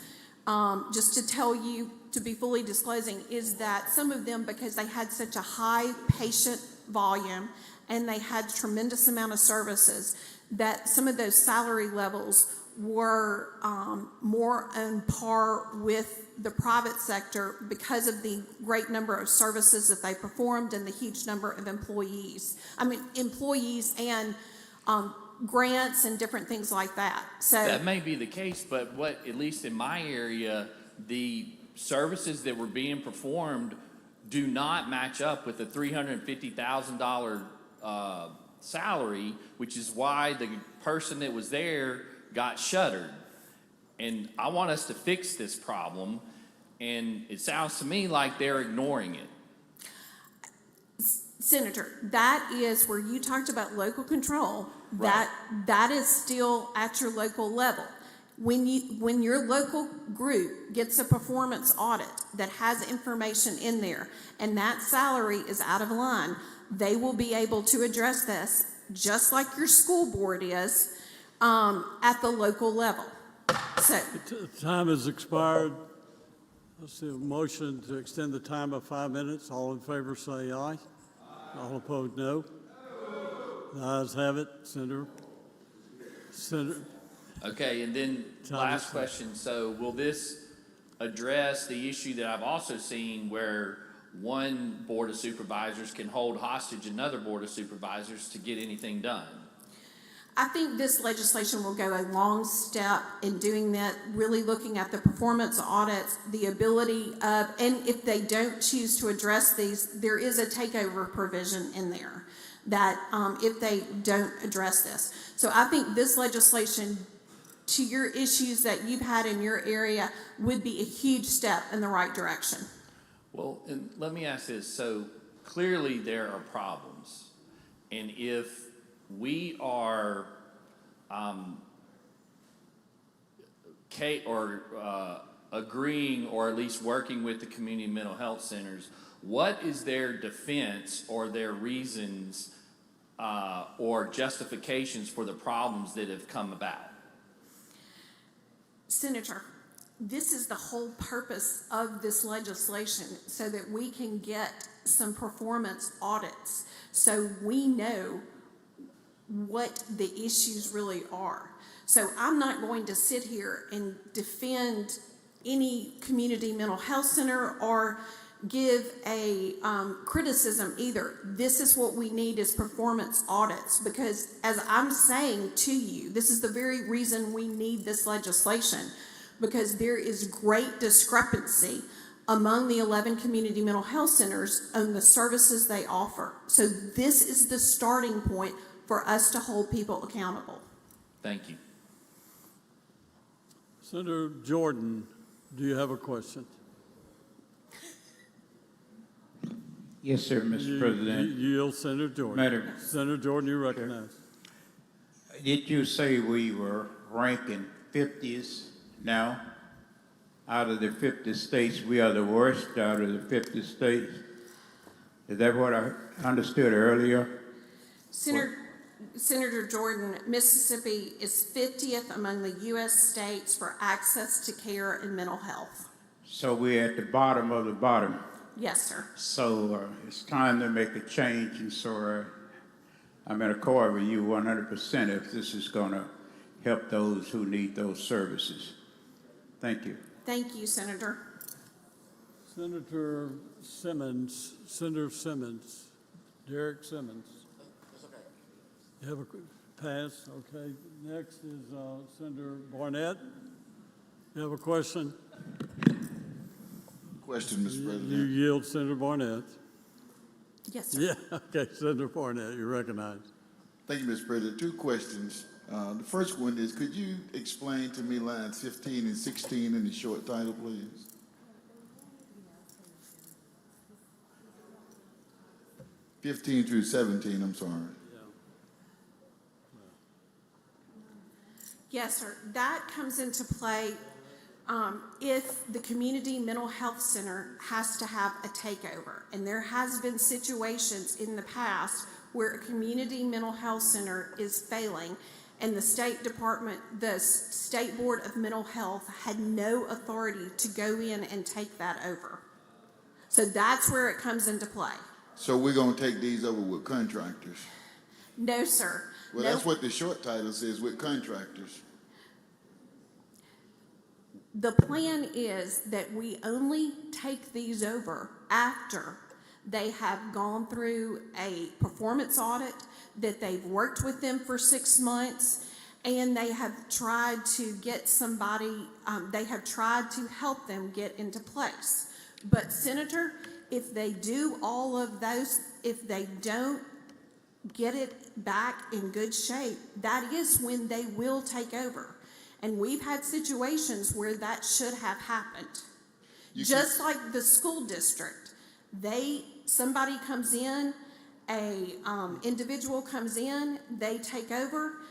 just to tell you, to be fully disclosing, is that some of them, because they had such a high patient volume and they had tremendous amount of services, that some of those salary levels were more on par with the private sector because of the great number of services that they performed and the huge number of employees. I mean, employees and grants and different things like that. So that may be the case, but what, at least in my area, the services that were being performed do not match up with the $350,000 salary, which is why the person that was there got shuttered. And I want us to fix this problem, and it sounds to me like they're ignoring it. Senator, that is where you talked about local control. Right. That is still at your local level. When your local group gets a performance audit that has information in there and that salary is out of line, they will be able to address this just like your school board is at the local level. So Time has expired. Let's see a motion to extend the time of 5 minutes. All in favor say aye. All opposed, no. The ayes have it. Senator. Okay, and then last question. So will this address the issue that I've also seen where one board of supervisors can hold hostage another board of supervisors to get anything done? I think this legislation will go a long step in doing that, really looking at the performance audits, the ability of, and if they don't choose to address these, there is a takeover provision in there that if they don't address this. So I think this legislation, to your issues that you've had in your area, would be a huge step in the right direction. Well, and let me ask this. So clearly there are problems. And if we are agreeing or at least working with the community mental health centers, what is their defense or their reasons or justifications for the problems that have come about? Senator, this is the whole purpose of this legislation, so that we can get some performance audits, so we know what the issues really are. So I'm not going to sit here and defend any community mental health center or give a criticism either. This is what we need, is performance audits, because as I'm saying to you, this is the very reason we need this legislation, because there is great discrepancy among the 11 community mental health centers on the services they offer. So this is the starting point for us to hold people accountable. Thank you. Senator Jordan, do you have a question? Yes, sir, Mr. President. You yield, Senator Jordan. Senator Jordan, you recognize. Did you say we were ranking 50s now? Out of the 50 states, we are the worst out of the 50 states? Is that what I understood earlier? Senator Jordan, Mississippi is 50th among the U.S. states for access to care and mental health. So we're at the bottom of the bottom. Yes, sir. So it's time to make a change, and so I'm in accord with you 100% if this is going to help those who need those services. Thank you. Thank you, Senator. Senator Simmons, Derek Simmons. You have a pass, okay. Next is Senator Barnett. You have a question? Question, Mr. President. You yield, Senator Barnett. Yes, sir. Yeah, okay, Senator Barnett, you recognize. Thank you, Mr. President. Two questions. The first one is, could you explain to me lines 15 and 16 in the short title, please? (15 through 17), I'm sorry. Yes, sir. That comes into play if the community mental health center has to have a takeover. And there has been situations in the past where a community mental health center is failing, and the State Department, the State Board of Mental Health had no authority to go in and take that over. So that's where it comes into play. So we're going to take these over with contractors? No, sir. Well, that's what the short title says, with contractors. The plan is that we only take these over after they have gone through a performance audit, that they've worked with them for 6 months, and they have tried to get somebody, they have tried to help them get into place. But Senator, if they do all of those, if they don't get it back in good shape, that is when they will take over. And we've had situations where that should have happened. Just like the school district, somebody comes in, individual comes in, they take over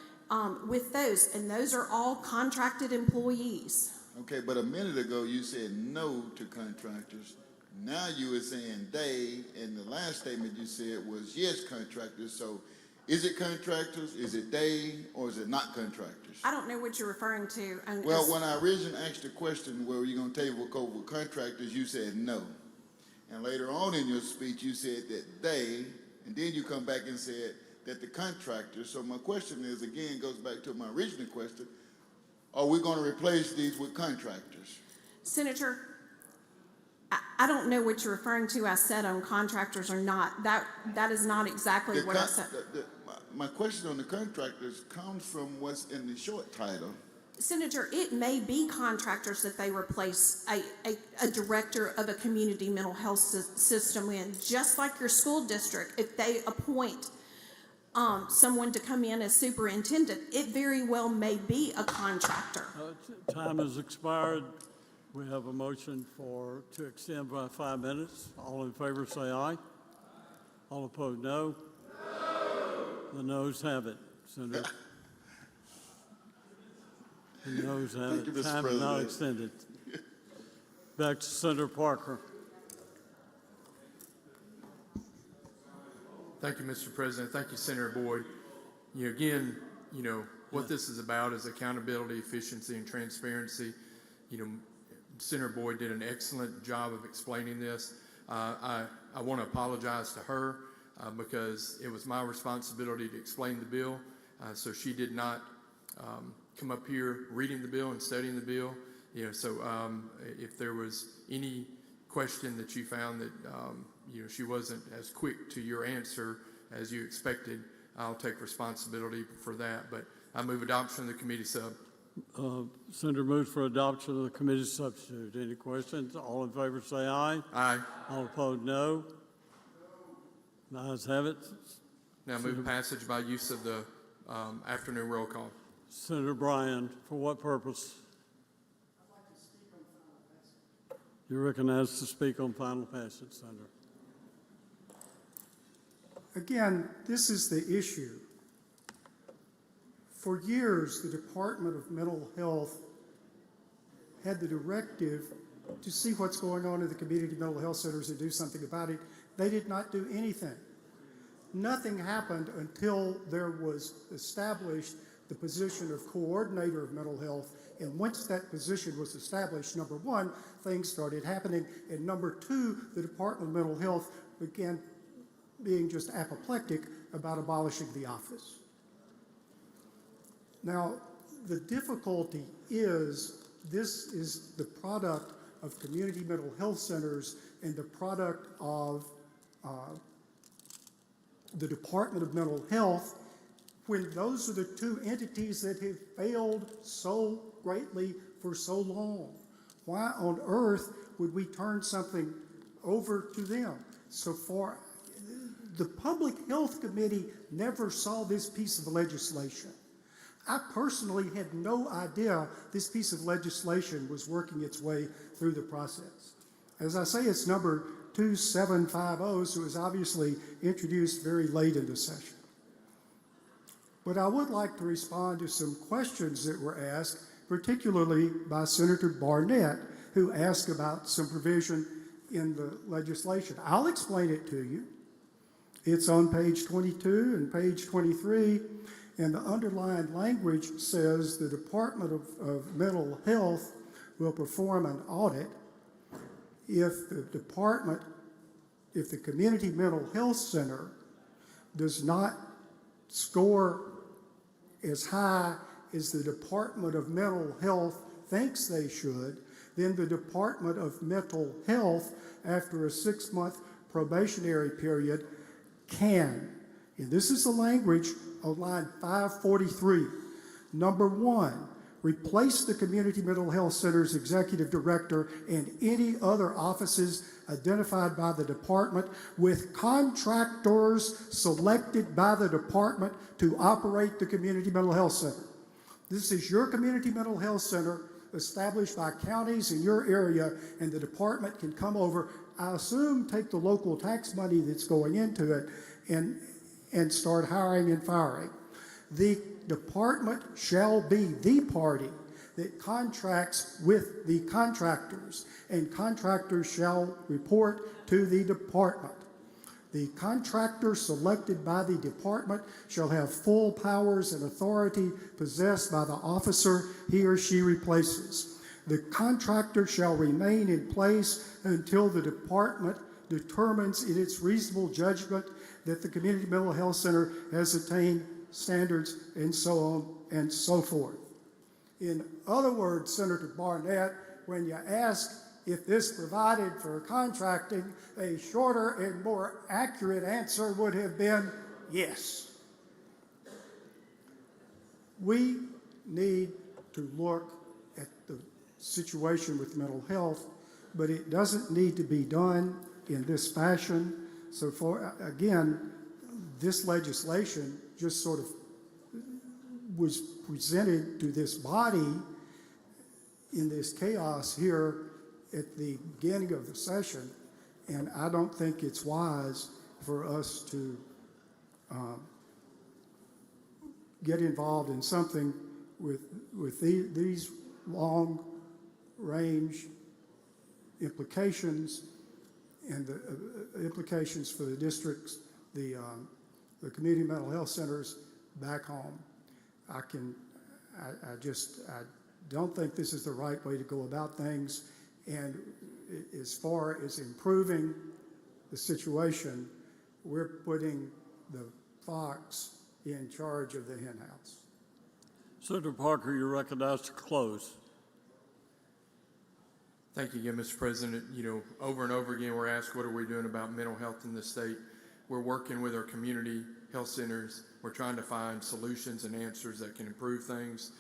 with those, and those are all contracted employees. Okay, but a minute ago you said no to contractors. Now you were saying they, and the last statement you said was yes, contractors. So is it contractors, is it they, or is it not contractors? I don't know what you're referring to. Well, when I originally asked the question, were you going to take over with contractors, you said no. And later on in your speech, you said that they, and then you come back and said that the contractors. So my question is, again, goes back to my original question, are we going to replace these with contractors? Senator, I don't know what you're referring to. I said on contractors or not. That is not exactly what I said. My question on the contractors comes from what's in the short title. Senator, it may be contractors that they replace a director of a community mental health system in, just like your school district. If they appoint someone to come in as superintendent, it very well may be a contractor. Time has expired. We have a motion to extend by 5 minutes. All in favor say aye. All opposed, no. The noes have it, Senator. The noes have Thank you, it. Mr. Time is not President. extended. Back to Senator Parker. Thank you, Mr. President. Thank you, Senator Boyd. What this is about is accountability, efficiency, and transparency. Senator Boyd did an excellent job of explaining this. I want to apologize to her because it was my responsibility to explain the bill. So she did not come up here reading the bill and studying the bill. If there was any question that you found that she wasn't as quick to your answer as you expected, I'll take responsibility for that. But I move adoption of the committee sub. Senator moves for adoption of the committee substitute. Any questions? All in favor say aye. Aye. All opposed, no. The ayes have it. Now move passage by use of the afternoon roll call. Senator Bryan, for what purpose? You're recognized to speak on final passage, Senator. Again, this is the issue. For years, the Department of Mental Health had the directive to see what's going on in the community mental health centers and do something about it. They did not do anything. Nothing happened until there was established the position of coordinator of mental health. And once that position was established, number one, things started happening. And number two, the Department of Mental Health began being just apoplectic about abolishing the office. Now, the difficulty is this is the product of community mental health centers and the product of the Department of Mental Health, when those are the two entities that have failed so greatly for so long. Why on earth would we turn something over to them? So far, the Public Health Committee never saw this piece of legislation. I personally had no idea this piece of legislation was working its way through the process. As I say, it's number 2750, so it was obviously introduced very late in the session. But I would like to respond to some questions that were asked, particularly by Senator Barnett, who asked about some provision in the legislation. I'll explain it to you. It's on page 22 and page 23, and the underlined language says the Department of Mental Health will perform an audit if the Community Mental Health Center does not score as high as the Department of Mental Health thinks they should, then the Department of Mental Health, after a 6-month probationary period, can. And this is the language of line 543. Number one, replace the Community Mental Health Center's executive director and any other offices identified by the department with contractors selected by the department to operate the Community Mental Health Center. This is your Community Mental Health Center established by counties in your area, and the department can come over, I assume, take the local tax money that's going into it and start hiring and firing. The department shall be the party that contracts with the contractors, and contractors shall report to the department. The contractor selected by the department shall have full powers and authority possessed by the officer he or she replaces. The contractor shall remain in place until the department determines in its reasonable judgment that the Community Mental Health Center has attained standards, and so on and so forth. In other words, Senator Barnett, when you ask If this provided for contracting, a shorter and more accurate answer would have been yes. We need to look at the situation with mental health, but it doesn't need to be done in this fashion. So again, this legislation just sort of was presented to this body in this chaos here at the beginning of the session, and I don't think it's wise for us to get involved in something with these long-range implications and the implications for the districts, the community mental health centers back home. I don't think this is the right way to go about things. And as far as improving the situation, we're putting the fox in charge of the hen house. Senator Parker, you're recognized to close. Thank you again, Mr. President. You know, over and over again, we're asked, what are we doing about mental health in the state? We're working with our community health centers. We're trying to find solutions and answers that can improve things.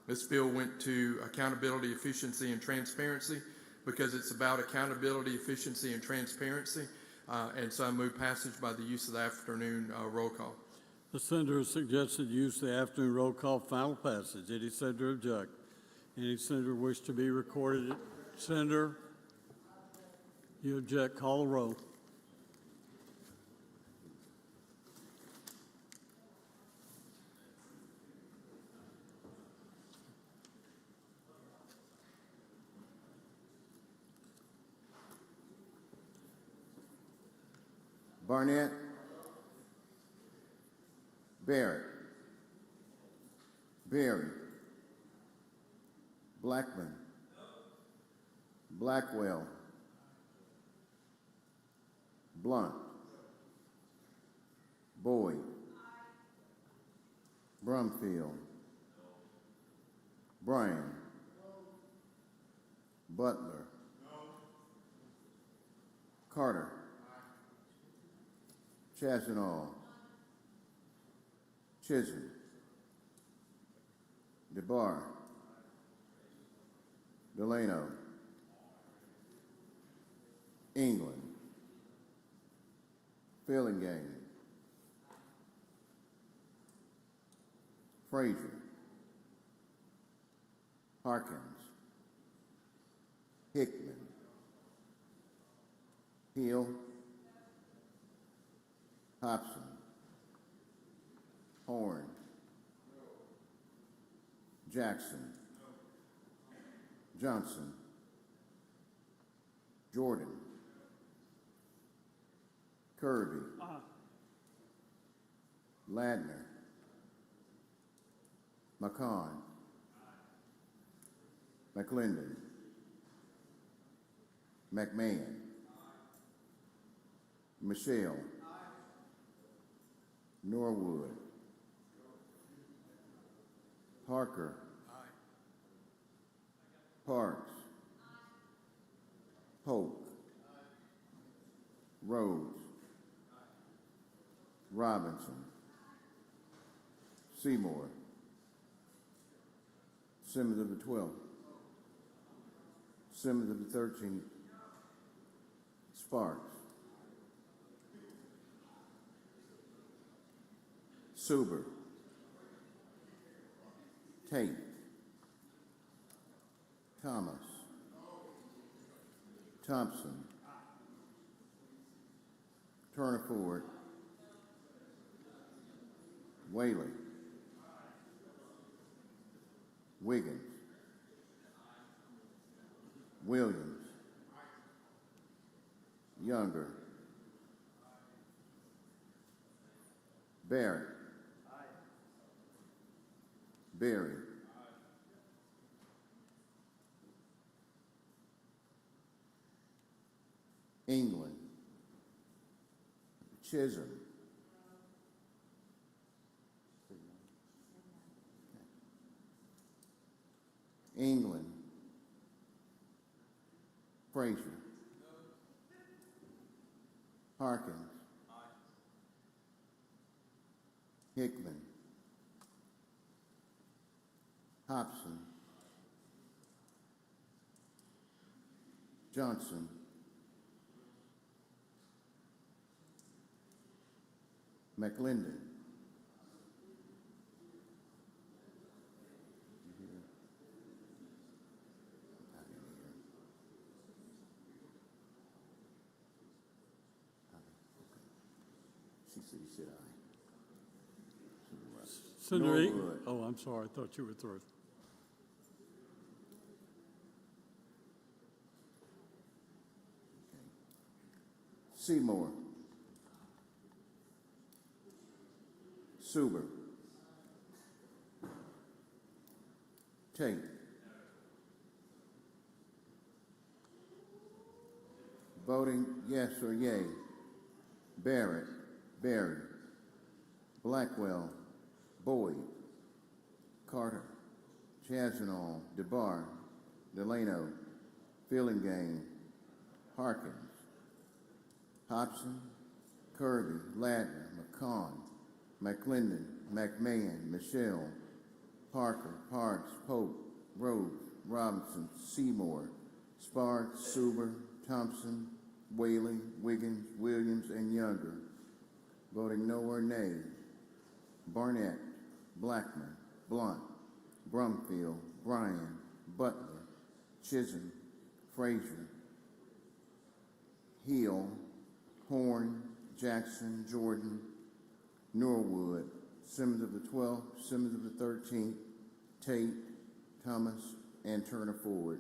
This bill went to accountability, efficiency, and transparency because it's about accountability, efficiency, and transparency. And so I move passage by the use of the afternoon roll call. The senator has suggested use of the afternoon roll call final passage. Any senator object? Any senator wish to be recorded? Senator, you object. Call the roll. Barnett, Barrett, Berry, Blackman, Blackwell, Blunt, Boyd, Brumfield, Bryan, Butler, Carter, Chassenall, Chisholm, DeBar, Delano, England, Fillingane, Frazier, Harkins, Hickman, Hill, Hobson, Horn, Jackson, Johnson, Jordan, Kirby, Ladner, McCon, McClendon, McMahon, Michelle, Norwood, Parker, Parks, Polk, Rhodes, Robinson, Seymour, Simmons of the 12th, Simmons of the 13th, Sparks, Suber, Tate, Thomas, Thompson, Turner Ford, Whaley, Wiggins, Williams, Younger, Barrett, Berry, England, Chisholm, England, Frazier. Harkins. Hickman. Hobson. Johnson. McClendon. She said he said aye. Senator Norwood. Oh, I'm sorry, I thought you were through. Seymour. Suber. Tate. Voting yes or yea. Barrett. Berry. Blackwell. Boyd. Carter. Chazanall. DeBar. Delano. Fillingane. Harkins. Hobson. Kirby. Ladner. McCon. McClendon. McMahon. Michelle. Parker. Parks. Pope. Rhodes. Robinson. Seymour. Sparks. Suber. Thompson. Whaley. Wiggins. Williams. And Younger. Voting no or nay. Barnett. Blackman. Blunt. Brumfield. Bryan. Butler. Chisholm. Frazier. Hill. Horn. Jackson. Jordan. Norwood. Simmons of the 12th. Simmons of the 13th. Tate. Thomas. And Turner Ford.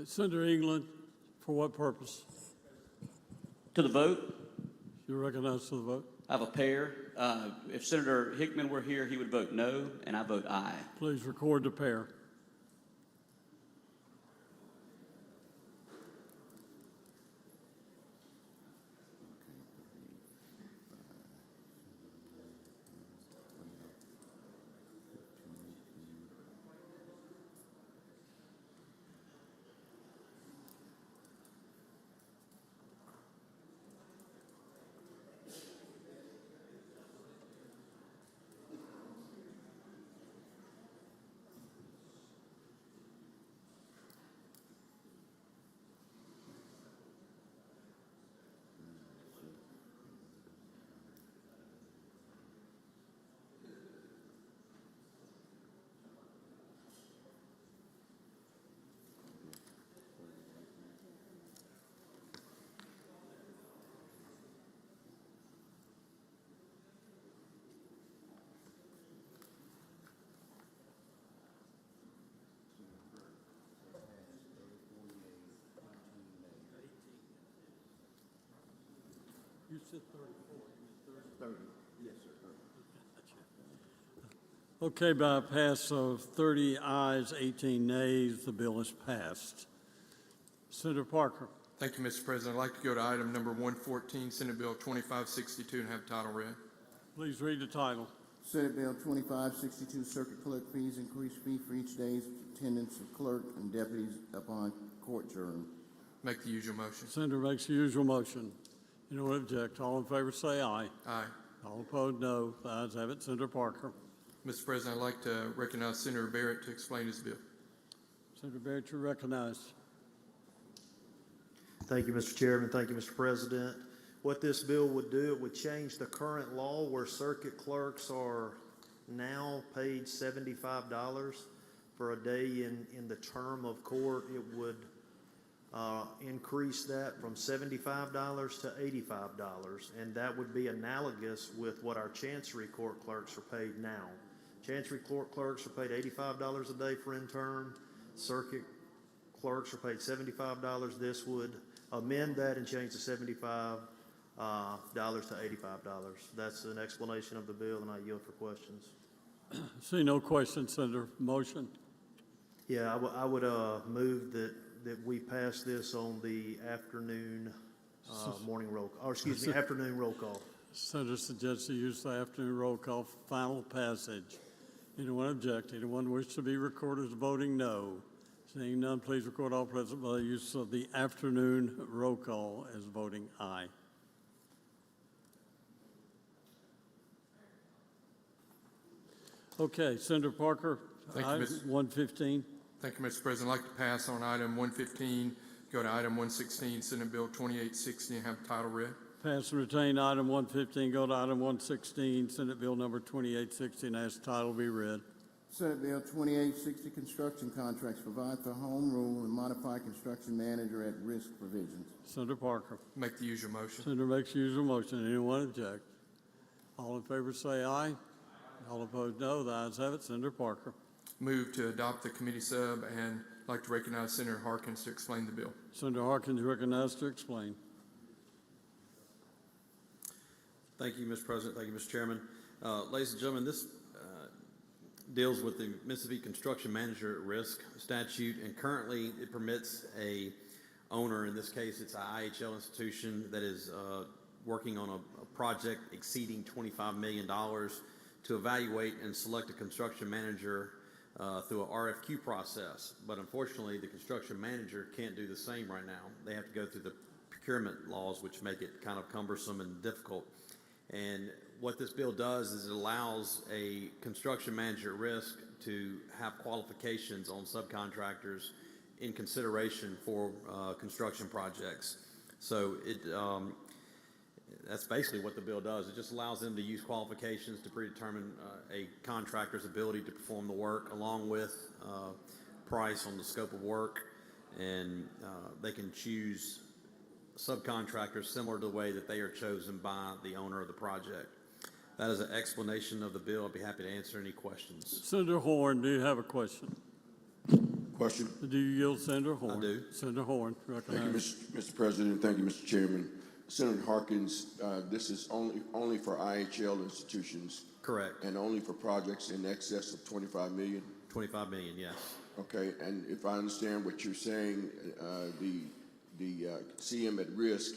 Senator England, for what purpose? To the vote, You recognize to the vote? I have a pair. If Senator Hickman were here, he would vote no, and I vote aye. Please record the pair. You said 34. 30. Yes, sir. Okay, by a pass of 30 ayes, 18 nays, the bill is passed. Senator Parker. Thank you, Mr. President. I'd like to go to item number 114, Senate Bill 2562, and have title read. Please read the title. Senate Bill 2562, Circuit Clerk Fees, increased fee for each day's attendance of clerk and deputies upon court adjournment. Make the usual motion. Senator makes the usual motion. Anyone object? All in favor say aye. Aye. All opposed, no. The ayes have it. Senator Parker. Mr. President, I'd like to recognize Senator Barrett to explain his bill. Senator Barrett, you're recognized. Thank you, Mr. Chairman. Thank you, Mr. President. What this bill would do, it would change the current law where circuit clerks are now paid $75 for a day in the term of court. It would increase that from $75 to $85, and that would be analogous with what our Chancery Court clerks are paid now. Chancery Court clerks are paid $85 a day for intern. Circuit clerks are paid $75. This would amend that and change the $75 to $85. That's an explanation of the bill, and I yield for questions. See no questions, Senator. Motion. Yeah, I would move that we pass this on the afternoon morning roll, or excuse me, afternoon roll call. Senator suggests the use of the afternoon roll call for final passage. Anyone object? Anyone wish to be recorded as voting no? Seeing none, please record all present by the use of the afternoon roll call as voting aye. Okay, Senator Parker, Thank you, item Mr. 115. Thank you, Mr. President. I'd like to pass on item 115, go to item 116, Senate Bill 2860, and have the title read. Pass and retain item 115, go to item 116, Senate Bill number 2860, and ask the title be read. Senate Bill 2860, construction contracts, provide for home rule and modify construction manager at risk provisions. Senator Parker. Make the usual motion. Senator makes usual motion. Anyone object? All in favor say aye. All opposed, no. The ayes have it. Senator Parker. Move to adopt the committee sub, and I'd like to recognize Senator Harkins to explain the bill. Senator Harkins recognized to explain. Thank you, Mr. President. Thank you, Mr. Chairman. Ladies and gentlemen, this deals with the Mississippi Construction Manager at Risk statute, and currently it permits a owner, in this case it's an IHL institution that is working on a project exceeding $25 million, to evaluate and select a construction manager through an RFQ process. But unfortunately, the construction manager can't do the same right now. They have to go through the procurement laws, which make it kind of cumbersome and difficult. And what this bill does is it allows a construction manager at risk to have qualifications on subcontractors in consideration for construction projects. So that's basically what the bill does. It just allows them to use qualifications to predetermine a contractor's ability to perform the work, along with price on the scope of work, and they can choose subcontractors similar to the way that they are chosen by the owner of the project. That is an explanation of the bill. I'd be happy to answer any questions. Senator Horn, do you have a question? Question. Do you yield, Senator Horn? I do. Senator Horn, Thank you, recognized. Mr. President. Thank you, Mr. Chairman. Senator Harkins, this is only for IHL institutions. Correct. And only for projects in excess of 25 million? 25 million, yes. Okay, and if I understand what you're saying, the CM at risk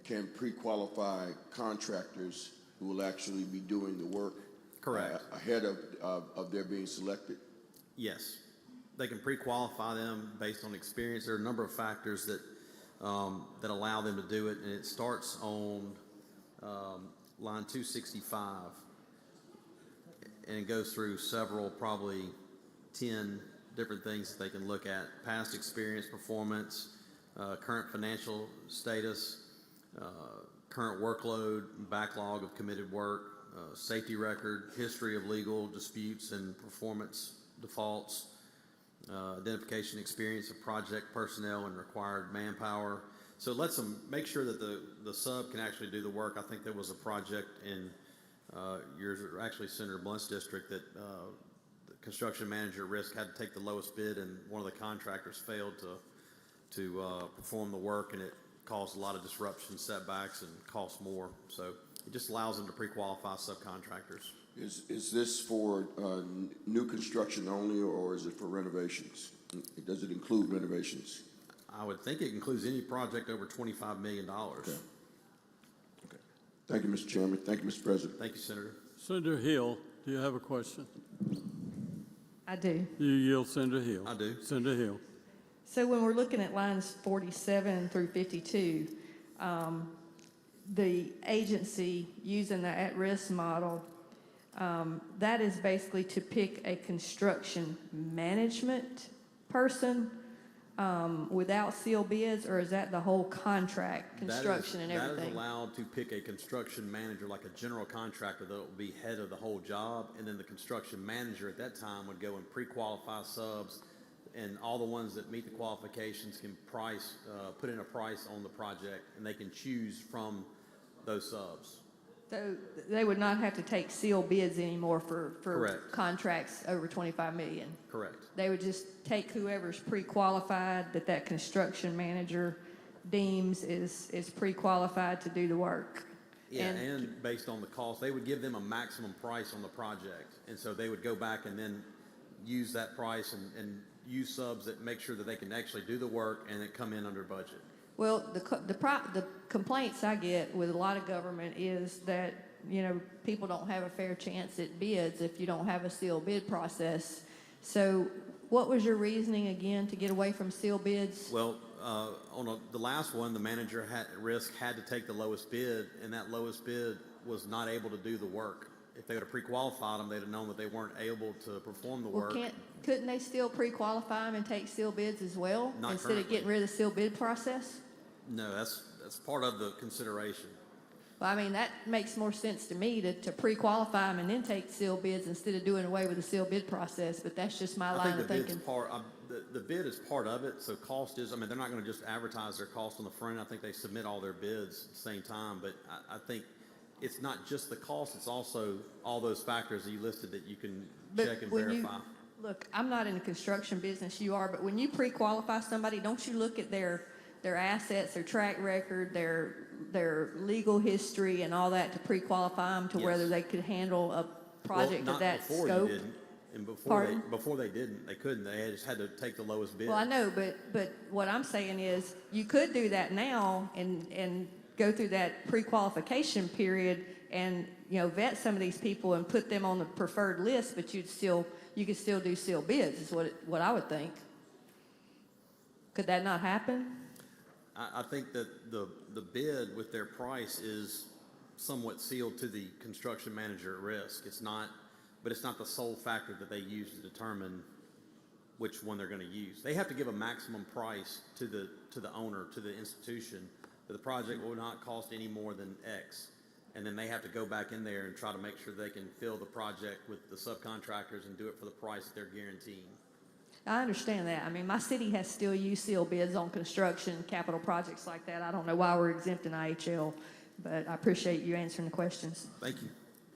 can pre-qualify contractors who will actually be doing the work. Correct. Ahead of their being selected? Yes. They can pre-qualify them based on experience. There are a number of factors that allow them to do it, and it starts on line 265, and it goes through several, probably 10 different things that they can look at: past experience, performance, current financial status, current workload, backlog of committed work, safety record, history of legal disputes and performance defaults, identification experience of project personnel and required manpower. So it lets them make sure that the sub can actually do the work. I think there was a project in yours, actually Senator Blunt's district, that the construction manager at risk had to take the lowest bid, and one of the contractors failed to perform the work, and it caused a lot of disruption, setbacks, and cost more. So it just allows them to pre-qualify subcontractors. Is this for new construction only, or is it for renovations? Does it include renovations? I would think it includes any project over $25 million. Okay. Thank you, Mr. Chairman. Thank you, Mr. President. Thank you, Senator. Senator Hill, do you have a question? I do. Do you yield, Senator Hill? I do. Senator Hill. So when we're looking at lines 47 through 52, the agency using the at-risk model, that is basically to pick a construction management person without sealed bids, or is that the whole contract, construction and everything? That is allowed to pick a construction manager, like a general contractor, that will be head of the whole job, and then the construction manager at that time would go and pre-qualify subs, and all the ones that meet the qualifications can put in a price on the project, and they can choose from those subs. So they would not have to take sealed bids anymore for Correct. contracts over 25 million? Correct. They would just take whoever's pre-qualified that construction manager deems is pre-qualified to do the work. Yeah, and based on the cost, they would give them a maximum price on the project, and so they would go back and then use that price and use subs that make sure that they can actually do the work and then come in under budget. Well, the complaints I get with a lot of government is that, people don't have a fair chance at bids if you don't have a sealed bid process. So What was your reasoning again to get away from sealed bids? Well, the last one, the manager had to take the lowest bid, and that lowest bid was not able to do the work. If they would have pre-qualified them, they'd have known that they weren't able to perform the Well, work. couldn't they still pre-qualify them and take sealed bids as well? Not instead of currently. getting rid of the sealed bid process? No, that's part of the consideration. Well, I mean, that makes more sense to me to pre-qualify them and then take sealed bids instead of doing away with the sealed bid process, but that's just my I line think of the bid's thinking. the bid is part of it, so cost is, I mean, they're not gonna just advertise their cost on the front. I think they submit all their bids at the same time, but I think it's not just the cost, it's also all those factors that you listed that you can But check and when verify. Look, I'm not in the construction business, you are, but when you pre-qualify somebody, don't you look at their assets, their track record, their legal history and all that to pre-qualify them to Yes. whether they could handle a project Well, of that not before scope? you didn't, and Pardon? before they didn't, they couldn't. They just had to take the lowest bid. Well, I know, but what I'm saying is you could do that now and go through that pre-qualification period and, vet some of these people and put them on the preferred list, but you could still do sealed bids is what I would think. Could that not happen? I think that the bid with their price is somewhat sealed to the construction manager at risk. But it's not the sole factor that they use to determine which one they're going to use. They have to give a maximum price to the owner, to the institution, that the project will not cost any more than X. And then they have to go back in there and try to make sure they can fill the project with the subcontractors and do it for the price that they're guaranteeing. I understand that. I mean, my city has still used sealed bids on construction, capital projects like that. I don't know why we're exempting IHL, but I appreciate you answering the questions. Thank you.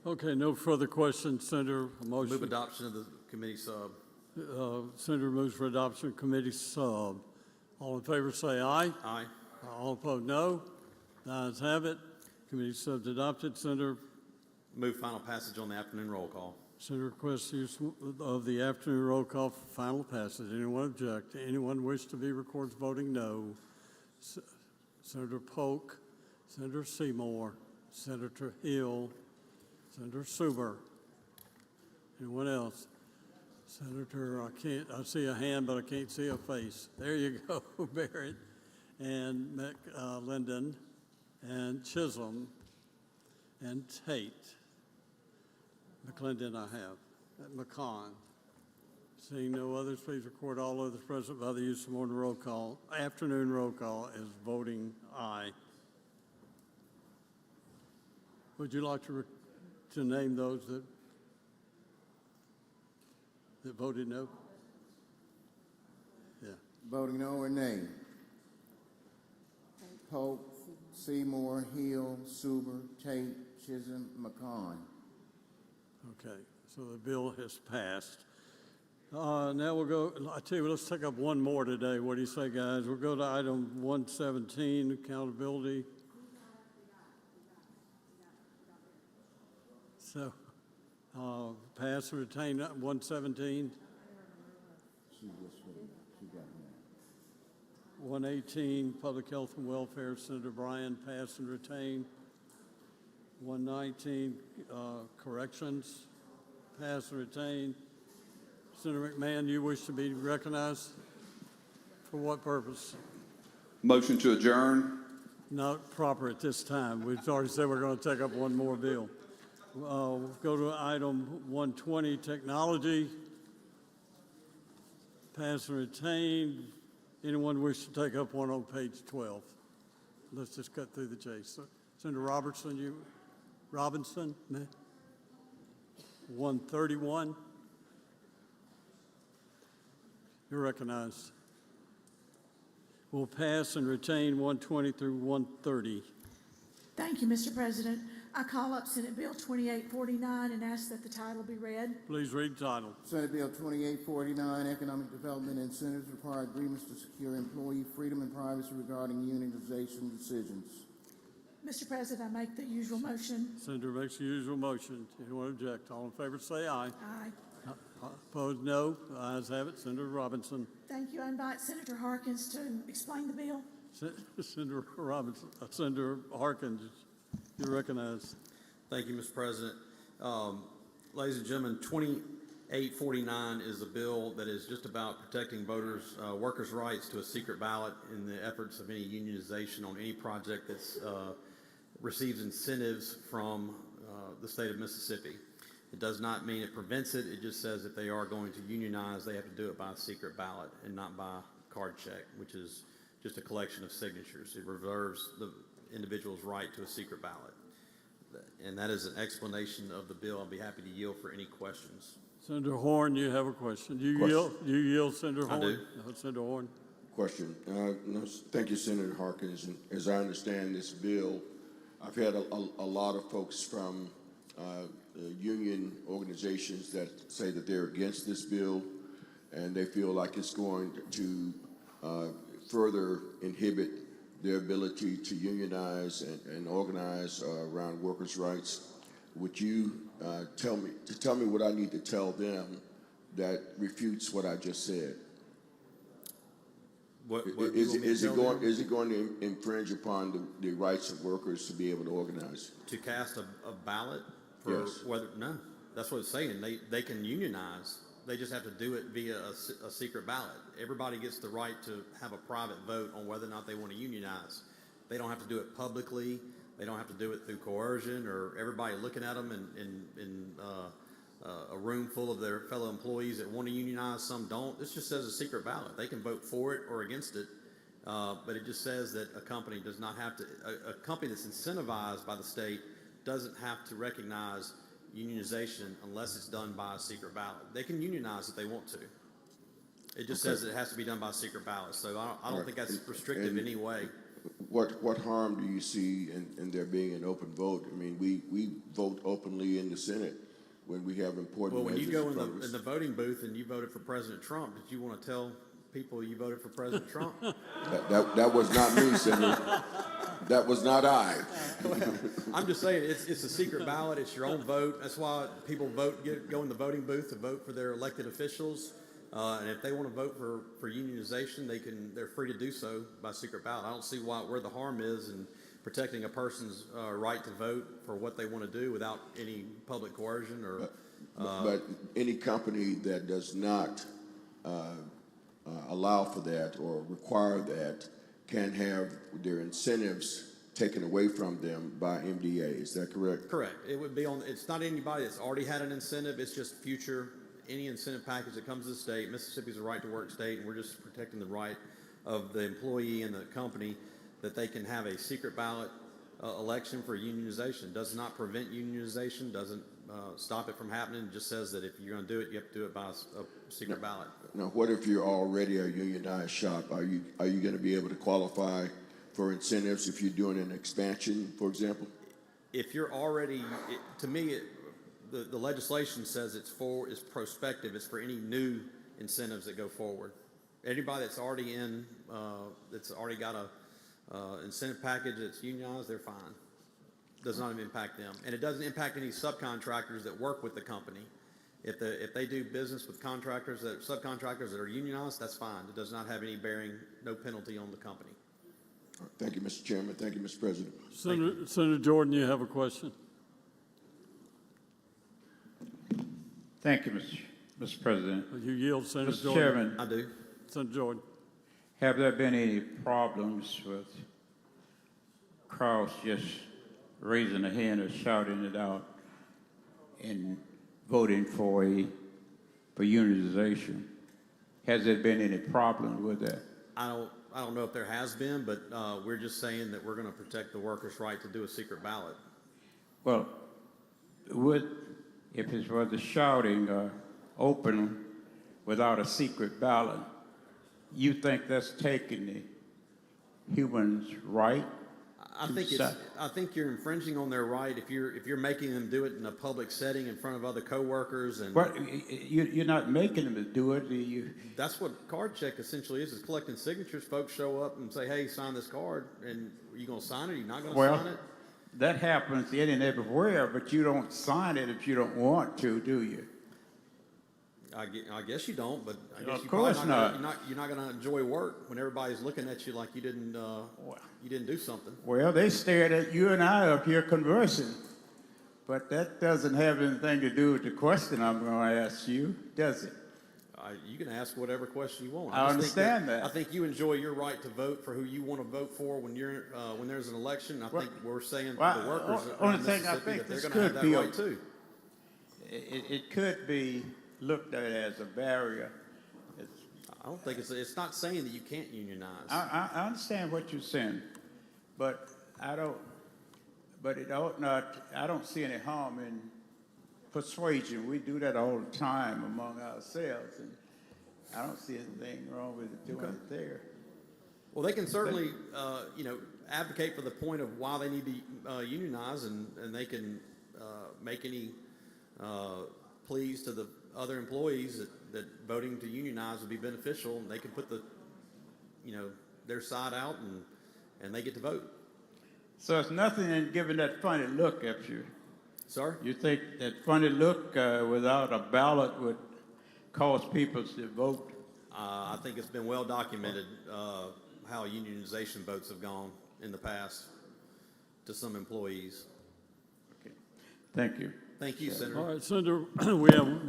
Okay, no further questions. Senator, a motion. Move adoption of the committee sub. Senator moves for adoption of committee sub. All in favor say aye. Aye. All opposed, no. The ayes have it. Committee sub's adopted. Senator, Move final passage on the afternoon roll call. Senator requests use of the afternoon roll call for final passage. Anyone object? Anyone wish to be recorded as voting no? Senator Polk, Senator Seymour, Senator Hill, Senator Suber. Anyone else? Senator, I see a hand, but I can't see a face. There you go, Barrett, and McLendon, and Chisholm, and Tate. McClendon I have. McCon. Seeing no others, please record all others present by the use of morning roll call. Afternoon roll call as voting aye. Would you like to name those that voted no? Yeah. Voting no or nay? Pope, Seymour, Hill, Suber, Tate, Chisholm, McCon. Okay, so the bill has passed. Now we'll go, I tell you what, let's take up one more today. What do you say, guys? We'll go to item 117, accountability. So, pass and retain 117. She got me. 118, public health and welfare, Senator Bryan, pass and retain. 119, corrections, pass and retain. Senator McMahon, you wish to be recognized? For what purpose? Motion to adjourn. Not proper at this time. We've already said we're going to take up one more bill. We'll go to item 120, technology. Pass and retain. Anyone wish to take up one on page 12? Let's just cut through the chase. Senator Robinson, 131. You're recognized. We'll pass and retain 120 through 130. Thank you, Mr. President. I call up Senate Bill 2849 and ask that the title be read. Please read the title. Senate Bill 2849, Economic Development Incentives Require Agreements to Secure Employee Freedom and Privacy Regarding Unionization Decisions. Mr. President, I make the usual motion. Senator makes the usual motion. Anyone object? All in favor say aye. Aye. Opposed, no. The ayes have it. Senator Robinson. Thank you. I invite Senator Harkins to explain the bill. Senator Robinson, Senator Harkins, you're recognized. Thank you, Mr. President. Ladies and gentlemen, 849 is a bill that is just about protecting voters, workers' rights to a secret ballot in the efforts of any unionization on any project that's receives incentives from the state of Mississippi. It does not mean it prevents it. It just says if they are going to unionize, they have to do it by a secret ballot and not by card check, which is just a collection of signatures. It reserves the individual's right to a secret ballot. And that is an explanation of the bill. I'll be happy to yield for any questions. Senator Horn, you have a question. You yield, Senator Horn? I do. Senator Horn. Question. No, thank you, Senator Harkins. And as I understand this bill, I've had a lot of folks from union organizations that say that they're against this bill, and they feel like it's going to further inhibit their ability to unionize and organize around workers' rights. Would you tell me what I need to tell them that refutes what I just said? Is it going to infringe upon the rights of workers to be able to organize? To cast a ballot for Yes. whether, no, that's what it's saying. They can unionize. They just have to do it via a secret ballot. Everybody gets the right to have a private vote on whether or not they want to unionize. They don't have to do it publicly. They don't have to do it through coercion or everybody looking at them in a room full of their fellow employees that want to unionize. Some don't. This just says a secret ballot. They can vote for it or against it, but it just says that a company does not have to. A company that's incentivized by the state doesn't have to recognize unionization unless it's done by a secret ballot. They can unionize if they want to. It just says it has to be done by a secret ballot. So I don't think that's restrictive in any way. What harm do you see in there being an open vote? I mean, we vote openly in the Senate when we have important. Well, when you go measures in the voting booth and you voted for President Trump, did you want to tell people you voted for President Trump? that was not me, Senator. That was not I. I'm just saying it's a secret ballot. It's your own vote. That's why people go in the voting booth to vote for their elected officials. And if they want to vote for unionization, they're free to do so by secret ballot. I don't see where the harm is in protecting a person's right to vote for what they want to do without any public coercion or. But any company that does not allow for that or require that can have their incentives taken away from them by MDA. Is that correct? Correct. It would be it's not anybody that's already had an incentive. It's just any incentive package that comes to the state. Mississippi's a right to work state, and we're just protecting the right of the employee and the company that they can have a secret ballot election for unionization. Does not prevent unionization, doesn't stop it from happening. It just says that if you're going to do it, you have to do it by a secret ballot. Now, what if you're already a unionized shop? Are you going to be able to qualify for incentives if you're doing an expansion, for example? If you're already, to me, the legislation says it's prospective. It's for any new incentives that go forward. Anybody that's already that's already got a incentive package that's unionized, they're fine. Does not impact them, and it doesn't impact any subcontractors that work with the company. If they do business with subcontractors that are unionized, that's fine. It does not have any bearing, no penalty on the company. Thank you, Mr. Chairman. Thank you, Mr. President. Senator Jordan, you have a question. Thank you, Mr. President. You yield, Senator Mr. Jordan. Chairman. I do. Senator Jordan. Have there been any problems with crowds just raising a hand or shouting it out and voting for unionization? Has there been any problem with that? I don't know if there has been, but we're just saying that we're going to protect the workers' right to do a secret ballot. Well, if it was the shouting open without a secret ballot, you think that's taking the human's right? I think you're infringing on their right if you're making them do it in a public setting in front of other coworkers and. But you're not making them do it. That's what card check essentially is collecting signatures. Folks show up and say, "Hey, sign this card," and are you going to sign it? Are you not going to sign it? That happens in and everywhere, but you don't sign it if you don't want to, do you? I guess you don't, but I guess Of course not. You're not going to enjoy work when everybody's looking at you like you didn't do something. Well, they stared at you and I up here conversing. But that doesn't have anything to do with the question I'm going to ask you, does it? You can ask whatever question you want. I just think understand that. I think you enjoy your right to vote for who you want to vote for when you're when there's an election. I think we're saying to the workers only around thing I Mississippi think that they're this going to have could that be right too. It could be looked at as a barrier. I don't think it's not saying that you can't unionize. I understand what you're saying, but I don't see any harm in persuasion. We do that all the time among ourselves, and I don't see anything wrong with doing it there. Well, they can certainly, advocate for the point of why they need to unionize, and they can make any pleas to the other employees that voting to unionize would be beneficial, and they can put their side out, and they get to vote. So it's nothing in giving that funny look at you. Sorry? You think that funny look without a ballot would cause people to vote? I think it's been well documented how unionization votes have gone in the past to some employees. Okay. Thank you. Thank you, Senator. All right, Senator, we have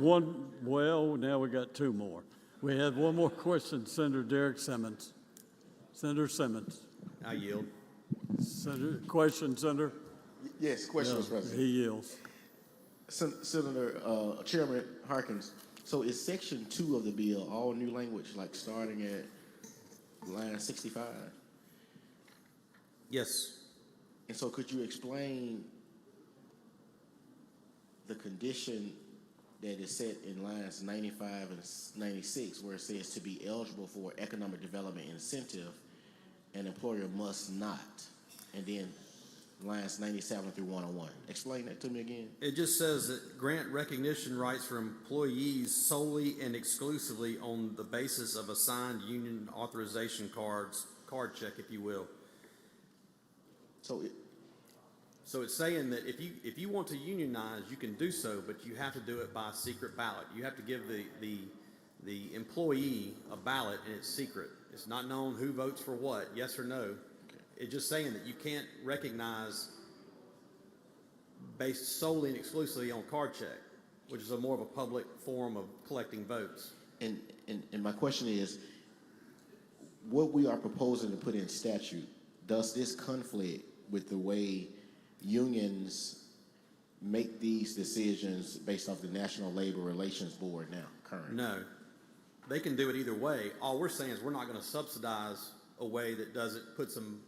now we got two more. We have one more question, Senator Derek Simmons. Senator Simmons. I yield. Question, Senator? Yes, question, Mr. President. He yields. Senator, Chairman Harkins, so is section 2 of the bill all new language, like starting at line 65? Yes. And so could you explain the condition that is set in lines 95 and 96, where it says to be eligible for economic development incentive, an employer must not, and then lines 97 through 101. Explain that to me again. It just says that grant recognition rights for employees solely and exclusively on the basis of assigned union authorization card check, if you will. So it's saying that if you want to unionize, you can do so, but you have to do it by a secret ballot. You have to give the employee a ballot, and it's secret. It's not known who votes for what, yes or no. It's just saying that you can't recognize based solely and exclusively on card check, which is more of a public form of collecting votes. And my question is, what we are proposing to put in statute, does this conflict with the way unions make these decisions based off the National Labor Relations Board now, currently? No. They can do it either way. All we're saying is we're not going to subsidize a way that puts them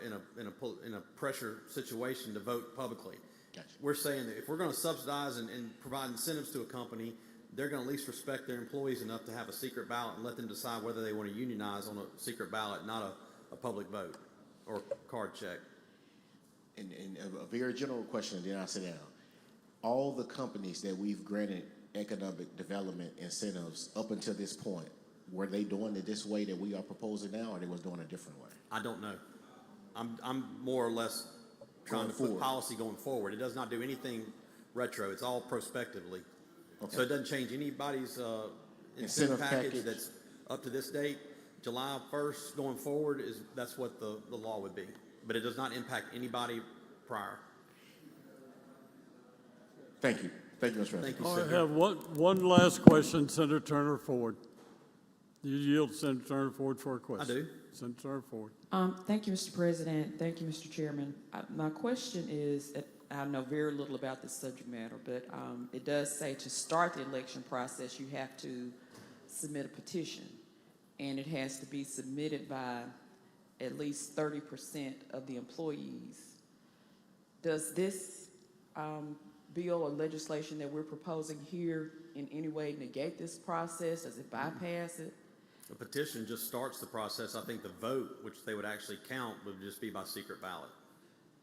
in a pressure situation to vote publicly. Gotcha. We're saying that if we're going to subsidize and provide incentives to a company, they're going to at least respect their employees enough to have a secret ballot and let them decide whether they want to unionize on a secret ballot, not a public vote or card check. And a very general question, and then I'll sit down. All the companies that we've granted economic development incentives up until this point, were they doing it this way that we are proposing now, or they was doing it a different way? I don't know. I'm more or less trying to put policy going forward. It does not do anything retro. It's all prospectively. Okay. So it doesn't change anybody's incentive package that's up to this date. July 1st going forward, that's what the law would be. But it does not impact anybody prior. Thank you. Thank you, Mr. President. Thank you, All right, I Senator. have one last question, Senator Turner Ford. You yield, Senator Turner Ford, for a question. I do. Senator Turner Ford. Thank you, Mr. President. Thank you, Mr. Chairman. My question is, I know very little about this subject matter, but it does say to start the election process, you have to submit a petition, and it has to be submitted by at least 30% of the employees. Does this bill or legislation that we're proposing here in any way negate this process? Does it bypass it? The petition just starts the process. I think the vote, which they would actually count, would just be by secret ballot.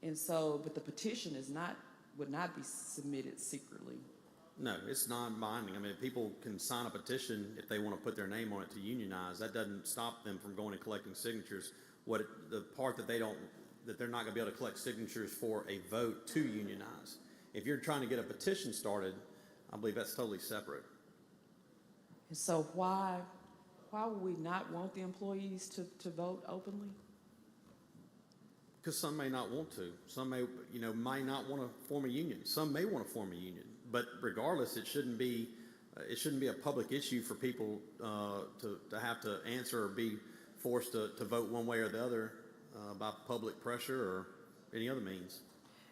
And so, but the petition would not be submitted secretly. No, it's non-binding. I mean, people can sign a petition if they want to put their name on it to unionize. That doesn't stop them from going and collecting signatures. The part that they're not going to be able to collect signatures for a vote to unionize. If you're trying to get a petition started, I believe that's totally separate. And so why would we not want the employees to vote openly? Because some may not want to. Some may, might not want to form a union. Some may want to form a union. But regardless, it shouldn't be a public issue for people to have to answer or be forced to vote one way or the other by public pressure or any other means.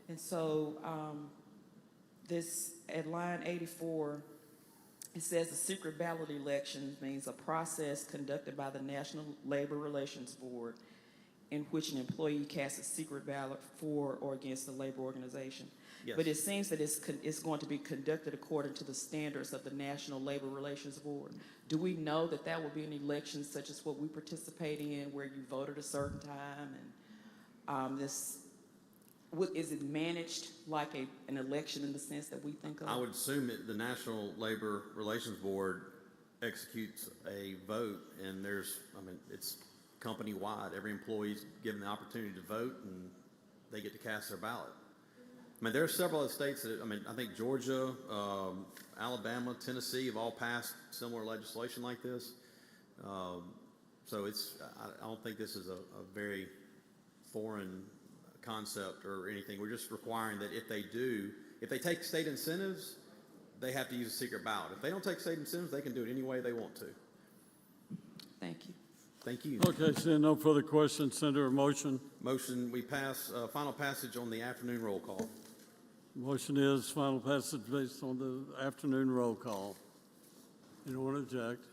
And so this, at line 84, it says a secret ballot election means a process conducted by the National Labor Relations Board in which an employee casts a secret ballot for or against the labor organization. Yes. But it seems that it's going to be conducted according to the standards of the National Labor Relations Board. Do we know that that will be an election such as what we participate in, where you vote at a certain time, and is it managed like an election in the sense that we think of? I would assume that the National Labor Relations Board executes a vote, and it's company-wide. Every employee's given the opportunity to vote, and they get to cast their ballot. There are several other states that, I think Georgia, Alabama, Tennessee have all passed similar legislation like this. So I don't think this is a very foreign concept or anything. We're just requiring that if they take state incentives, they have to use a secret ballot. If they don't take state incentives, they can do it any way they want to. Thank you. Thank you. Okay, seeing no further questions, Senator, a motion. Motion, we pass final passage on the afternoon roll call. Motion is final passage based on the afternoon roll call. Anyone object?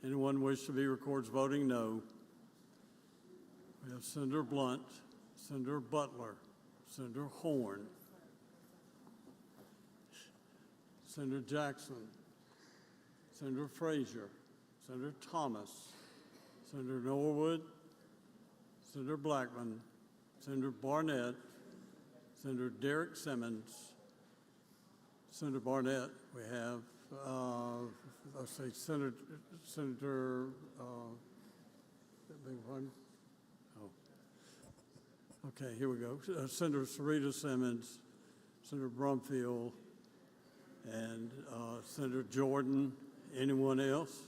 Anyone wish to be recorded as voting no? We have Senator Blunt, Senator Butler, Senator Horn, Senator Jackson, Senator Frazier, Senator Thomas, Senator Norwood, Senator Blackman, Senator Barnett, Senator Derek Simmons, Senator Barnett. We have, Senator, beg pardon? Oh. Okay, here we go. Senator Sarita Simmons, Senator Brumfield, and Senator Jordan. Anyone else?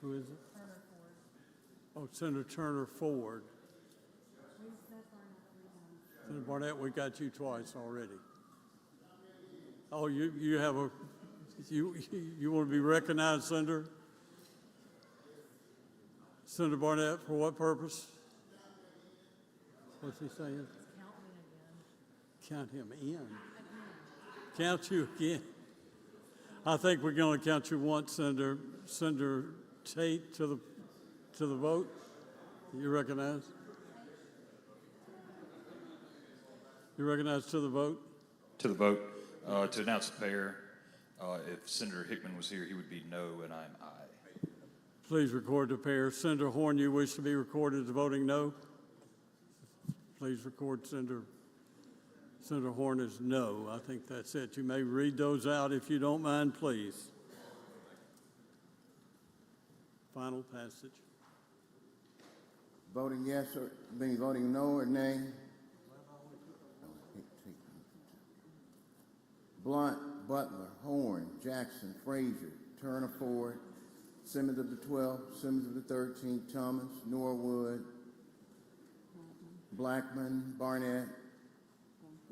Who is it? Turner Ford. Oh, Senator Turner Ford. Senator Barnett, we got you twice already. Oh, you have you want to be recognized, Senator? Senator Barnett, for what purpose? What's he saying? Count me again. Count him in. Count you again. I think we're going to count you once, Senator. Senator Tate, to the vote. You recognize? You recognize to the vote? To the vote. To announce the pair, if Senator Hickman was here, he would be no, and I'm aye. Please record the pair. Senator Horn, you wish to be recorded as voting no? Please record Senator Horn as no. I think that's it. You may read those out if you don't mind, please. Final passage. Voting yes or voting no or nay? Blunt, Butler, Horn, Jackson, Frazier, Turner Ford, Simmons of the 12th, Simmons of the 13th, Thomas, Norwood, Blackman, Barnett,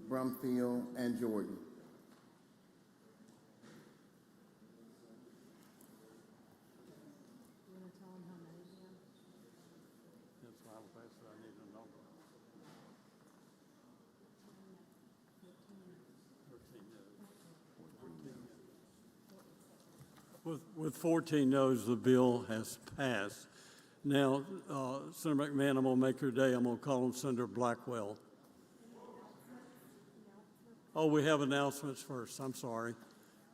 Brumfield, and Jordan. With 14 noes, the bill has passed. Now, Senator McMahon, I'm going to make your day. I'm going to call on Senator Blackwell. Oh, we have announcements first. I'm sorry.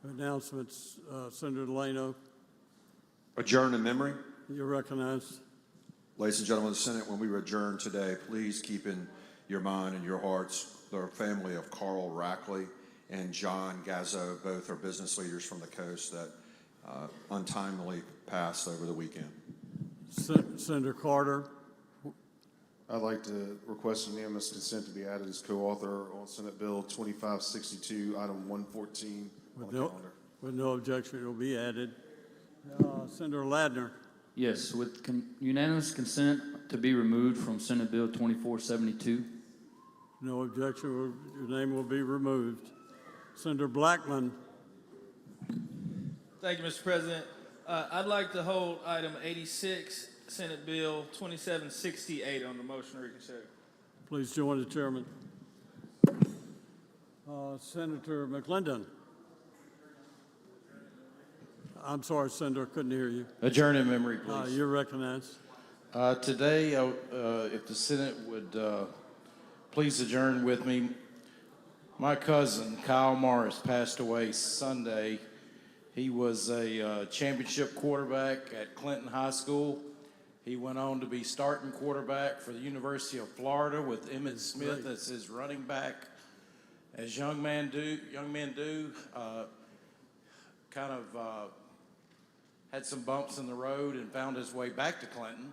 Announcements, Senator Delano. Adjourn in memory. You're recognized. Ladies and gentlemen of the Senate, when we adjourn today, please keep in your mind and your hearts the family of Carl Rackley and John Gazzo. Both are business leaders from the coast that untimely passed over the weekend. Senator Carter. I'd like to request unanimous consent to be added as co-author on Senate Bill 2562, item 114 on the calendar. With no objection, it will be added. Senator Ladner. Yes, with unanimous consent to be removed from Senate Bill 2472. No objection, your name will be removed. Senator Blackman. Thank you, Mr. President. I'd like to hold item 86, Senate Bill 2768 on the motion to reconsider. Please join the chairman. Senator McClendon. I'm sorry, Senator, I couldn't hear you. Adjourn in memory, please. You're recognized. Today, if the Senate would please adjourn with me. My cousin, Kyle Morris, passed away Sunday. He was a championship quarterback at Clinton High School. He went on to be starting quarterback for the University of Florida with Emmett Smith as his running back. As young men do, kind of had some bumps in the road and found his way back to Clinton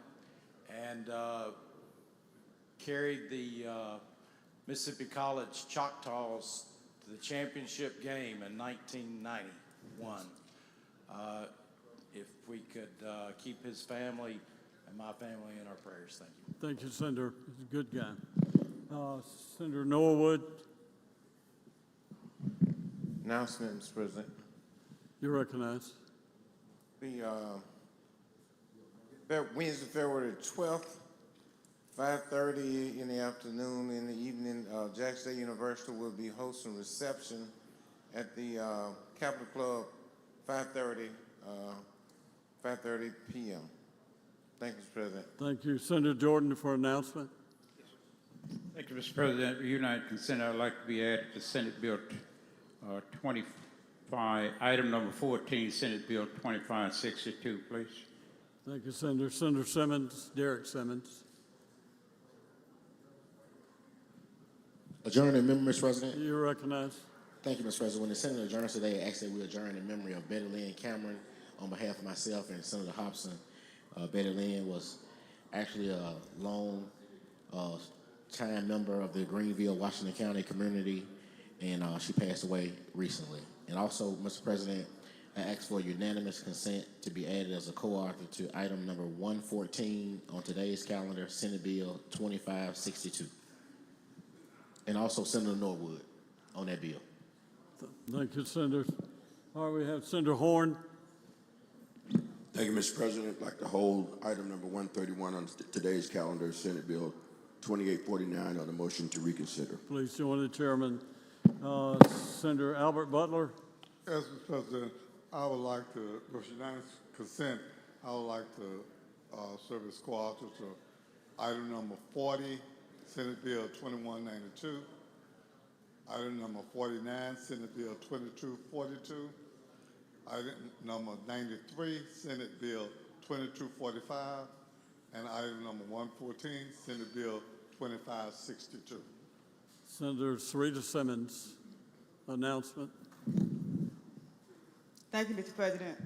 and carried the Mississippi College Choctaws to the championship game in 1991. If we could keep his family and my family in our prayers, thank you. Thank you, Senator. He's a good guy. Senator Noah Wood. Announcement, Mr. President. You're recognized. Wednesday, February 12th, 5:30 in the afternoon. In the evening, Jackson State University will be hosting a reception at the Capitol Club, 5:30 p.m. Thank you, Mr. President. Thank you. Senator Jordan for announcement. Thank you, Mr. President. United consent, I would like to be added to Senate Bill 25, item number 14, Senate Bill 2562, please. Thank you, Senator. Senator Simmons, Derek Simmons. Adjourn in memory, Mr. President. You're recognized. Thank you, Mr. President. When the Senate adjourns today, I ask that we adjourn in memory of Betty Lynn Cameron on behalf of myself and Senator Hobson. Betty Lynn was actually a long time member of the Greenville, Washington County community, and she passed away recently. And also, Mr. President, I ask for unanimous consent to be added as a co-author to item number 114 on today's calendar, Senate Bill 2562. And also Senator Norwood on that bill. Thank you, Senator. All right, we have Senator Horn. Thank you, Mr. President. I'd like to hold item number 131 on today's calendar, Senate Bill 2849 on the motion to reconsider. Please join the chairman. Senator Albert Butler. Yes, Mr. President, I would like to, with unanimous consent, I would like to serve as co-author to item number 40, Senate Bill 2192. Item number 49, Senate Bill 2242. Item number 93, Senate Bill 2245. And item number 114, Senate Bill 2562. Senator Sarita Simmons, announcement. Thank you, Mr. President.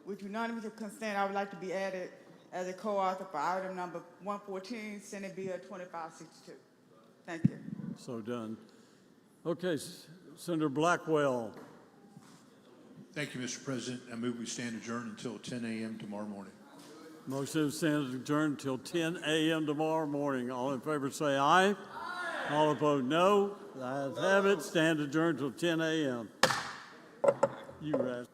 With unanimous consent, I would like to be added as a co-author for item number 114, Senate Bill 2562. Thank you. So done. Okay, Senator Blackwell. Thank you, Mr. President. I move we stand adjourned until 10 a.m. tomorrow morning. Motion to stand adjourned until 10 a.m. tomorrow morning. All in favor say aye. Aye. All opposed, no. The ayes have it. Stand adjourned until 10 a.m. You rest.